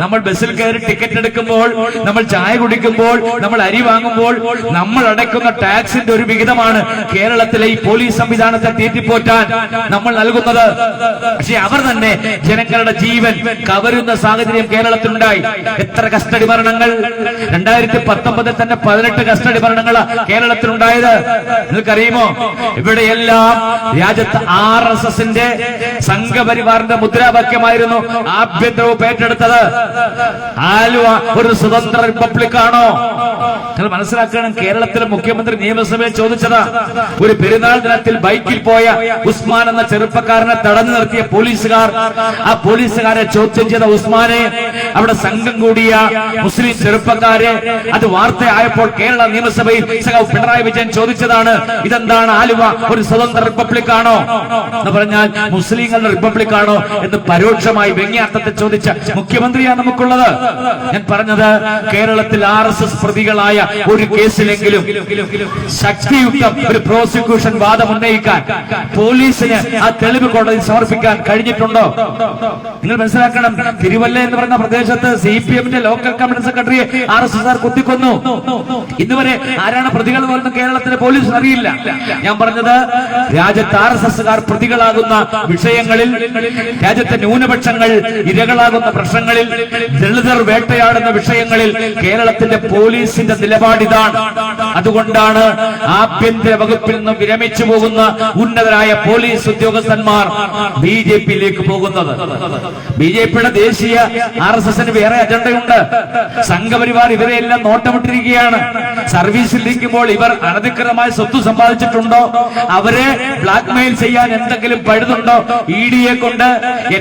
നമ്മൾ ബസ്സിൽ കയറി ടിക്കറ്റ് എടുക്കുമ്പോൾ, നമ്മൾ ചായ കുടിക്കുമ്പോൾ, നമ്മൾ അരി വാങ്ങുമ്പോൾ നമ്മൾ അടയ്ക്കുന്ന ടാക്സിന്റെ ഒരു വിഹിതമാണ് കേരളത്തിലെ ഈ പോലീസ് സംവിധാനത്തെ തീറ്റിപ്പോറ്റാൻ നമ്മൾ നൽകുന്നത്. പക്ഷെ അവർ തന്നെ ജനങ്ങളുടെ ജീവൻ കവരുന്ന സാഹചര്യം കേരളത്തിലുണ്ടായി. എത്ര കസ്റ്റഡി മരണങ്ങൾ! 2019 തന്നെ 18 കസ്റ്റഡി മരണങ്ങൾ കേരളത്തിലുണ്ടായത് നിങ്ങൾക്കറിയുമോ? ഇവിടെയെല്ലാം രാജ്യത്ത് RSSന്റെ സംഘപരിവാറിന്റെ മുദ്രാവാക്യമായിരുന്നു ആഭ്യന്തര വകുപ്പ് ഏറ്റെടുത്തത്. ആലുവ ഒരു സ്വതന്ത്ര റിപ്പബ്ലിക്കാണോ? നിങ്ങൾ മനസ്സിലാക്കണം. കേരളത്തിലെ മുഖ്യമന്ത്രി നിയമസഭയിൽ ചോദിച്ചതാ, ഒരു പെരുന്നാൾ ദിനത്തിൽ ബൈക്കിൽ പോയ ഉസ്മാൻ എന്ന ചെറുപ്പക്കാരനെ തടഞ്ഞു നിർത്തിയ പോലീസുകാർ, ആ പോലീസുകാരെ ചോദ്യം ചെയ്ത ഉസ്മാനെ, അവിടെ സംഘം കൂടിയ മുസ്ലിം ചെറുപ്പക്കാരെ, അത് വാർത്തയായപ്പോൾ കേരള നിയമസഭയിൽ പിണറായി വിജയൻ ചോദിച്ചതാണ്, ഇതെന്താണ് ആലുവ ഒരു സ്വതന്ത്ര റിപ്പബ്ലിക്കാണോ എന്ന് പറഞ്ഞാൽ മുസ്ലിങ്ങളുടെ റിപ്പബ്ലിക്കാണോ എന്ന് പരോക്ഷമായി വ്യംഗ്യാർത്ഥത്തിൽ ചോദിച്ച മുഖ്യമന്ത്രിയാണ് നമുക്കുള്ളത്. ഞാൻ പറഞ്ഞത്, കേരളത്തിൽ RSS പ്രതികളായ ഒരു കേസിലെങ്കിലും ശക്തിയുക്തം ഒരു പ്രോസിക്യൂഷൻ വാദം ഉന്നയിക്കാൻ പോലീസിന് ആ തെളിവ് കോടതി സമർപ്പിക്കാൻ കഴിഞ്ഞിട്ടുണ്ടോ? നിങ്ങൾ മനസ്സിലാക്കണം. തിരുവല്ല എന്ന് പറയുന്ന പ്രദേശത്ത് CPMന്റെ ലോക്കൽ കമ്മിറ്റി സെക്രട്ടറിയെ RSS കുത്തിക്കൊന്നു. ഇതുവരെ ആരാണ് പ്രതികൾ എന്ന് കേരളത്തിലെ പോലീസിന് അറിയില്ല. ഞാൻ പറഞ്ഞത്, രാജ്യത്ത് RSSകാർ പ്രതികളാകുന്ന വിഷയങ്ങളിൽ, രാജ്യത്തെ ന്യൂനപക്ഷങ്ങൾ ഇരകളാകുന്ന പ്രശ്നങ്ങളിൽ, ദളിതർ വേട്ടയാടുന്ന വിഷയങ്ങളിൽ കേരളത്തിന്റെ പോലീസിന്റെ നിലപാടിതാണ്. അതുകൊണ്ടാണ് ആഭ്യന്തര വകുപ്പിൽ നിന്ന് വിരമിച്ചു പോകുന്ന ഉന്നതരായ പോലീസ് ഉദ്യോഗസ്ഥന്മാർ BJP-യിലേക്ക് പോകുന്നത്. BJP-യുടെ ദേശീയ RSSന് വേറെ അജണ്ടയുണ്ട്. സംഘപരിവാർ ഇവരെല്ലാം നോട്ടമിട്ടിരിക്കുകയാണ്. സർവീസിലിരിക്കുമ്പോൾ ഇവർ അനധികൃതമായ സ്വത്ത് സമ്പാദിച്ചിട്ടുണ്ടോ, അവരെ ബ്ലാക്ക്മെയിൽ ചെയ്യാൻ എന്തെങ്കിലും പഴുതുണ്ടോ, ED-യെ കൊണ്ട്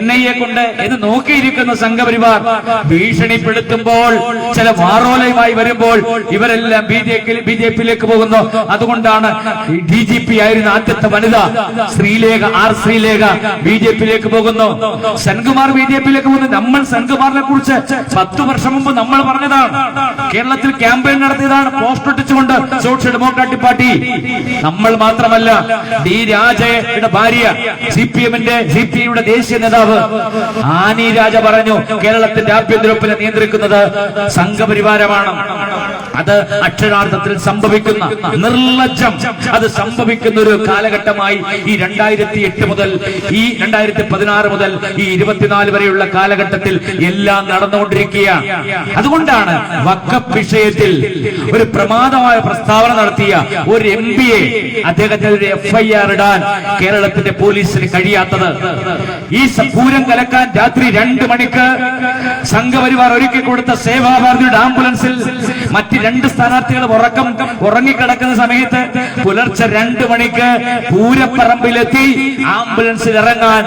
NIA കൊണ്ട് എന്ന് നോക്കിയിരിക്കുന്ന സംഘപരിവാർ ഭീഷണിപ്പെടുത്തുമ്പോൾ, ചില വാറോലയുമായി വരുമ്പോൾ ഇവരെല്ലാം BJP-യിലേക്ക് പോകുന്നു. അതുകൊണ്ടാണ് DGP ആയിരുന്ന ആദ്യത്തെ വനിത ശ്രീലേഖ ശ്രീലേഖ BJP-യിലേക്ക് പോകുന്നു. സെൻകുമാർ BJP-യിലേക്ക് പോകുന്നു. നമ്മൾ സെൻകുമാറിനെ കുറിച്ച് 10 വർഷം മുമ്പ് നമ്മൾ പറഞ്ഞതാണ്. കേരളത്തിൽ ക്യാമ്പയിൻ നടത്തിയതാണ്, പോസ്റ്റ് ഒട്ടിച്ചുകൊണ്ട് സോഷ്യൽ ഡെമോക്രാറ്റിക് പാർട്ടി. നമ്മൾ മാത്രമല്ല, D രാജയുടെ ഭാര്യ CPI-യുടെ ദേശീയ നേതാവ് ആനി രാജ പറഞ്ഞു, കേരളത്തിന്റെ ആഭ്യന്തര വകുപ്പിനെ നിയന്ത്രിക്കുന്നത് സംഘപരിവാരമാണ്. അത് അക്ഷരാർത്ഥത്തിൽ സംഭവിക്കുന്ന നിർലജ്ജം, അത് സംഭവിക്കുന്ന ഒരു കാലഘട്ടമായി ഈ 2008 മുതൽ ഈ 2016 മുതൽ ഈ 24 വരെയുള്ള കാലഘട്ടത്തിൽ എല്ലാം നടന്നുകൊണ്ടിരിക്കുകയാണ്. അതുകൊണ്ടാണ് വഖഫ് വിഷയത്തിൽ ഒരു പ്രമാദമായ പ്രസ്താവന നടത്തിയ ഒരു MP-യെ അദ്ദേഹത്തിന് FIR ഇടാൻ കേരളത്തിന്റെ പോലീസിന് കഴിയാത്തത്. ഈ പൂരം കലക്കാൻ രാത്രി 2 മണിക്ക് സംഘപരിവാർ ഒരുക്കി കൊടുത്ത സേവാഭാരതിയുടെ ആംബുലൻസിൽ മറ്റ് 2 സ്ഥാനാർത്ഥികൾ ഉറങ്ങിക്കിടക്കുന്ന സമയത്ത് പുലർച്ചെ 2 മണിക്ക് പൂരപ്പറമ്പിലെത്തി ആംബുലൻസിൽ ഇറങ്ങാൻ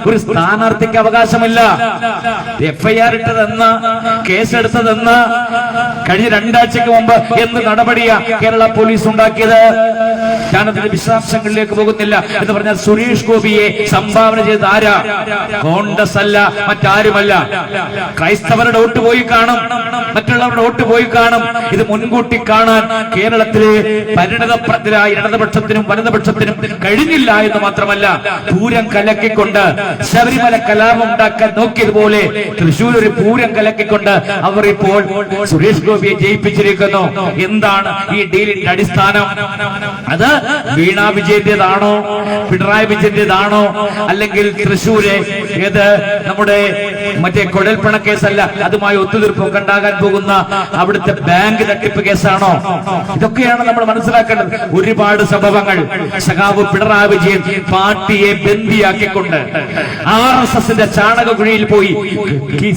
ഒരു സ്ഥാനാർത്ഥിക്ക് അവകാശമില്ല. FIR ഇട്ടതെന്ന്, കേസെടുത്തതെന്ന്, കഴിഞ്ഞ 2 ആഴ്ചക്ക് മുമ്പ് എന്ത് നടപടിയാ കേരള പോലീസ് ഉണ്ടാക്കിയത്? ഞാനതിന്റെ വിശദാംശങ്ങളിലേക്ക് പോകുന്നില്ല. എന്ന് പറഞ്ഞാൽ സുരേഷ് ഗോപിയെ സംഭാവന ചെയ്ത ആരാ? കോൺഗ്രസ് അല്ല, മറ്റാരുമല്ല. ക്രൈസ്തവരുടെ വോട്ട് പോയി കാണും, മറ്റുള്ളവരുടെ വോട്ട് പോയി കാണും. ഇത് മുൻകൂട്ടി കാണാൻ കേരളത്തിലെ പരിണതപ്രജ്ഞരായ ഇടതുപക്ഷത്തിനും വലതുപക്ഷത്തിനും കഴിഞ്ഞില്ല എന്ന് മാത്രമല്ല, പൂരം കലക്കിക്കൊണ്ട് ശബരിമല കലാപം ഉണ്ടാക്കാൻ നോക്കിയതുപോലെ തൃശൂർ ഒരു പൂരം കലക്കിക്കൊണ്ട് അവർ ഇപ്പോൾ സുരേഷ് ഗോപിയെ ജയിപ്പിച്ചിരിക്കുന്നു. എന്താണ് ഈ ഡീലിന്റെ അടിസ്ഥാനം? അത് വീണ വിജയന്റേതാണോ, പിണറായി വിജയന്റേതാണോ, അല്ലെങ്കിൽ തൃശൂര് ഏത് നമ്മുടെ മറ്റേ കുഴൽപ്പണ കേസല്ല, അതുമായി ഒത്തുതീർപ്പൊക്കെ ഉണ്ടാകാൻ പോകുന്ന അവിടുത്തെ ബാങ്ക് തട്ടിപ്പ് കേസാണോ? ഇതൊക്കെയാണ് നമ്മൾ മനസ്സിലാക്കേണ്ടത്. ഒരുപാട് സംഭവങ്ങൾ സഖാവ് പിണറായി വിജയൻ പാർട്ടിയെ ബന്ദിയാക്കിക്കൊണ്ട് RSSന്റെ ചാണകക്കുഴിയിൽ പോയി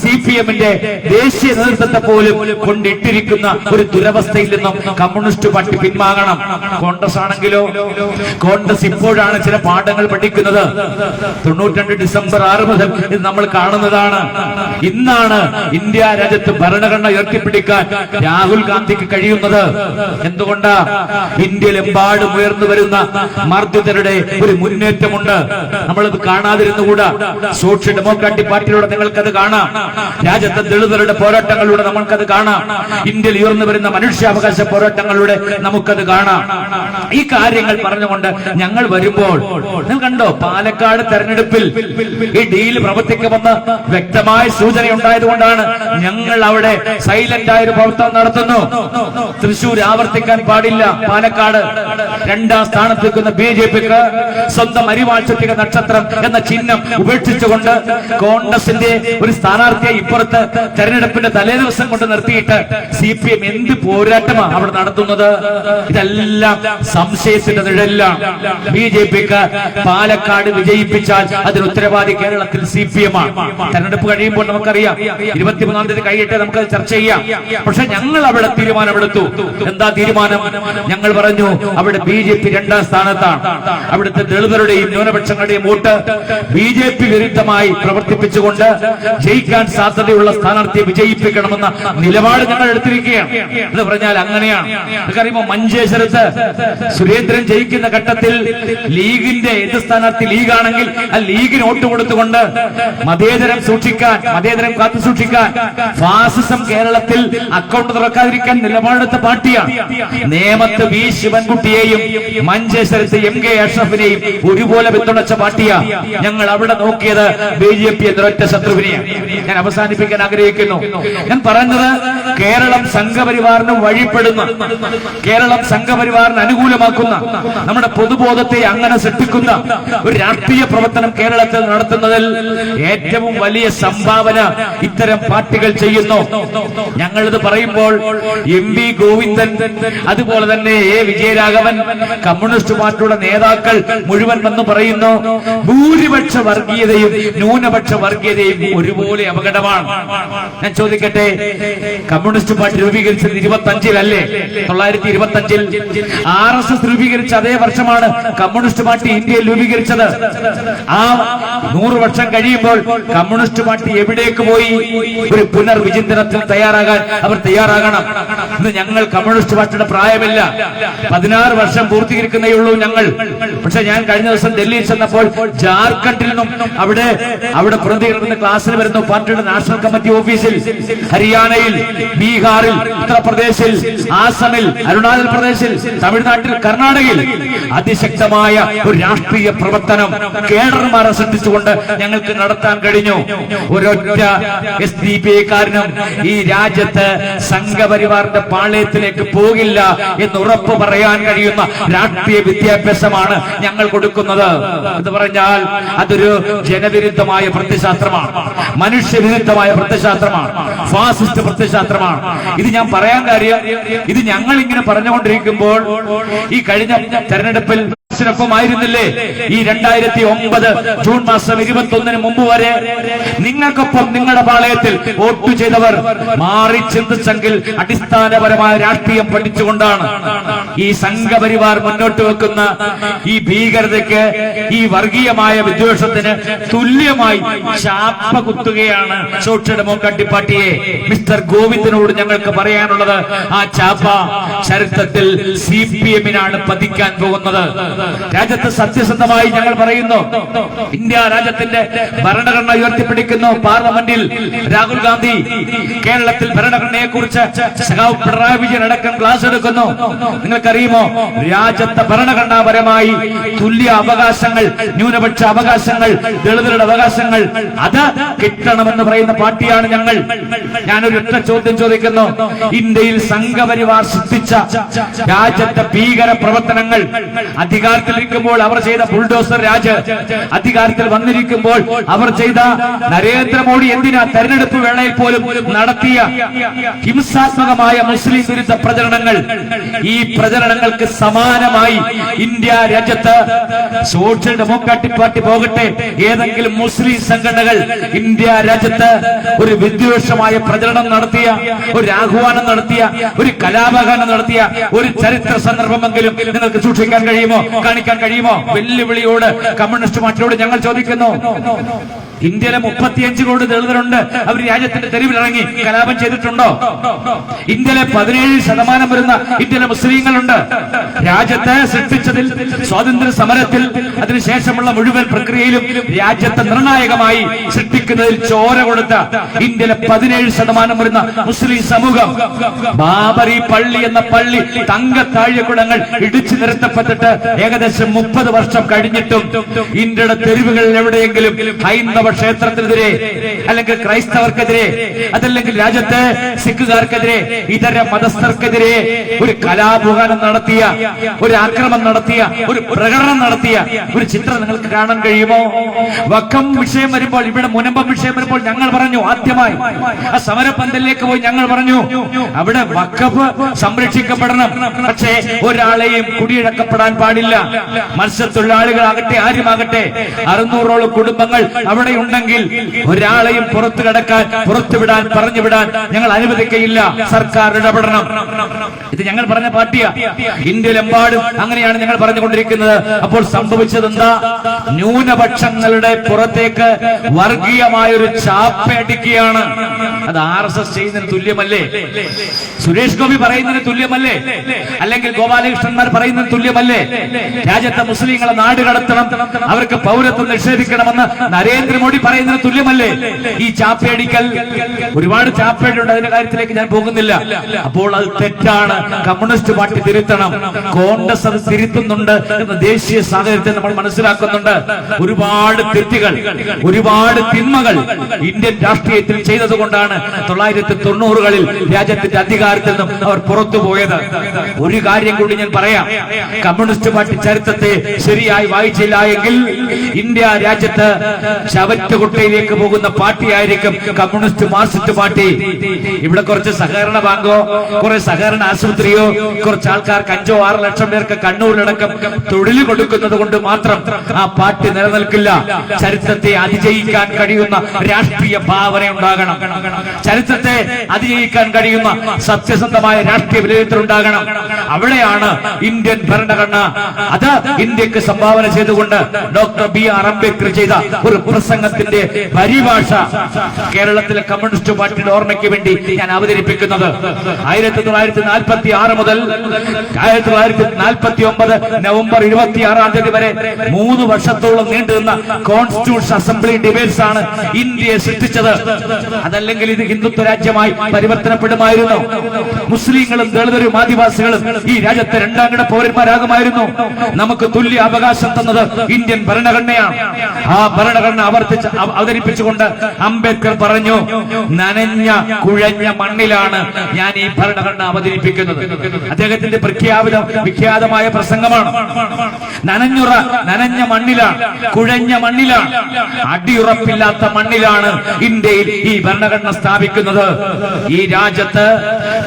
CPMന്റെ ദേശീയ നേതൃത്വത്തെ പോലും കൊണ്ടിട്ടിരിക്കുന്ന ഒരു ദുരവസ്ഥയിൽ നിന്നും കമ്മ്യൂണിസ്റ്റ് പാർട്ടി പിന്മാങ്ങണം. കോൺഗ്രസ് ആണെങ്കിലോ, കോൺഗ്രസ് ഇപ്പോഴാണ് ചില പാഠങ്ങൾ പഠിക്കുന്നത്. 92 ഡിസംബർ 6 മുതൽ ഇത് നമ്മൾ കാണുന്നതാണ്. ഇന്നാണ് ഇന്ത്യ രാജ്യത്ത് ഭരണഘടന ഉയർത്തിപ്പിടിക്കാൻ രാഹുൽ ഗാന്ധിക്ക് കഴിയുന്നത്. എന്തുകൊണ്ടാ? ഇന്ത്യയിലെമ്പാടും ഉയർന്നു വരുന്ന മർദ്ദിതരുടെ ഒരു മുന്നേറ്റമുണ്ട്. നമ്മളത് കാണാതിരുന്നുകൂടാ. സോഷ്യൽ ഡെമോക്രാറ്റിക് പാർട്ടിയിലൂടെ നിങ്ങൾക്കത് കാണാം. രാജ്യത്തെ ദളിതരുടെ പോരാട്ടങ്ങളിലൂടെ നമ്മൾക്കത് കാണാം. ഇന്ത്യയിൽ ഉയർന്നു വരുന്ന മനുഷ്യാവകാശ പോരാട്ടങ്ങളിലൂടെ നമുക്കത് കാണാം. ഈ കാര്യങ്ങൾ പറഞ്ഞുകൊണ്ട് ഞങ്ങൾ വരുമ്പോൾ നിങ്ങൾ കണ്ടോ, പാലക്കാട് തെരഞ്ഞെടുപ്പിൽ ഈ ഡീൽ പ്രവർത്തിക്കുമെന്ന് വ്യക്തമായ സൂചന ഉണ്ടായതുകൊണ്ടാണ് ഞങ്ങൾ അവിടെ സൈലന്റ് ആയ ഒരു പ്രവർത്തനം നടത്തുന്നു. തൃശൂർ ആവർത്തിക്കാൻ പാടില്ല. പാലക്കാട് 2ാം സ്ഥാനത്ത് നിൽക്കുന്ന BJPക്ക് സ്വന്തം അരിവാൾ ചുറ്റിക നക്ഷത്രം എന്ന ചിഹ്നം ഉപേക്ഷിച്ചുകൊണ്ട് കോൺഗ്രസിന്റെ ഒരു സ്ഥാനാർത്ഥിയെ ഇപ്പുറത്ത് തെരഞ്ഞെടുപ്പിന്റെ തലേദിവസം കൊണ്ട് നിർത്തിയിട്ട് CPM എന്ത് പോരാട്ടമാണ് അവിടെ നടത്തുന്നത്? ഇതെല്ലാം സംശയത്തിന്റെ നിഴലിലാണ്. BJPക്ക് പാലക്കാട് വിജയിപ്പിച്ചാൽ അതിന് ഉത്തരവാദി കേരളത്തിൽ CPM ആണ്. തെരഞ്ഞെടുപ്പ് കഴിയുമ്പോൾ നമുക്കറിയാം, 23-ാം തീയതി കഴിയട്ടെ, നമുക്ക് ചർച്ച ചെയ്യാം. പക്ഷെ ഞങ്ങൾ അവിടെ തീരുമാനമെടുത്തു. എന്താ തീരുമാനം? ഞങ്ങൾ പറഞ്ഞു അവിടെ BJP 2ാം സ്ഥാനത്താണ്. അവിടുത്തെ ദളിതരുടെയും ന്യൂനപക്ഷങ്ങളുടെയും വോട്ട് BJP വിരുദ്ധമായി പ്രവർത്തിപ്പിച്ചുകൊണ്ട് ജയിക്കാൻ സാധ്യതയുള്ള സ്ഥാനാർത്ഥിയെ വിജയിപ്പിക്കണമെന്ന നിലപാട് ഞങ്ങൾ എടുത്തിരിക്കുകയാണ്. എന്ന് പറഞ്ഞാൽ അങ്ങനെയാണ്. നമുക്കറിയുമോ, മഞ്ചേശ്വരത്ത് സുരേന്ദ്രൻ ജയിക്കുന്ന ഘട്ടത്തിൽ ലീഗിന്റെ എതിർ സ്ഥാനാർത്ഥി ലീഗാണെങ്കിൽ ആ ലീഗിന് വോട്ട് കൊടുത്തുകൊണ്ട് മതേതരം സൂക്ഷിക്കാൻ, മതേതരം കാത്തു സൂക്ഷിക്കാൻ, ഫാസിസം കേരളത്തിൽ അക്കൗണ്ട് തുറക്കാതിരിക്കാൻ നിലപാടെടുത്ത പാർട്ടിയാണ്. നേമത്ത് V ശിവൻകുട്ടിയെയും മഞ്ചേശ്വരത്ത് MK അഷ്റഫിനെയും ഒരുപോലെ പിന്തുണച്ച പാർട്ടിയാ. ഞങ്ങൾ അവിടെ നോക്കിയത് BJP എന്നൊരൊറ്റ ശത്രുവിനെയാണ്. ഞാൻ അവസാനിപ്പിക്കാൻ ആഗ്രഹിക്കുന്നു. ഞാൻ പറഞ്ഞത്, കേരളം സംഘപരിവാറിന് വഴിപ്പെടുന്ന, കേരളം സംഘപരിവാറിന് അനുകൂലമാക്കുന്ന, നമ്മുടെ പൊതുബോധത്തെ അങ്ങനെ സൃഷ്ടിക്കുന്ന ഒരു രാഷ്ട്രീയ പ്രവർത്തനം കേരളത്തിൽ നടത്തുന്നതിൽ ഏറ്റവും വലിയ സംഭാവന ഇത്തരം പാർട്ടികൾ ചെയ്യുന്നു. ഞങ്ങളിത് പറയുമ്പോൾ MV ഗോവിന്ദൻ, അതുപോലെ തന്നെ A വിജയരാഘവൻ, കമ്മ്യൂണിസ്റ്റ് പാർട്ടിയുടെ നേതാക്കൾ മുഴുവൻ വന്ന് പറയുന്നു, ഭൂരിപക്ഷ വർഗീയതയും ന്യൂനപക്ഷ വർഗീയതയും ഒരുപോലെ അപകടമാണ്. ഞാൻ ചോദിക്കട്ടെ, കമ്മ്യൂണിസ്റ്റ് പാർട്ടി രൂപീകരിച്ചത് 25-ലല്ലേ? 1925-ൽ RSS രൂപീകരിച്ച അതേ വർഷമാണ് കമ്മ്യൂണിസ്റ്റ് പാർട്ടി ഇന്ത്യയിൽ രൂപീകരിച്ചത്. ആ 100 വർഷം കഴിയുമ്പോൾ കമ്മ്യൂണിസ്റ്റ് പാർട്ടി എവിടേക്ക് പോയി? ഒരു പുനർവിചിന്തനത്തിന് തയ്യാറാകാൻ അവർ തയ്യാറാകണം. ഇന്ന് ഞങ്ങൾ കമ്മ്യൂണിസ്റ്റ് പാർട്ടിയുടെ പ്രായമില്ല, 16 വർഷം പൂർത്തീകരിക്കുന്നേയുള്ളൂ ഞങ്ങൾ. പക്ഷെ ഞാൻ കഴിഞ്ഞ ദിവസം ഡൽഹിയിൽ ചെന്നപ്പോൾ ജാർഖണ്ഡിൽ നിന്നും അവിടെ പ്രതിനിധികളുടെ ക്ലാസ്സിൽ വരുന്നു. പാർട്ടിയുടെ നാഷണൽ കമ്മിറ്റി ഓഫീസിൽ, ഹരിയാനയിൽ, ബീഹാറിൽ, ഉത്തർപ്രദേശിൽ, ആസാമിൽ, അരുണാചൽ പ്രദേശിൽ, തമിഴ്നാട്ടിൽ, കർണാടകയിൽ അതിശക്തമായ ഒരു രാഷ്ട്രീയ പ്രവർത്തനം കേഡർമാരെ സൃഷ്ടിച്ചുകൊണ്ട് ഞങ്ങൾക്ക് നടത്താൻ കഴിഞ്ഞു. ഒരൊറ്റ SDP-കാരനും ഈ രാജ്യത്ത് സംഘപരിവാറിന്റെ പാളയത്തിലേക്ക് പോകില്ല എന്ന് ഉറപ്പ് പറയാൻ കഴിയുന്ന രാഷ്ട്രീയ വിദ്യാഭ്യാസമാണ് ഞങ്ങൾ കൊടുക്കുന്നത്. എന്ന് പറഞ്ഞാൽ അതൊരു ജനവിരുദ്ധമായ പ്രത്യശാസ്ത്രമാണ്, മനുഷ്യവിരുദ്ധമായ പ്രത്യശാസ്ത്രമാണ്, ഫാസിസ്റ്റ് പ്രത്യശാസ്ത്രമാണ്. ഇത് ഞാൻ പറയാൻ കാര്യം, ഇത് ഞങ്ങൾ ഇങ്ങനെ പറഞ്ഞുകൊണ്ടിരിക്കുമ്പോൾ ഈ കഴിഞ്ഞ തെരഞ്ഞെടുപ്പിൽ ൊപ്പമായിരുന്നില്ലേ ഈ 2009 ജൂൺ മാസം 21 മുമ്പ് വരെ നിങ്ങൾക്കൊപ്പം നിങ്ങളുടെ പാളയത്തിൽ വോട്ട് ചെയ്തവർ മാറി ചിന്തിച്ചെങ്കിൽ അടിസ്ഥാനപരമായ രാഷ്ട്രീയം പഠിച്ചുകൊണ്ടാണ്. ഈ സംഘപരിവാർ മുന്നോട്ട് വെക്കുന്ന ഈ ഭീകരതയ്ക്ക്, ഈ വർഗീയമായ വിദ്വേഷത്തിന് തുല്യമായി ചാപ്പ കുത്തുകയാണ് സോഷ്യൽ ഡെമോക്രാറ്റിക് പാർട്ടിയെ. മിസ്റ്റർ ഗോവിന്ദനോട് ഞങ്ങൾക്ക് പറയാനുള്ളത്, ആ ചാപ്പ ചരിത്രത്തിൽ CPM-നാണ് പതിക്കാൻ പോകുന്നത്. രാജ്യത്ത് സത്യസന്ധമായി ഞങ്ങൾ പറയുന്നു, ഇന്ത്യ രാജ്യത്തിന്റെ ഭരണഘടന ഉയർത്തിപ്പിടിക്കുന്നു. പാർലമെന്റിൽ രാഹുൽ ഗാന്ധി കേരളത്തിൽ ഭരണഘടനയെ കുറിച്ച് സഖാവ് പിണറായി വിജയൻ അടക്കം ക്ലാസ് എടുക്കുന്നു. നിങ്ങൾക്കറിയുമോ, രാജ്യത്തെ ഭരണഘടനാപരമായി തുല്യ അവകാശങ്ങൾ, ന്യൂനപക്ഷ അവകാശങ്ങൾ, ദളിതരുടെ അവകാശങ്ങൾ അത് കിട്ടണമെന്ന് പറയുന്ന പാർട്ടിയാണ് ഞങ്ങൾ. ഞാനൊരു ഒറ്റ ചോദ്യം ചോദിക്കുന്നു. ഇന്ത്യയിൽ സംഘപരിവാർ സൃഷ്ടിച്ച രാജ്യത്തെ ഭീകര പ്രവർത്തനങ്ങൾ, അധികാരത്തിലിരിക്കുമ്പോൾ അവർ ചെയ്ത ബുൾഡോസർ രാജ്, അധികാരത്തിൽ വന്നിരിക്കുമ്പോൾ അവർ ചെയ്ത നരേന്ദ്രമോദി എന്തിനാ തെരഞ്ഞെടുപ്പ് വേളയിൽ പോലും നടത്തിയ ഹിംസാത്മകമായ മുസ്ലിം വിരുദ്ധ പ്രചരണങ്ങൾ, ഈ പ്രചരണങ്ങൾക്ക് സമാനമായി ഇന്ത്യ രാജ്യത്ത് സോഷ്യൽ ഡെമോക്രാറ്റിക് പാർട്ടി പോകട്ടെ, ഏതെങ്കിലും മുസ്ലിം സംഘടനകൾ ഇന്ത്യ രാജ്യത്ത് ഒരു വിദ്വേഷമായ പ്രചരണം നടത്തിയ, ഒരു ആഹ്വാനം നടത്തിയ, ഒരു കലാപകാരം നടത്തിയ ഒരു ചരിത്ര സന്ദർഭമെങ്കിലും നിങ്ങൾക്ക് സൂക്ഷിക്കാൻ കഴിയുമോ, കാണിക്കാൻ കഴിയുമോ? വെല്ലുവിളിയോട് കമ്മ്യൂണിസ്റ്റ് പാർട്ടിയോട് ഞങ്ങൾ ചോദിക്കുന്നു. ഇന്ത്യയിലെ 35 കോടി ദളിതരുണ്ട്. അവർ രാജ്യത്തിന്റെ തെരുവിലിറങ്ങി കലാപം ചെയ്തിട്ടുണ്ടോ? ഇന്ത്യയിലെ 17% വരുന്ന ഇന്ത്യയിലെ മുസ്ലിങ്ങളുണ്ട്. രാജ്യത്തെ സൃഷ്ടിച്ചതിൽ, സ്വാതന്ത്ര്യ സമരത്തിൽ, അതിനുശേഷമുള്ള മുഴുവൻ പ്രക്രിയയിലും രാജ്യത്തെ നിർണായകമായി സൃഷ്ടിക്കുന്നതിൽ ചോര കൊടുത്ത ഇന്ത്യയിലെ 17% വരുന്ന മുസ്ലിം സമൂഹം, ബാബറി പള്ളി എന്ന പള്ളി തങ്കത്താഴികുടങ്ങൾ ഇടിച്ചു നിരത്തപ്പെട്ടിട്ട് ഏകദേശം 30 വർഷം കഴിഞ്ഞിട്ടും ഇന്ത്യയുടെ തെരുവുകളിൽ എവിടെയെങ്കിലും ഹൈന്ദവ ക്ഷേത്രത്തിനെതിരെ, അല്ലെങ്കിൽ ക്രൈസ്തവർക്കെതിരെ, അതല്ലെങ്കിൽ രാജ്യത്തെ സിഖുകാർക്കെതിരെ, ഇതര മതസ്ഥർക്കെതിരെ ഒരു കലാപകാരം നടത്തിയ, ഒരു ആക്രമണം നടത്തിയ, ഒരു പ്രകടനം നടത്തിയ ഒരു ചിത്രം നിങ്ങൾക്ക് കാണാൻ കഴിയുമോ? വഖം വിഷയം വരുമ്പോൾ, ഇവിടെ മുനമ്പം വിഷയം വരുമ്പോൾ ഞങ്ങൾ പറഞ്ഞു, ആദ്യമായി ആ സമരപന്തലിലേക്ക് പോയി ഞങ്ങൾ പറഞ്ഞു, അവിടെ വഖഫ് സംരക്ഷിക്കപ്പെടണം, പക്ഷേ ഒരാളെയും കുടിയിറക്കപ്പെടാൻ പാടില്ല. മത്സ്യത്തൊഴിലാളികളാകട്ടെ, ആരുമാകട്ടെ, 600ഓളം കുടുംബങ്ങൾ അവിടെ ഉണ്ടെങ്കിൽ ഒരാളെയും പുറത്തു കടക്കാൻ, പുറത്തുവിടാൻ, പറഞ്ഞുവിടാൻ ഞങ്ങൾ അനുവദിക്കയില്ല. സർക്കാർ ഇടപെടണം. ഇത് ഞങ്ങൾ പറഞ്ഞ പാർട്ടിയാ. ഇന്ത്യയിലെമ്പാടും അങ്ങനെയാണ് ഞങ്ങൾ പറഞ്ഞുകൊണ്ടിരിക്കുന്നത്. അപ്പോൾ സംഭവിച്ചത് എന്താ? ന്യൂനപക്ഷങ്ങളുടെ പുറത്തേക്ക് വർഗീയമായൊരു ചാപ്പയടിക്കുകയാണ്. അത് RSS ചെയ്യുന്നതിന് തുല്യമല്ലേ? സുരേഷ് ഗോപി പറയുന്നതിന് തുല്യമല്ലേ? അല്ലെങ്കിൽ ഗോപാലകൃഷ്ണന്മാർ പറയുന്നതിന് തുല്യമല്ലേ? രാജ്യത്തെ മുസ്ലിങ്ങളെ നാട് കടത്തണം, അവർക്ക് പൗരത്വം നിഷേധിക്കണമെന്ന് നരേന്ദ്രമോദി പറയുന്നതിന് തുല്യമല്ലേ ഈ ചാപ്പയടിക്കൽ? ഒരുപാട് ചാപ്പയുണ്ട്, അതിന്റെ കാര്യത്തിലേക്ക് ഞാൻ പോകുന്നില്ല. അപ്പോൾ അത് തെറ്റാണ്. കമ്മ്യൂണിസ്റ്റ് പാർട്ടി തിരുത്തണം. കോൺഗ്രസ് അത് തിരുത്തുന്നുണ്ട് എന്ന ദേശീയ സാഹചര്യത്തെ നമ്മൾ മനസ്സിലാക്കുന്നുണ്ട്. ഒരുപാട് തെറ്റുകൾ, ഒരുപാട് തിന്മകൾ ഇന്ത്യൻ രാഷ്ട്രീയത്തിൽ ചെയ്തതുകൊണ്ടാണ് 1990കളിൽ രാജ്യത്തിന്റെ അധികാരത്തിൽ നിന്നും അവർ പുറത്തുപോയത്. ഒരു കാര്യം കൂടി ഞാൻ പറയാം. കമ്മ്യൂണിസ്റ്റ് പാർട്ടി ചരിത്രത്തെ ശരിയായി വായിച്ചില്ല എങ്കിൽ ഇന്ത്യ രാജ്യത്ത് ശവറ്റുകുട്ടയിലേക്ക് പോകുന്ന പാർട്ടിയായിരിക്കും കമ്മ്യൂണിസ്റ്റ് മാർക്സിസ്റ്റ് പാർട്ടി. ഇവിടെ കുറച്ച് സഹകരണ ബാങ്കോ, കുറെ സഹകരണ ആശുപത്രിയോ, കുറച്ച് ആൾക്കാർക്ക് 5-6 ലക്ഷം പേർക്ക് കണ്ണൂരിലടക്കം തൊഴിൽ കൊടുക്കുന്നത് കൊണ്ട് മാത്രം ആ പാർട്ടി നിലനിൽക്കില്ല. ചരിത്രത്തെ അതിജയിക്കാൻ കഴിയുന്ന രാഷ്ട്രീയ ഭാവന ഉണ്ടാകണം. ചരിത്രത്തെ അതിജയിക്കാൻ കഴിയുന്ന സത്യസന്ധമായ രാഷ്ട്രീയ വിലയിരുത്തൽ ഉണ്ടാകണം. അവിടെയാണ് ഇന്ത്യൻ ഭരണഘടന അത് ഇന്ത്യക്ക് സംഭാവന ചെയ്തുകൊണ്ട് ഡോക്ടർ B.R. അംബേദ്കർ ചെയ്ത ഒരു പ്രസംഗത്തിന്റെ പരിഭാഷ കേരളത്തിലെ കമ്മ്യൂണിസ്റ്റ് പാർട്ടിയുടെ ഓർമ്മയ്ക്ക് വേണ്ടി ഞാൻ അവതരിപ്പിക്കുന്നത്. 1946 മുതൽ 1949 നവംബർ 26-ാം തീയതി വരെ 3 വർഷത്തോളം നീണ്ടുനിന്ന കോൺസ്റ്റിറ്റ്യൂഷൻ അസംബ്ലി ഡിബേറ്റ്സ് ആണ് ഇന്ത്യയെ സൃഷ്ടിച്ചത്. അതല്ലെങ്കിൽ ഇത് ഹിന്ദുത്വ രാജ്യമായി പരിവർത്തനപ്പെടുമായിരുന്നു. മുസ്ലിങ്ങളും ദളിതരും ആദിവാസികളും ഈ രാജ്യത്തെ 2ാം കിട പൗരന്മാരാകുമായിരുന്നു. നമുക്ക് തുല്യ അവകാശം തന്നത് ഇന്ത്യൻ ഭരണഘടനയാണ്. ആ ഭരണഘടന അവതരിപ്പിച്ചുകൊണ്ട് അംബേദ്കർ പറഞ്ഞു, നനഞ്ഞ കുഴഞ്ഞ മണ്ണിലാണ് ഞാൻ ഈ ഭരണഘടന അവതരിപ്പിക്കുന്നത്. അദ്ദേഹത്തിന്റെ വിഖ്യാതമായ പ്രസംഗമാണ്. നനഞ്ഞ മണ്ണിലാണ്, കുഴഞ്ഞ മണ്ണിലാണ്, അടിയുറപ്പില്ലാത്ത മണ്ണിലാണ് ഇന്ത്യയിൽ ഈ ഭരണഘടന സ്ഥാപിക്കുന്നത്. ഈ രാജ്യത്ത്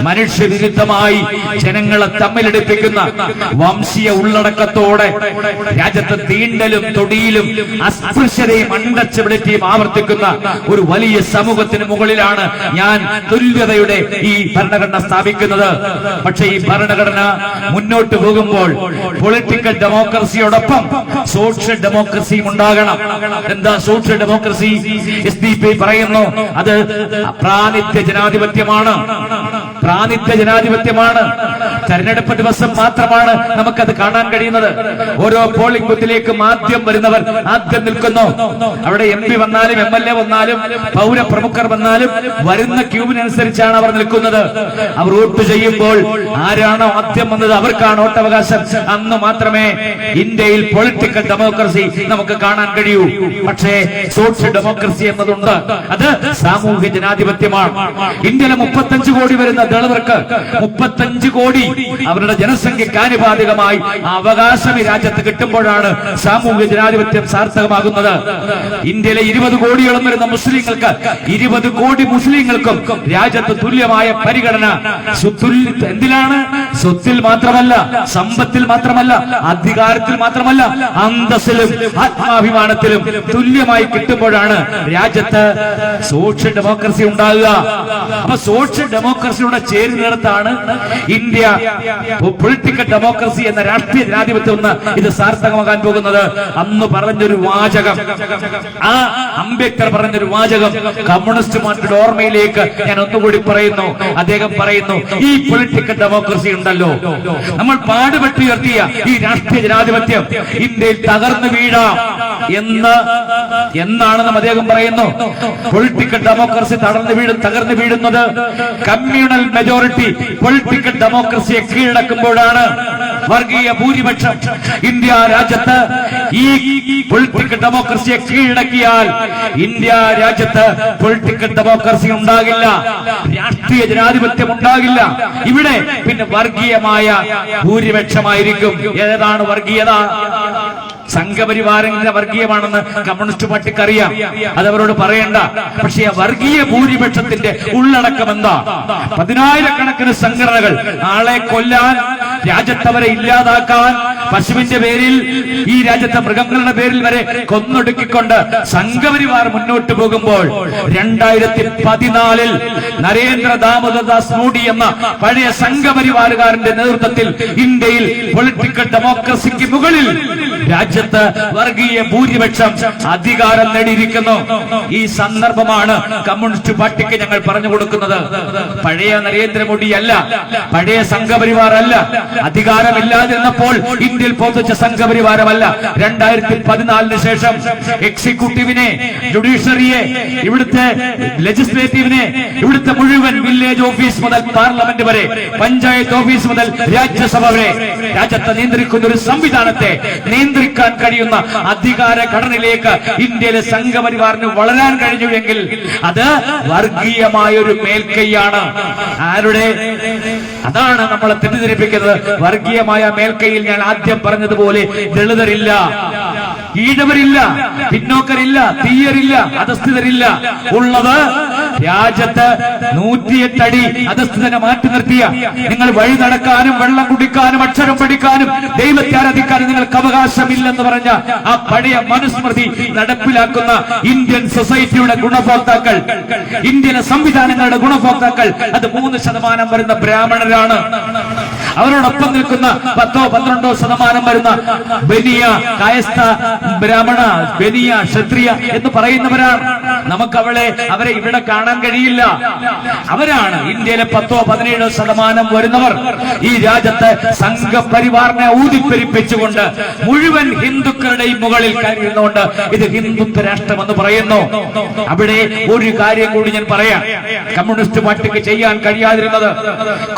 മനുഷ്യവിരുദ്ധമായി ജനങ്ങളെ തമ്മിലെടുപ്പിക്കുന്ന വംശീയ ഉള്ളടക്കത്തോടെ രാജ്യത്ത് തീണ്ടലും തൊടിയിലും അസ്പൃശ്യതയും അണ്ടച്ചുപിടിറ്റിയും ആവർത്തിക്കുന്ന ഒരു വലിയ സമൂഹത്തിന് മുകളിലാണ് ഞാൻ തുല്യതയുടെ ഈ ഭരണഘടന സ്ഥാപിക്കുന്നത്. പക്ഷേ ഈ ഭരണഘടന മുന്നോട്ട് പോകുമ്പോൾ പൊളിറ്റിക്കൽ ഡെമോക്രസിയോടൊപ്പം സോഷ്യൽ ഡെമോക്രസിയും ഉണ്ടാകണം. എന്താ സോഷ്യൽ ഡെമോക്രസി? SDP പറയുന്നു, അത് പ്രാതിനിധ്യ ജനാധിപത്യമാണ്. തെരഞ്ഞെടുപ്പ് ദിവസം മാത്രമാണ് നമുക്കത് കാണാൻ കഴിയുന്നത്. ഓരോ പോളിംഗ് ബൂത്തിലേക്കും ആദ്യം വരുന്നവർ ആദ്യം നിൽക്കുന്നു. അവിടെ MP വന്നാലും MLA വന്നാലും പൗരപ്രമുഖർ വന്നാലും വരുന്ന ക്യൂവിനനുസരിച്ചാണ് അവർ നിൽക്കുന്നത്. അവർ വോട്ട് ചെയ്യുമ്പോൾ ആരാണോ ആദ്യം വന്നത് അവർക്കാണ് വോട്ടവകാശം. അന്ന് മാത്രമേ ഇന്ത്യയിൽ പൊളിറ്റിക്കൽ ഡെമോക്രസി നമുക്ക് കാണാൻ കഴിയൂ. പക്ഷേ സോഷ്യൽ ഡെമോക്രസി എന്നതുണ്ട്. അത് സാമൂഹ്യ ജനാധിപത്യമാണ്. ഇന്ത്യയിലെ 35 കോടി വരുന്ന ദളിതർക്ക് 35 കോടി അവരുടെ ജനസംഖ്യക്ക് ആനുപാതികമായി അവകാശം ഈ രാജ്യത്ത് കിട്ടുമ്പോഴാണ് സാമൂഹ്യ ജനാധിപത്യം സാർത്ഥകമാകുന്നത്. ഇന്ത്യയിലെ 20 കോടിയോളം വരുന്ന മുസ്ലിങ്ങൾക്ക് 20 കോടി മുസ്ലിങ്ങൾക്കും രാജ്യത്ത് തുല്യമായ പരിഗണന എന്തിലാണ്? സ്വത്തിൽ മാത്രമല്ല, സമ്പത്തിൽ മാത്രമല്ല, അധികാരത്തിൽ മാത്രമല്ല, അന്തസ്സിലും ആത്മാഭിമാനത്തിലും തുല്യമായി കിട്ടുമ്പോഴാണ് രാജ്യത്ത് സോഷ്യൽ ഡെമോക്രസി ഉണ്ടാകുക. അപ്പൊ സോഷ്യൽ ഡെമോക്രസിയുടെ ചേരുന്നിടത്താണ് ഇന്ത്യ പൊളിറ്റിക്കൽ ഡെമോക്രസി എന്ന രാഷ്ട്രീയ ജനാധിപത്യം ഇത് സാർത്ഥകമാകാൻ പോകുന്നത്. അന്ന് പറഞ്ഞൊരു വാചകം, ആ അംബേദ്കർ പറഞ്ഞൊരു വാചകം കമ്മ്യൂണിസ്റ്റ് പാർട്ടിയുടെ ഓർമ്മയിലേക്ക് ഞാൻ ഒന്നുകൂടി പറയുന്നു. അദ്ദേഹം പറയുന്നു, ഈ പൊളിറ്റിക്കൽ ഡെമോക്രസി ഉണ്ടല്ലോ, നമ്മൾ പാടുപെട്ടുയർത്തിയ ഈ രാഷ്ട്രീയ ജനാധിപത്യം ഇന്ത്യയിൽ തകർന്നു വീഴാം എന്നാണെന്നും അദ്ദേഹം പറയുന്നു. പൊളിറ്റിക്കൽ ഡെമോക്രസി തകർന്നു വീഴുന്നത് കമ്മ്യൂണൽ മെജോറിറ്റി പൊളിറ്റിക്കൽ ഡെമോക്രസിയെ കീഴടക്കുമ്പോഴാണ്. വർഗീയ ഭൂരിപക്ഷം ഇന്ത്യ രാജ്യത്ത് ഈ പൊളിറ്റിക്കൽ ഡെമോക്രസിയെ കീഴടക്കിയാൽ ഇന്ത്യ രാജ്യത്ത് പൊളിറ്റിക്കൽ ഡെമോക്രസി ഉണ്ടാകില്ല, രാഷ്ട്രീയ ജനാധിപത്യം ഉണ്ടാകില്ല. ഇവിടെ പിന്നെ വർഗീയമായ ഭൂരിപക്ഷമായിരിക്കും. ഏതാണ് വർഗീയത? സംഘപരിവാരങ്ങളുടെ വർഗീയമാണെന്ന് കമ്മ്യൂണിസ്റ്റ് പാർട്ടിക്ക് അറിയാം, അതവരോട് പറയണ്ട. പക്ഷേ ആ വർഗീയ ഭൂരിപക്ഷത്തിന്റെ ഉള്ളടക്കം എന്താ? 10,000-കണക്കിന് സംഘടനകൾ ആളെ കൊല്ലാൻ, രാജ്യത്തവരെ ഇല്ലാതാക്കാൻ, പശുവിന്റെ പേരിൽ, ഈ രാജ്യത്തെ മൃഗങ്ങളുടെ പേരിൽ വരെ കൊന്നൊടുക്കിക്കൊണ്ട് സംഘപരിവാർ മുന്നോട്ട് പോകുമ്പോൾ 2014 നരേന്ദ്ര ദാമോദർദാസ് മോഡി എന്ന പഴയ സംഘപരിവാറുകാരന്റെ നേതൃത്വത്തിൽ ഇന്ത്യയിൽ പൊളിറ്റിക്കൽ ഡെമോക്രസിക്ക് മുകളിൽ രാജ്യത്ത് വർഗീയ ഭൂരിപക്ഷം അധികാരം നേടിയിരിക്കുന്നു. ഈ സന്ദർഭമാണ് കമ്മ്യൂണിസ്റ്റ് പാർട്ടിക്ക് ഞങ്ങൾ പറഞ്ഞു കൊടുക്കുന്നത്. പഴയ നരേന്ദ്രമോദി അല്ല, പഴയ സംഘപരിവാർ അല്ല, അധികാരമില്ലാതിരുന്നപ്പോൾ ഇന്ത്യയിൽ പോതിച്ച സംഘപരിവാരമല്ല. 2014 ശേഷം എക്സിക്യൂട്ടീവിനെ, ജുഡീഷ്യറിയെ, ഇവിടുത്തെ ലെജിസ്ലേറ്റീവിനെ, ഇവിടുത്തെ മുഴുവൻ വില്ലേജ് ഓഫീസ് മുതൽ പാർലമെന്റ് വരെ, പഞ്ചായത്ത് ഓഫീസ് മുതൽ രാജ്യസഭ വരെ രാജ്യത്തെ നിയന്ത്രിക്കുന്ന ഒരു സംവിധാനത്തെ നിയന്ത്രിക്കാൻ കഴിയുന്ന അധികാര ഘടനയിലേക്ക് ഇന്ത്യയിലെ സംഘപരിവാറിന് വളരാൻ കഴിഞ്ഞുവെങ്കിൽ അത് വർഗീയമായ ഒരു മേൽക്കൈയാണ്. ആരുടെ? അതാണ് നമ്മളെ തെറ്റിദ്ധരിപ്പിക്കുന്നത്. വർഗീയമായ മേൽക്കൈയിൽ ഞാൻ ആദ്യം പറഞ്ഞതുപോലെ ദളിതരില്ല, ഈഴവരില്ല, പിന്നോക്കരില്ല, തീയരില്ല, അധസ്ഥിതരില്ല. ഉള്ളത് രാജ്യത്ത് 108 അടി അധസ്ഥിതനെ മാറ്റി നിർത്തിയ, നിങ്ങൾ വഴി നടക്കാനും വെള്ളം കുടിക്കാനും അക്ഷരം പഠിക്കാനും ദൈവത്തെ ആരാധിക്കാനും നിങ്ങൾക്ക് അവകാശമില്ലെന്ന് പറഞ്ഞ ആ പഴയ മനുസ്മൃതി നടപ്പിലാക്കുന്ന ഇന്ത്യൻ സൊസൈറ്റിയുടെ ഗുണഭോക്താക്കൾ, ഇന്ത്യയിലെ സംവിധാനങ്ങളുടെ ഗുണഭോക്താക്കൾ അത് 3% വരുന്ന ബ്രാഹ്മണരാണ്. അവരോടൊപ്പം നിൽക്കുന്ന 10-12% വരുന്ന ബനിയ, കായസ്ഥ ബ്രാഹ്മണ, ബനിയ, ക്ഷത്രിയ എന്ന് പറയുന്നവരാണ്. നമുക്ക് അവരെ ഇവിടെ കാണാൻ കഴിയില്ല. അവരാണ് ഇന്ത്യയിലെ 10-17% വരുന്നവർ. ഈ രാജ്യത്ത് സംഘപരിവാറിനെ ഊതിപ്പെരിപ്പിച്ചുകൊണ്ട് മുഴുവൻ ഹിന്ദുക്കളുടെയും മുകളിൽ കയറിയിരുന്നുകൊണ്ട് ഇത് ഹിന്ദുത്വ രാഷ്ട്രമെന്ന് പറയുന്നു. അവിടെ ഒരു കാര്യം കൂടി ഞാൻ പറയാം. കമ്മ്യൂണിസ്റ്റ് പാർട്ടിക്ക് ചെയ്യാൻ കഴിയാതിരുന്നത്,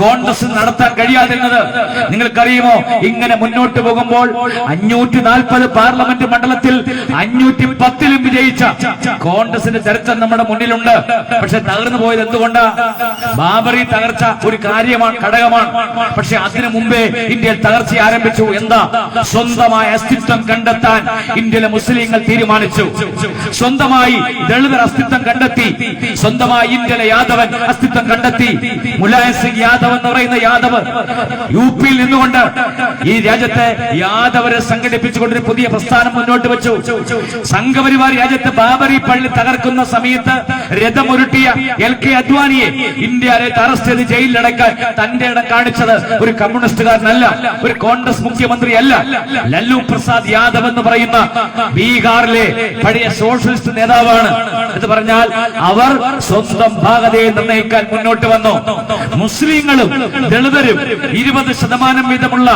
കോൺഗ്രസ് നടത്താൻ കഴിയാതിരുന്നത് പറയുന്നത്. നിങ്ങൾക്കറിയുമോ, ഇങ്ങനെ മുന്നോട്ട് പോകുമ്പോൾ 540 പാർലമെന്റ് മണ്ഡലത്തിൽ 510ലും വിജയിച്ച കോൺഗ്രസിന്റെ ചരിത്രം നമ്മുടെ മുന്നിലുണ്ട്. പക്ഷെ തകർന്നു പോയത് എന്തുകൊണ്ടാ? ബാബറി തകർച്ച ഒരു കാര്യമാണ്, ഘടകമാണ്. പക്ഷെ അതിനു മുമ്പേ ഇന്ത്യയിൽ തകർച്ച ആരംഭിച്ചു. എന്താ? സ്വന്തമായ അസ്തിത്വം കണ്ടെത്താൻ ഇന്ത്യയിലെ മുസ്ലിങ്ങൾ തീരുമാനിച്ചു. സ്വന്തമായി ദളിതർ അസ്തിത്വം കണ്ടെത്തി. സ്വന്തമായി ഇന്ത്യയിലെ യാദവൻ അസ്തിത്വം കണ്ടെത്തി. മുലായം സിംഗ് യാദവ് എന്ന് പറയുന്ന യാദവ് യുപിയിൽ നിന്നുകൊണ്ട് ഈ രാജ്യത്തെ യാദവരെ സംഘടിപ്പിച്ചുകൊണ്ടൊരു പുതിയ പ്രസ്ഥാനം മുന്നോട്ട് വെച്ചു. സംഘപരിവാർ രാജ്യത്ത് ബാബറി പള്ളി തകർക്കുന്ന സമയത്ത് രഥമൊരുട്ടിയ LK അദ്വാനിയെ ഇന്ത്യ അറസ്റ്റ് ചെയ്ത് ജയിലിലടക്കാൻ തന്റെ ഇടം കാണിച്ചത് ഒരു കമ്മ്യൂണിസ്റ്റുകാരനല്ല, ഒരു കോൺഗ്രസ് മുഖ്യമന്ത്രിയല്ല, ലല്ലു പ്രസാദ് യാദവ് എന്ന് പറയുന്ന ബീഹാറിലെ പഴയ സോഷ്യലിസ്റ്റ് നേതാവാണ്. എന്ന് പറഞ്ഞാൽ അവർ സ്വന്തം ഭാഗതയെ നിർണ്ണയിക്കാൻ മുന്നോട്ട് വന്നു. മുസ്ലിങ്ങളും ദളിതരും 20% വീതമുള്ള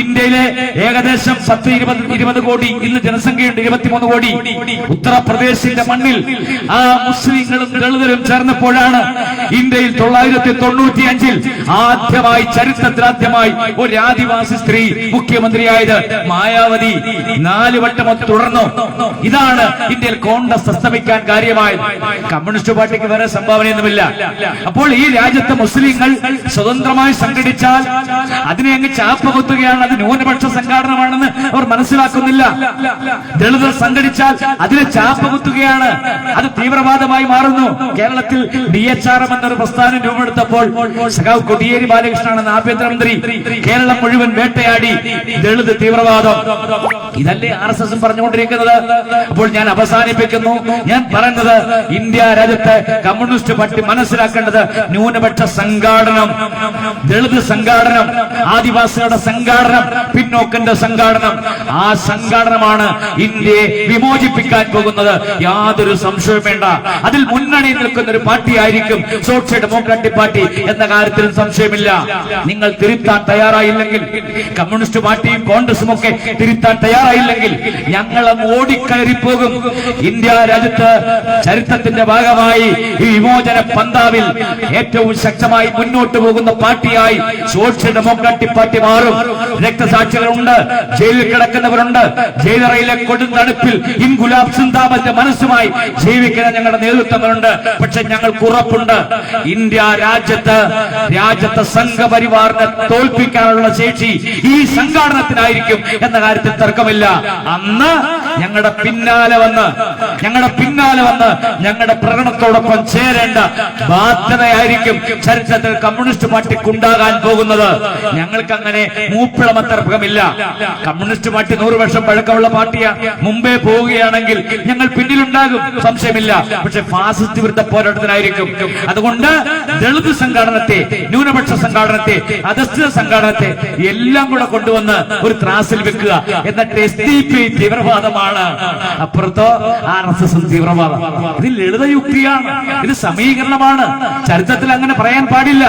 ഇന്ത്യയിലെ ഏകദേശം 10-20 കോടി ഇന്ന് ജനസംഖ്യയുണ്ട്, 23 കോടി. ഉത്തർപ്രദേശിന്റെ മണ്ണിൽ ആ മുസ്ലിങ്ങളും ദളിതരും ചേർന്നപ്പോഴാണ് ഇന്ത്യയിൽ 995-ൽ ആദ്യമായി, ചരിത്രത്തിലാദ്യമായി ഒരു ആദിവാസി സ്ത്രീ മുഖ്യമന്ത്രിയായത്. മായാവതി 4 വട്ടം തുടർന്നു. ഇതാണ് ഇന്ത്യയിൽ കോൺഗ്രസ് അസ്തമിക്കാൻ കാര്യമായത്. കമ്മ്യൂണിസ്റ്റ് പാർട്ടിക്ക് വേറെ സംഭാവനയൊന്നുമില്ല. അപ്പോൾ ഈ രാജ്യത്തെ മുസ്ലിങ്ങൾ സ്വതന്ത്രമായി സംഘടിച്ചാൽ അതിനെ അങ്ങ് ചാപ്പ കുത്തുകയാണ്, അത് ന്യൂനപക്ഷ സംഘടനമാണെന്ന് അവർ മനസ്സിലാക്കുന്നില്ല. ദളിതർ സംഘടിച്ചാൽ അതിനെ ചാപ്പ കുത്തുകയാണ്, അത് തീവ്രവാദമായി മാറുന്നു. കേരളത്തിൽ DHRM എന്നൊരു പ്രസ്ഥാനം രൂപമെടുത്തപ്പോൾ സഖാവ് കോടിയേരി ബാലകൃഷ്ണനാണെന്ന് ആഭ്യന്തരമന്ത്രി കേരളം മുഴുവൻ വേട്ടയാടി ദളിത് തീവ്രവാദം. ഇതല്ലേ RSS പറഞ്ഞുകൊണ്ടിരിക്കുന്നത്? അപ്പോൾ ഞാൻ അവസാനിപ്പിക്കുന്നു. ഞാൻ പറയുന്നത്, ഇന്ത്യ രാജ്യത്തെ കമ്മ്യൂണിസ്റ്റ് പാർട്ടി മനസ്സിലാക്കേണ്ടത് ന്യൂനപക്ഷ സംഘാടനം, ദളിത് സംഘാടനം, ആദിവാസികളുടെ സംഘാടനം, പിന്നോക്കന്റെ സംഘാടനം, ആ സംഘാടനമാണ് ഇന്ത്യയെ വിമോചിപ്പിക്കാൻ പോകുന്നത്. യാതൊരു സംശയവും വേണ്ട. അതിൽ മുന്നണി നിൽക്കുന്ന ഒരു പാർട്ടിയായിരിക്കും സോഷ്യൽ ഡെമോക്രാറ്റിക് പാർട്ടി എന്ന കാര്യത്തിലും സംശയമില്ല. നിങ്ങൾ തിരുത്താൻ തയ്യാറായില്ലെങ്കിൽ, കമ്മ്യൂണിസ്റ്റ് പാർട്ടിയും കോൺഗ്രസും ഒക്കെ തിരുത്താൻ തയ്യാറായില്ലെങ്കിൽ ഞങ്ങളെ ഓടിക്കയറിപ്പോകും. ഇന്ത്യ രാജ്യത്ത് ചരിത്രത്തിന്റെ ഭാഗമായി ഈ വിമോചന പന്താവിൽ ഏറ്റവും ശക്തമായി മുന്നോട്ട് പോകുന്ന പാർട്ടിയായി സോഷ്യൽ ഡെമോക്രാറ്റിക് പാർട്ടി മാറും. രക്തസാക്ഷികളുണ്ട്, ജയിലിൽ കിടക്കുന്നവരുണ്ട്. ജയിലറയിലെ കൊടും തണുപ്പിൽ ഇൻഗുലാബ് സിന്ദാബാദിന്റെ മനസ്സുമായി ജീവിക്കുന്ന ഞങ്ങളുടെ നേതൃത്വങ്ങളുണ്ട്. പക്ഷെ ഞങ്ങൾക്ക് ഉറപ്പുണ്ട്, ഇന്ത്യ രാജ്യത്തെ സംഘപരിവാറിനെ തോൽപ്പിക്കാനുള്ള ശേഷി ഈ സംഘാടനത്തിനായിരിക്കും എന്ന കാര്യത്തിൽ തർക്കമില്ല. അന്ന് ഞങ്ങളുടെ പിന്നാലെ വന്ന് ഞങ്ങളുടെ പ്രകടനത്തോടൊപ്പം ചേരേണ്ട ബാധ്യതയായിരിക്കും ചരിത്രത്തിൽ കമ്മ്യൂണിസ്റ്റ് പാർട്ടിക്ക് ഉണ്ടാകാൻ പോകുന്നത്. ഞങ്ങൾക്ക് അങ്ങനെ മൂപ്പിളമത്തർക്കമില്ല. കമ്മ്യൂണിസ്റ്റ് പാർട്ടി 100 വർഷം പഴക്കമുള്ള പാർട്ടിയാണ്. മുമ്പേ പോവുകയാണെങ്കിൽ ഞങ്ങൾ പിന്നിലുണ്ടാകും, സംശയമില്ല. പക്ഷെ ഫാസിസ്റ്റ് വിരുദ്ധ പോരാട്ടത്തിനായിരിക്കും. അതുകൊണ്ട് ദളിത് സംഘടനത്തെ, ന്യൂനപക്ഷ സംഘടനത്തെ, അധസ്ഥിത സംഘടനത്തെ എല്ലാം കൂടെ കൊണ്ടുവന്ന് ഒരു ത്രാസിൽ വെക്കുക. എന്നിട്ട് SDP തീവ്രവാദമാണ്, അപ്പുറത്തോ RSS തീവ്രവാദം. ഇത് ലളിതയുക്തിയാണ്, ഇത് സമീകരണമാണ്. ചരിത്രത്തിൽ അങ്ങനെ പറയാൻ പാടില്ല.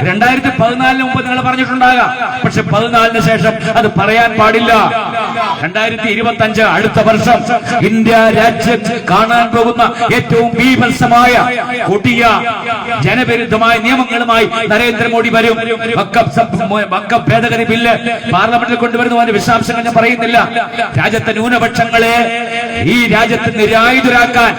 2014 മുമ്പ് നിങ്ങൾ പറഞ്ഞിട്ടുണ്ടാകാം, പക്ഷെ 14 ശേഷം അത് പറയാൻ പാടില്ല. 2025 അടുത്ത വർഷം ഇന്ത്യ രാജ്യം കാണാൻ പോകുന്ന ഏറ്റവും ബീഭത്സമായ കൊടിയ ജനവിരുദ്ധമായ നിയമങ്ങളുമായി നരേന്ദ്രമോദി വരും. വഖഫ് ഭേദഗതി ബില്ല് പാർലമെന്റിൽ കൊണ്ടുവരുന്നതിന്റെ വിശദാംശങ്ങൾ ഞാൻ പറയുന്നില്ല. രാജ്യത്തെ ന്യൂനപക്ഷങ്ങളെ ഈ രാജ്യത്ത് നിരായുധരാക്കാൻ,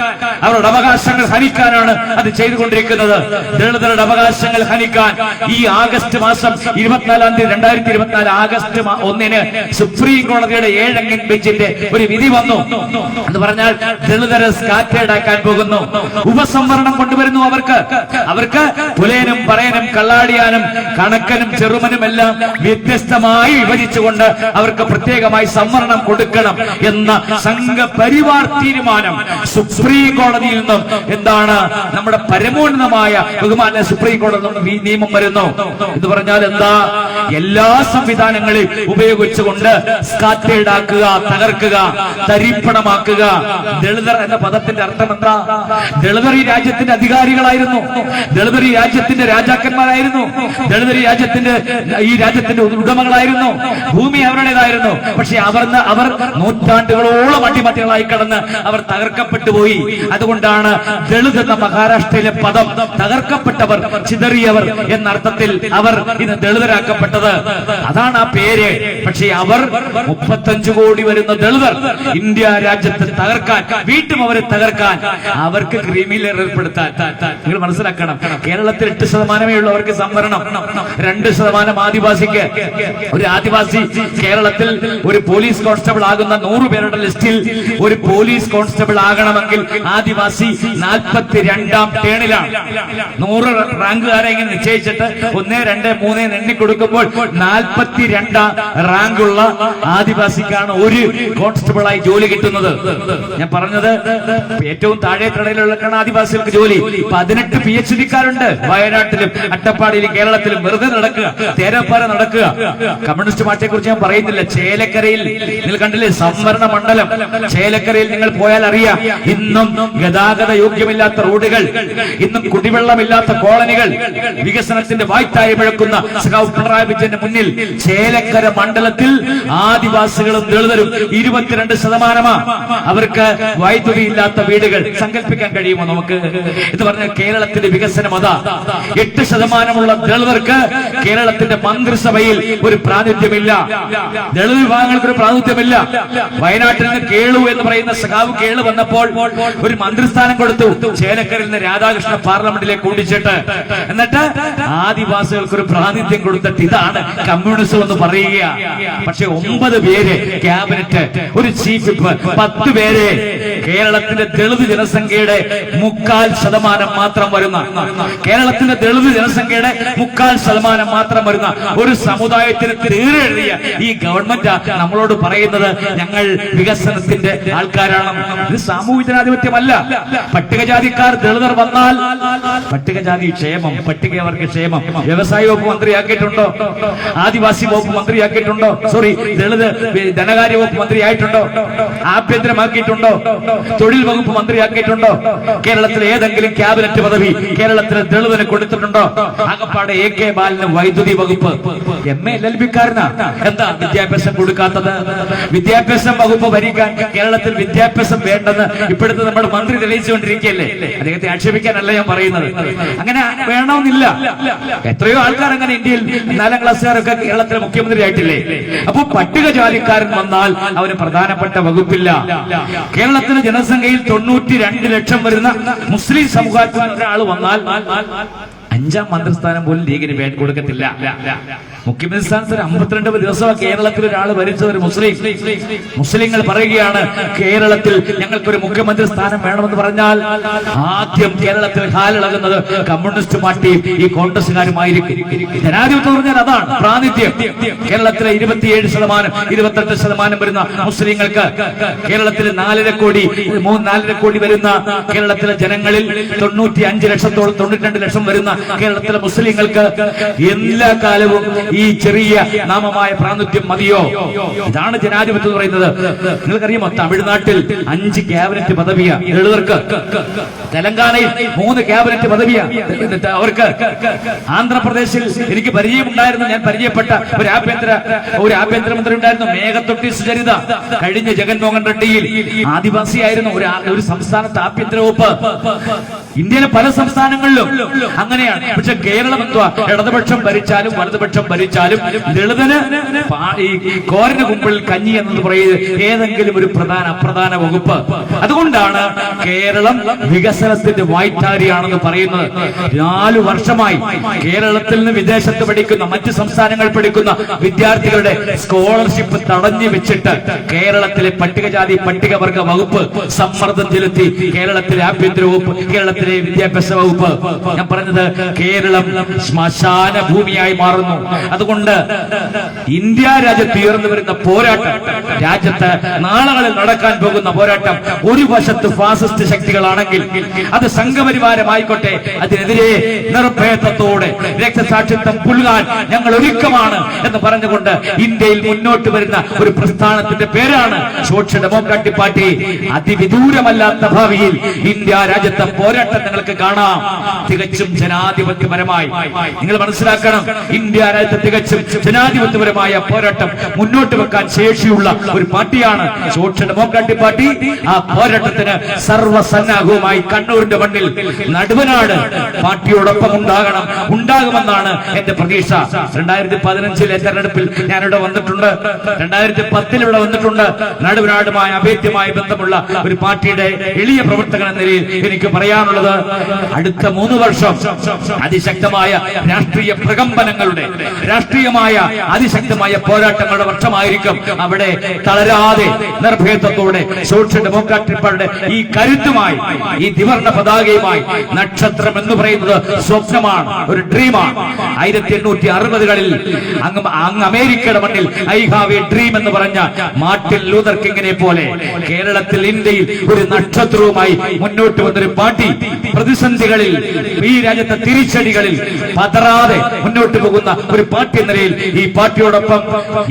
അവരുടെ അവകാശങ്ങൾ ഹനിക്കാനാണ് അത് ചെയ്തുകൊണ്ടിരിക്കുന്നത്. ദളിതരുടെ അവകാശങ്ങൾ ഹനിക്കാൻ ഈ ആഗസ്റ്റ് മാസം 24 തീയതി 2024 ആഗസ്റ്റ് 1-ന് സുപ്രീം കോടതിയുടെ 7-അംഗ ബെഞ്ചിന്റെ ഒരു വിധി വന്നു. എന്ന് പറഞ്ഞാൽ ദളിതരെ സ്കാറ്റേഡാക്കാൻ പോകുന്നു, ഉപസംവരണം കൊണ്ടുവരുന്നു. അവർക്ക് പുലയനും പറയനും കള്ളാടിയാനും കണക്കനും ചെറുമനും എല്ലാം വ്യത്യസ്തമായി വിഭജിച്ചുകൊണ്ട് അവർക്ക് പ്രത്യേകമായി സംവരണം കൊടുക്കണം എന്ന സംഘപരിവാർ തീരുമാനം സുപ്രീം കോടതിയിൽ നിന്നും എന്താണ് നമ്മുടെ പരമോന്നതമായ ബഹുമാന സുപ്രീം കോടതി നിയമം വരുന്നു. എന്ന് പറഞ്ഞാൽ എന്താ? എല്ലാ സംവിധാനങ്ങളെയും ഉപയോഗിച്ചുകൊണ്ട് സ്കാറ്റേഡാക്കുക, തകർക്കുക, തരിപ്പണമാക്കുക. ദളിതർ എന്ന പദത്തിന്റെ അർത്ഥം എന്താ? ദളിതർ ഈ രാജ്യത്തിന്റെ അധികാരികളായിരുന്നു, ദളിതർ ഈ രാജ്യത്തിന്റെ രാജാക്കന്മാരായിരുന്നു, ദളിതർ ഈ രാജ്യത്തിന്റെ ഉടമകളായിരുന്നു, ഭൂമി അവരുടേതായിരുന്നു. പക്ഷെ അവർ നൂറ്റാണ്ടുകളോളം അടിമതികളായി കടന്ന് അവർ തകർക്കപ്പെട്ടു പോയി. അത് അതുകൊണ്ടാണ് ദളിത് എന്ന മഹാരാഷ്ട്രയിലെ പദം തകർക്കപ്പെട്ടവർ, ചിതറിയവർ എന്ന അർത്ഥത്തിൽ അവർ ഇന്ന് ദളിതരാക്കപ്പെട്ടത്. അതാണ് ആ പേര്. പക്ഷേ അവർ 35 കോടി വരുന്ന ദളിതർ ഇന്ത്യ രാജ്യത്തെ തകർക്കാൻ, വീട്ടും അവരെ തകർക്കാൻ, അവർക്ക് ക്രീമി ലെയർ ഏർപ്പെടുത്താൻ. നിങ്ങൾ മനസ്സിലാക്കണം, കേരളത്തിൽ 8% ഉള്ളവർക്ക് സംവരണം, 2% ആദിവാസിക്ക്. ഒരു ആദിവാസി കേരളത്തിൽ ഒരു പോലീസ് കോൺസ്റ്റബിൾ ആകുന്ന 100 പേരുടെ ലിസ്റ്റിൽ ഒരു പോലീസ് കോൺസ്റ്റബിൾ ആകണമെങ്കിൽ ആദിവാസി 42ാം ടേണിലാണ്. 100 റാങ്കുകാരെ ഇങ്ങനെ നിശ്ചയിച്ചിട്ട് 1, 2, 3 എണ്ണി കൊടുക്കുമ്പോൾ 42ാം റാങ്കുള്ള ആദിവാസിക്കാണ് ഒരു കോൺസ്റ്റബിളായി ജോലി കിട്ടുന്നത്. ഞാൻ പറഞ്ഞത് ഏറ്റവും താഴെ തടയിലുള്ളവർക്കാണ് ആദിവാസികൾക്ക് ജോലി. 18 PhD-ക്കാരുണ്ട് വയനാട്ടിലും അട്ടപ്പാടിയിലും കേരളത്തിലും. വെറുതെ നടക്കുക, തേരാപ്പാര നടക്കുക. കമ്മ്യൂണിസ്റ്റ് പാർട്ടിയെ കുറിച്ച് ഞാൻ പറയുന്നില്ല. ചേലക്കരയിൽ നിങ്ങൾ കണ്ടില്ലേ സംവരണ മണ്ഡലം? ചേലക്കരയിൽ നിങ്ങൾ പോയാൽ അറിയാം, ഇന്നും ഗതാഗത യോഗ്യമില്ലാത്ത റോഡുകൾ, ഇന്നും കുടിവെള്ളമില്ലാത്ത കോളനികൾ, വികസനത്തിന്റെ വായ്ത്തായി മുഴക്കുന്ന സഖാവ് പിണറായി വിജയന്റെ മുന്നിൽ ചേലക്കര മണ്ഡലത്തിൽ ആദിവാസികളും ദളിതരും 22%. അവർക്ക് വൈദ്യുതി ഇല്ലാത്ത വീടുകൾ. സങ്കല്പിക്കാൻ കഴിയുമോ നമുക്ക്? എന്ന് പറഞ്ഞാൽ കേരളത്തിന്റെ വികസനം അതാ. 8% ദളിതർക്ക് കേരളത്തിന്റെ മന്ത്രിസഭയിൽ ഒരു പ്രാതിനിധ്യമില്ല. ദളിത് വിഭാഗങ്ങൾക്ക് ഒരു പ്രാതിനിധ്യമില്ല. വയനാട്ടിൽ നിന്ന് കേളു എന്ന് പറയുന്ന സഖാവ് കേളു വന്നപ്പോൾ ഒരു മന്ത്രിസ്ഥാനം കൊടുത്തു. ചേലക്കരയിൽ നിന്ന് രാധാകൃഷ്ണ പാർലമെന്റിലേക്ക് ഓടിച്ചിട്ട്, എന്നിട്ട് ആദിവാസികൾക്ക് ഒരു പ്രാതിനിധ്യം കൊടുത്തിട്ട് ഇതാണ് കമ്മ്യൂണിസം എന്ന് പറയുക. പക്ഷെ 9 പേര് ക്യാബിനറ്റ്, ഒരു ചീഫ് വിപ്പ്, 10 പേര് കേരളത്തിന്റെ ദളിത് ജനസംഖ്യയുടെ 3/4% മാത്രം വരുന്ന, കേരളത്തിന്റെ ദളിത് ജനസംഖ്യയുടെ 3/4% മാത്രം വരുന്ന ഒരു സമുദായത്തിന് തീരെഴുതിയ ഈ ഗവൺമെന്റ് നമ്മളോട് പറയുന്നത് ഞങ്ങൾ വികസനത്തിന്റെ ആൾക്കാരാണ്. ഇത് സാമൂഹ്യ ജനാധിപത്യമല്ല. പട്ടികജാതിക്കാർ ദളിതർ വന്നാൽ പട്ടികജാതി ക്ഷേമം, പട്ടികവർഗ ക്ഷേമം. വ്യവസായ വകുപ്പ് മന്ത്രിയാക്കിയിട്ടുണ്ടോ? ആദിവാസി വകുപ്പ് മന്ത്രിയാക്കിയിട്ടുണ്ടോ? സോറി, ദളിത് ധനകാര്യ വകുപ്പ് മന്ത്രിയായിട്ടുണ്ടോ? ആഭ്യന്തരമാക്കിയിട്ടുണ്ടോ? തൊഴിൽ വകുപ്പ് മന്ത്രിയാക്കിയിട്ടുണ്ടോ? കേരളത്തിലെ ഏതെങ്കിലും ക്യാബിനറ്റ് പദവി കേരളത്തിലെ ദളിതിന് കൊടുത്തിട്ടുണ്ടോ? ആകപ്പാടെ AK ബാലന് വൈദ്യുതി വകുപ്പ്. MA LLB-ക്കാരനാ. എന്താ വിദ്യാഭ്യാസം കൊടുക്കാത്തത്? വിദ്യാഭ്യാസം വകുപ്പ് ഭരിക്കാൻ കേരളത്തിൽ വിദ്യാഭ്യാസം വേണ്ടെന്ന് ഇപ്പോഴത്തെ നമ്മുടെ മന്ത്രി തെളിയിച്ചുകൊണ്ടിരിക്കുകയല്ലേ. അദ്ദേഹത്തെ ആക്ഷേപിക്കാനല്ല ഞാൻ പറയുന്നത്. അങ്ങനെ വേണമെന്നില്ല. എത്രയോ ആൾക്കാർ അങ്ങനെ ഇന്ത്യയിൽ 4ാം ക്ലാസ്സുകാരൊക്കെ കേരളത്തിലെ മുഖ്യമന്ത്രി ആയിട്ടില്ലേ? അപ്പൊ പട്ടികജാതിക്കാരൻ വന്നാൽ അവന് പ്രധാനപ്പെട്ട വകുപ്പില്ല. കേരളത്തിലെ ജനസംഖ്യയിൽ 92 ലക്ഷം വരുന്ന മുസ്ലിം സമൂഹത്തിൽ ഒരാൾ വന്നാൽ 5ാം മന്ത്രിസ്ഥാനം പോലും ലീഗിന് വേണ്ടി കൊടുക്കത്തില്ല. മുഖ്യമന്ത്രി സ്ഥാനത്ത് 52 ദിവസമാണ് കേരളത്തിൽ ഒരാൾ ഭരിച്ച ഒരു മുസ്ലിങ്ങൾ പറയുകയാണ്, കേരളത്തിൽ ഞങ്ങൾക്കൊരു മുഖ്യമന്ത്രി സ്ഥാനം വേണമെന്ന് പറഞ്ഞാൽ ആദ്യം കേരളത്തിൽ ഹാലിളകുന്നത് കമ്മ്യൂണിസ്റ്റ് പാർട്ടിയും ഈ കോൺഗ്രസുകാരുമായിരിക്കും. ജനാധിപത്യം പറഞ്ഞാൽ അതാണ് പ്രാതിനിധ്യം. കേരളത്തിലെ 27%, 28% വരുന്ന മുസ്ലിങ്ങൾക്ക്, കേരളത്തിലെ 4.5 കോടി വരുന്ന കേരളത്തിലെ ജനങ്ങളിൽ 95 ലക്ഷത്തോളം 92 ലക്ഷം വരുന്ന കേരളത്തിലെ മുസ്ലിങ്ങൾക്ക് എല്ലാ കാലവും ഈ ചെറിയ നാമമായ പ്രാതിനിധ്യം മതിയോ? ഇതാണ് ജനാധിപത്യം എന്ന് പറയുന്നത്. നിങ്ങൾക്കറിയാമോ, തമിഴ്നാട്ടിൽ 5 ക്യാബിനറ്റ് പദവിയാ ദളിതർക്ക്, തെലങ്കാനയിൽ 3 ക്യാബിനറ്റ് പദവിയാ അവർക്ക്, ആന്ധ്രാപ്രദേശിൽ എനിക്ക് പരിചയമുണ്ടായിരുന്നു, ഞാൻ പരിചയപ്പെട്ട ഒരു ആഭ്യന്തരമന്ത്രി ഉണ്ടായിരുന്നു, മേഘത്തൊട്ടി സുചരിത. കഴിഞ്ഞ ജഗൻമോഹൻ റെഡ്ഡിയിൽ ആദിവാസിയായിരുന്നു ഒരു സംസ്ഥാനത്ത് ആഭ്യന്തര വകുപ്പ്. ഇന്ത്യയിലെ പല സംസ്ഥാനങ്ങളിലും അങ്ങനെയാണ്. പക്ഷെ കേരളം എന്തുവാ, ഇടതുപക്ഷം ഭരിച്ചാലും വലതുപക്ഷം ഭരിച്ചാലും ദളിതന് ഈ കോരന് കുമ്പിൾ കഞ്ഞി എന്നത് പറയുന്നത് ഏതെങ്കിലും ഒരു അപ്രധാന വകുപ്പ്. അതുകൊണ്ടാണ് കേരളം വികസനത്തിന്റെ വായ്ത്താരിയാണെന്ന് പറയുന്നത്. 4 വർഷമായി കേരളത്തിൽ നിന്ന് വിദേശത്ത് പഠിക്കുന്ന, മറ്റ് സംസ്ഥാനങ്ങൾ പഠിക്കുന്ന വിദ്യാർത്ഥികളുടെ സ്കോളർഷിപ്പ് തടഞ്ഞു വെച്ചിട്ട് കേരളത്തിലെ പട്ടികജാതി പട്ടികവർഗ വകുപ്പ് സമ്മർദ്ദം ചെലുത്തി. കേരളത്തിലെ ആഭ്യന്തര വകുപ്പ്, കേരളത്തിലെ വിദ്യാഭ്യാസ വകുപ്പ്. ഞാൻ പറഞ്ഞത് കേരളം ശ്മശാന ഭൂമിയായി മാറുന്നു. അതുകൊണ്ട് ഇന്ത്യ രാജ്യത്ത് ഉയർന്നു വരുന്ന പോരാട്ടം, രാജ്യത്ത് നാളുകളിൽ നടക്കാൻ പോകുന്ന പോരാട്ടം, ഒരു വശത്ത് ഫാസിസ്റ്റ് ശക്തികളാണെങ്കിൽ അത് സംഘപരിവാരമായിക്കോട്ടെ, അതിനെതിരെ നിർഭയത്വത്തോടെ രക്തസാക്ഷിത്വം പുൽകാൻ ഞങ്ങൾ ഒരുക്കമാണ് എന്ന് പറഞ്ഞുകൊണ്ട് ഇന്ത്യയിൽ മുന്നോട്ട് വരുന്ന ഒരു പ്രസ്ഥാനത്തിന്റെ പേരാണ് സോഷ്യൽ ഡെമോക്രാറ്റിക് പാർട്ടി. അതിവിദൂരമല്ലാത്ത ഭാവിയിൽ ഇന്ത്യ രാജ്യത്തെ പോരാട്ടം നിങ്ങൾക്ക് കാണാം. തികച്ചും ജനാധിപത്യപരമായി നിങ്ങൾ മനസ്സിലാക്കണം, ഇന്ത്യ രാജ്യത്തെ തികച്ചും ജനാധിപത്യപരമായ പോരാട്ടം മുന്നോട്ട് വെക്കാൻ ശേഷിയുള്ള ഒരു പാർട്ടിയാണ് സോഷ്യൽ ഡെമോക്രാറ്റിക് പാർട്ടി. ആ പോരാട്ടത്തിന് സർവ്വസന്നാഹവുമായി കണ്ണൂരിന്റെ മണ്ണിൽ നടുവനാട് പാർട്ടിയോടൊപ്പം ഉണ്ടാകുമെന്നാണ് എന്റെ പ്രതീക്ഷ. 2015 തെരഞ്ഞെടുപ്പിൽ ഞാനിവിടെ വന്നിട്ടുണ്ട്, 2010 ഇവിടെ വന്നിട്ടുണ്ട്. നടുവനാടുമായി അഭേദ്യമായി ബന്ധമുള്ള ഒരു പാർട്ടിയുടെ എളിയ പ്രവർത്തകൻ എന്ന നിലയിൽ എനിക്ക് പറയാനുള്ളത്, അടുത്ത 3 വർഷം അതിശക്തമായ രാഷ്ട്രീയ പ്രകമ്പനങ്ങളുടെ, രാഷ്ട്രീയമായ അതിശക്തമായ പോരാട്ടങ്ങളുടെ വർഷമായിരിക്കും. അവിടെ തളരാതെ നിർഭയത്വത്തോടെ സോഷ്യൽ ഡെമോക്രാറ്റിക് പാർട്ടിയുടെ ഈ കരുത്തുമായി, ഈ ത്രിവർണ്ണ പതാകയുമായി, നക്ഷത്രം എന്ന് പറയുന്നത് സ്വപ്നമാണ്, ഒരു ഡ്രീമാണ്. 1860കളിൽ അങ്ങ് അമേരിക്കയുടെ മണ്ണിൽ ഐ ഹാവ് എ ഡ്രീം എന്ന് പറഞ്ഞ മാർട്ടിൻ ലൂതർ കിങ്ങിനെ പോലെ കേരളത്തിൽ, ഇന്ത്യയിൽ ഒരു നക്ഷത്രവുമായി മുന്നോട്ട് വന്നൊരു പാർട്ടി, പ്രതിസന്ധികളിൽ, ഈ രാജ്യത്തെ തിരിച്ചടികളിൽ പതറാതെ മുന്നോട്ട് പോകുന്ന ഒരു പാർട്ടി എന്ന നിലയിൽ ഈ പാർട്ടിയോടൊപ്പം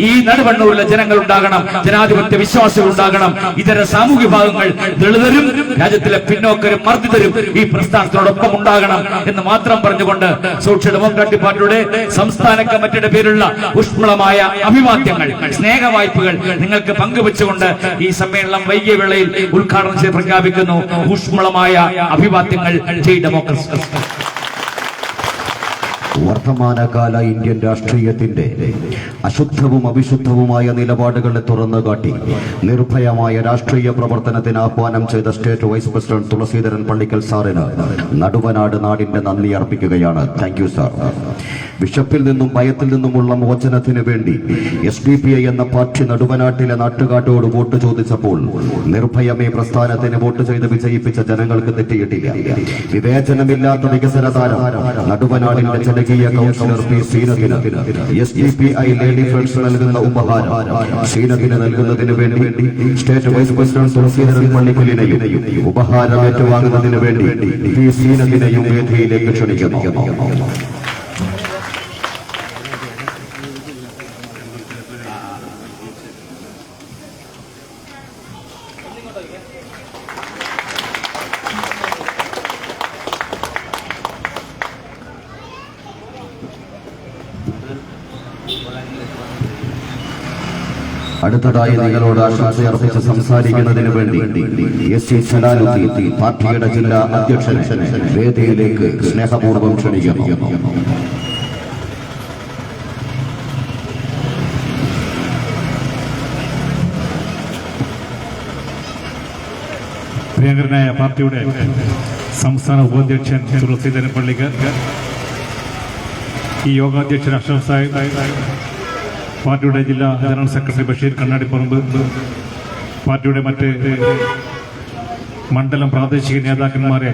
ഈ നടുവണ്ണൂരിലെ ജനങ്ങൾ ഉണ്ടാകണം, ജനാധിപത്യ വിശ്വാസികൾ ഉണ്ടാകണം, ഇതര സാമൂഹ്യ വിഭാഗങ്ങൾ, ദളിതരും രാജ്യത്തിലെ പിന്നോക്കരും മർദ്ദിതരും ഈ പ്രസ്ഥാനത്തോടൊപ്പം ഉണ്ടാകണം എന്ന് മാത്രം പറഞ്ഞുകൊണ്ട് സോഷ്യൽ ഡെമോക്രാറ്റിക് പാർട്ടിയുടെ സംസ്ഥാന കമ്മിറ്റിയുടെ പേരുള്ള ഊഷ്മളമായ അഭിവാദ്യങ്ങൾ, സ്നേഹവായ്പകൾ നിങ്ങൾക്ക് പങ്കുവെച്ചുകൊണ്ട് ഈ സമ്മേളനം വൈകിയ വേളയിൽ ഉദ്ഘാടനം ചെയ്ത് പ്രഖ്യാപിക്കുന്നു. ഊഷ്മളമായ അഭിവാദ്യങ്ങൾ. ജയ് ഡെമോക്രസി. വർത്തമാനകാല ഇന്ത്യൻ രാഷ്ട്രീയത്തിന്റെ അശുദ്ധവും അവിശുദ്ധവുമായ നിലപാടുകളെ തുറന്നുകാട്ടി നിർഭയമായ രാഷ്ട്രീയ പ്രവർത്തനത്തിന് ആഹ്വാനം ചെയ്ത state vice president Thulaseedharan Pallikkal സാറിന് നടുവനാട് നാടിന്റെ നന്ദി അർപ്പിക്കുകയാണ്. Thank you sir. ബിഷപ്പിൽ നിന്നും ഭയത്തിൽ നിന്നുമുള്ള മോചനത്തിന് വേണ്ടി SDPI എന്ന പാർട്ടി നടുവനാട്ടിലെ നാട്ടുകാട്ടോട് വോട്ട് ചോദിച്ചപ്പോൾ നിർഭയമേ പ്രസ്ഥാനത്തിന് വോട്ട് ചെയ്ത് വിജയിപ്പിച്ച ജനങ്ങൾക്ക് തെറ്റിയിട്ടില്ല. വിവേചനമില്ലാത്ത വികസന താരം നടുവനാടിന്റെ ജനകീയ കൗൺസിലർ പി സീനത്തിന് SDPI ലേഡി ഫ്രണ്ട്സ് നൽകുന്ന ഉപഹാരം സീനത്തിന് നൽകുന്നതിന് വേണ്ടി സ്റ്റേറ്റ് വൈസ് പ്രസിഡന്റ് തുളസീധരൻ പള്ളിക്കലിനെയും ഉപഹാരം ഏറ്റുവാങ്ങുന്നതിന് വേണ്ടി പി സീനത്തിനെയും വേദിയിലേക്ക് ക്ഷണിക്കുന്നു. അടുത്തതായി നിങ്ങളോട് ആശംസയർപ്പിച്ച് സംസാരിക്കുന്നതിന് വേണ്ടി SC ജലാലുദ്ദീൻ പാർട്ടിയുടെ ജില്ലാ അധ്യക്ഷനെ വേദിയിലേക്ക് സ്നേഹപൂർവ്വം ക്ഷണിക്കുന്നു. പ്രിയങ്കരനായ പാർട്ടിയുടെ സംസ്ഥാന ഉപാധ്യക്ഷൻ തുളസീധരൻ പള്ളിക്കൽ, ഈ യോഗാധ്യക്ഷൻ അഷ്റഫ് സാഹിബ്, പാർട്ടിയുടെ ജില്ലാ ജനറൽ സെക്രട്ടറി ബഷീർ കണ്ണാടിപ്പറമ്പ്, പാർട്ടിയുടെ മറ്റ് മണ്ഡലം പ്രാദേശിക നേതാക്കന്മാരെ,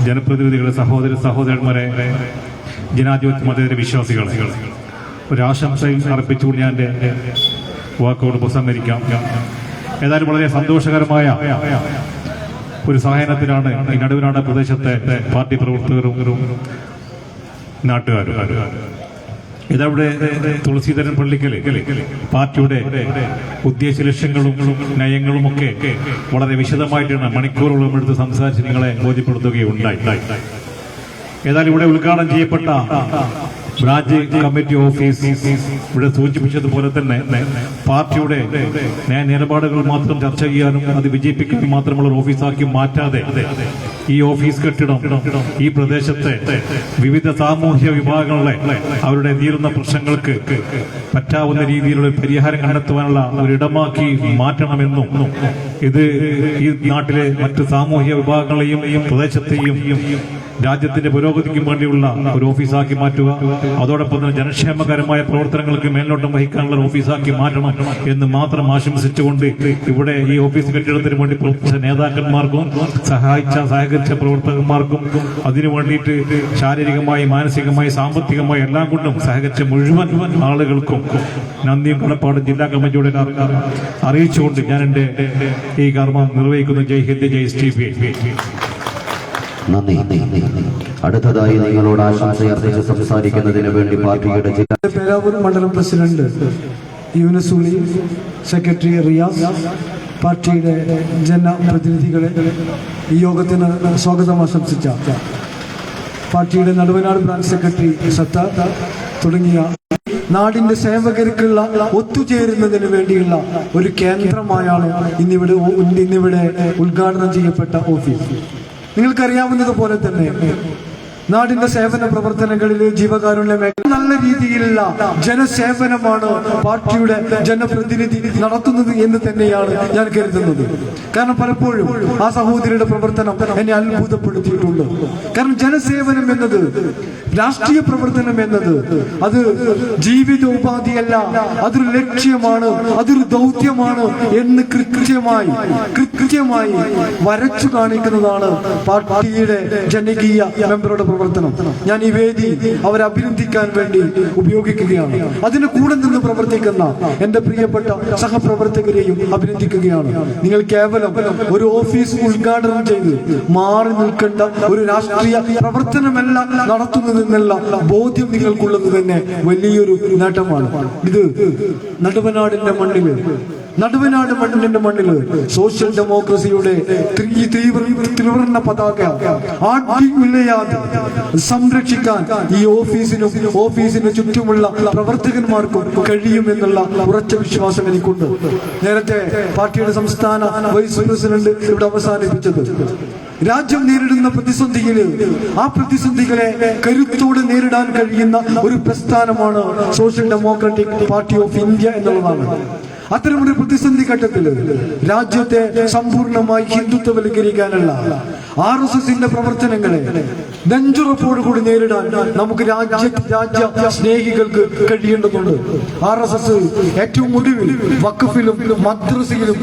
ജനപ്രതിനിധികളെ, സഹോദരന്മാരെ, ജനാധിപത്യ മതേതര വിശ്വാസികളെ, ഒരു ആശംസയും അർപ്പിച്ചുകൊണ്ട് ഞാൻ എൻ്റെ വാക്കുകൾ ഉപസംഹരിക്കാം. ഏതായാലും വളരെ സന്തോഷകരമായ ഒരു സാഹചര്യത്തിലാണ് ഈ നടുവനാട് പ്രദേശത്തെ പാർട്ടി പ്രവർത്തകരും നാട്ടുകാരും. ഇതവിടെ തുളസീധരൻ പള്ളിക്കൽ പാർട്ടിയുടെ ഉദ്ദേശ ലക്ഷ്യങ്ങളും നയങ്ങളുമൊക്കെ വളരെ വിശദമായിട്ടാണ് മണിക്കൂറുകളും എടുത്ത് സംസാരിച്ച് നിങ്ങളെ ബോധ്യപ്പെടുത്തുകയുണ്ടായി. ഏതായാലും ഇവിടെ ഉദ്ഘാടനം ചെയ്യപ്പെട്ട ബ്രാഞ്ച് കമ്മിറ്റി ഓഫീസ് ഇവിടെ സൂചിപ്പിച്ചതുപോലെ തന്നെ പാർട്ടിയുടെ നിലപാടുകൾ മാത്രം ചർച്ച ചെയ്യാനും അത് വിജയിപ്പിക്കാനും മാത്രമുള്ള ഓഫീസാക്കി മാറ്റാതെ ഈ ഓഫീസ് കെട്ടിടം ഈ പ്രദേശത്തെ വിവിധ സാമൂഹ്യ വിഭാഗങ്ങളെ അവരുടെ തീരുന്ന പ്രശ്നങ്ങൾക്ക് പറ്റാവുന്ന രീതിയിലുള്ള പരിഹാരം കണ്ടെത്തുവാനുള്ള ഒരിടമാക്കി മാറ്റണമെന്നും ഇത് ഈ നാട്ടിലെ മറ്റ് സാമൂഹ്യ വിഭാഗങ്ങളെയും പ്രദേശത്തെയും രാജ്യത്തിന്റെ പുരോഗതിക്കും വേണ്ടിയുള്ള ഒരു ഓഫീസാക്കി മാറ്റുക, അതോടൊപ്പം തന്നെ ജനക്ഷേമകരമായ പ്രവർത്തനങ്ങൾക്ക് മേൽനോട്ടം വഹിക്കാനുള്ള ഓഫീസാക്കി മാറ്റണം എന്ന് മാത്രം ആശംസിച്ചുകൊണ്ട് ഇവിടെ ഈ ഓഫീസ് കെട്ടിടത്തിന് വേണ്ടി പ്രവർത്തിച്ച നേതാക്കന്മാർക്കും സഹകരിച്ച പ്രവർത്തകന്മാർക്കും അതിനു വേണ്ടിയിട്ട് ശാരീരികമായി, മാനസികമായി, സാമ്പത്തികമായി എല്ലാം കൊണ്ടും സഹകരിച്ച മുഴുവൻ ആളുകൾക്കും നന്ദിയും കടപ്പാടും ജില്ലാ കമ്മിറ്റിയുടെ അറിയിച്ചുകൊണ്ട് ഞാൻ എൻ്റെ ഈ കർമ്മം നിർവഹിക്കുന്നു. ജയ് ഹിന്ദ്, ജയ് SDPI. നന്ദി. അടുത്തതായി നിങ്ങളോട് ആശംസയർപ്പിച്ച് സംസാരിക്കുന്നതിന് വേണ്ടി പാർട്ടിയുടെ പേരാവൂർ മണ്ഡലം പ്രസിഡന്റ് യൂനസ് ഉള്ളി, സെക്രട്ടറി റിയാസ്, പാർട്ടിയുടെ ജനപ്രതിനിധികളെ ഈ യോഗത്തിന് സ്വാഗതം ആശംസിച്ച പാർട്ടിയുടെ നടുവനാട് ബ്രാഞ്ച് സെക്രട്ടറി സത്താർ തുടങ്ങിയ നാടിന്റെ സേവകർക്കുള്ള ഒത്തുചേരുന്നതിന് വേണ്ടിയുള്ള ഒരു കേന്ദ്രമായാണ് ഇന്നിവിടെ ഉദ്ഘാടനം ചെയ്യപ്പെട്ട ഓഫീസ്. നിങ്ങൾക്കറിയാവുന്നതുപോലെ തന്നെ നാടിന്റെ സേവന പ്രവർത്തനങ്ങളിൽ ജീവകാരുണ്യ മേഖല നല്ല രീതിയിലുള്ള ജനസേവനമാണ് പാർട്ടിയുടെ ജനപ്രതിനിധി നടത്തുന്നത് എന്ന് തന്നെയാണ് ഞാൻ കരുതുന്നത്. കാരണം പലപ്പോഴും ആ സഹോദരിയുടെ പ്രവർത്തനം എന്നെ അത്ഭുതപ്പെടുത്തിയിട്ടുണ്ട്. കാരണം ജനസേവനം എന്നത്, രാഷ്ട്രീയ പ്രവർത്തനം എന്നത് അത് ജീവിതോപാധിയല്ല, അതൊരു ലക്ഷ്യമാണ്, അതൊരു ദൗത്യമാണ് എന്ന് കൃത്യമായി വരച്ചു കാണിക്കുന്നതാണ് പാർട്ടിയുടെ ജനകീയ മെമ്പറുടെ പ്രവർത്തനം. ഞാൻ ഈ വേദി അവരെ അഭിനന്ദിക്കാൻ വേണ്ടി ഉപയോഗിക്കുകയാണ്. അതിന് കൂടെ നിന്ന് പ്രവർത്തിക്കുന്ന എന്റെ പ്രിയപ്പെട്ട സഹപ്രവർത്തകരെയും അഭിനന്ദിക്കുകയാണ്. നിങ്ങൾ കേവലം ഒരു ഓഫീസ് ഉദ്ഘാടനം ചെയ്ത് മാറി നിൽക്കേണ്ട ഒരു രാഷ്ട്രീയ പ്രവർത്തനമല്ല നടത്തുന്നതെന്നുള്ള ബോധ്യം നിങ്ങൾക്കുള്ളത് തന്നെ വലിയൊരു നേട്ടമാണ്. ഇത് നടുവനാടിന്റെ മണ്ണില് സോഷ്യൽ ഡെമോക്രസിയുടെ ത്രിവർണ്ണ പതാക ആട്ടിയുലയാതെ സംരക്ഷിക്കാൻ ഈ ഓഫീസിന് ചുറ്റുമുള്ള പ്രവർത്തകന്മാർക്കും കഴിയുമെന്നുള്ള ഉറച്ച വിശ്വാസം എനിക്കുണ്ട്. നേരത്തെ പാർട്ടിയുടെ സംസ്ഥാന വൈസ് പ്രസിഡന്റ് ഇവിടെ അവസാനിപ്പിച്ചത് രാജ്യം നേരിടുന്ന ആ പ്രതിസന്ധികളെ കരുത്തോടെ നേരിടാൻ കഴിയുന്ന ഒരു പ്രസ്ഥാനമാണ് social democratic party of India എന്നുള്ളതാണ്. അത്തരമൊരു പ്രതിസന്ധി ഘട്ടത്തിൽ രാജ്യത്തെ സമ്പൂർണമായി ഹിന്ദുത്വവൽക്കരിക്കാനുള്ള RSSന്റെ പ്രവർത്തനങ്ങളെ നെഞ്ചുറപ്പോടുകൂടി നേരിടാൻ നമുക്ക് രാജ്യ സ്നേഹികൾക്ക് കഴിയേണ്ടതുണ്ട്. RSS ഏറ്റവും ഒടുവിൽ വഖഫിലും മദ്രസയിലും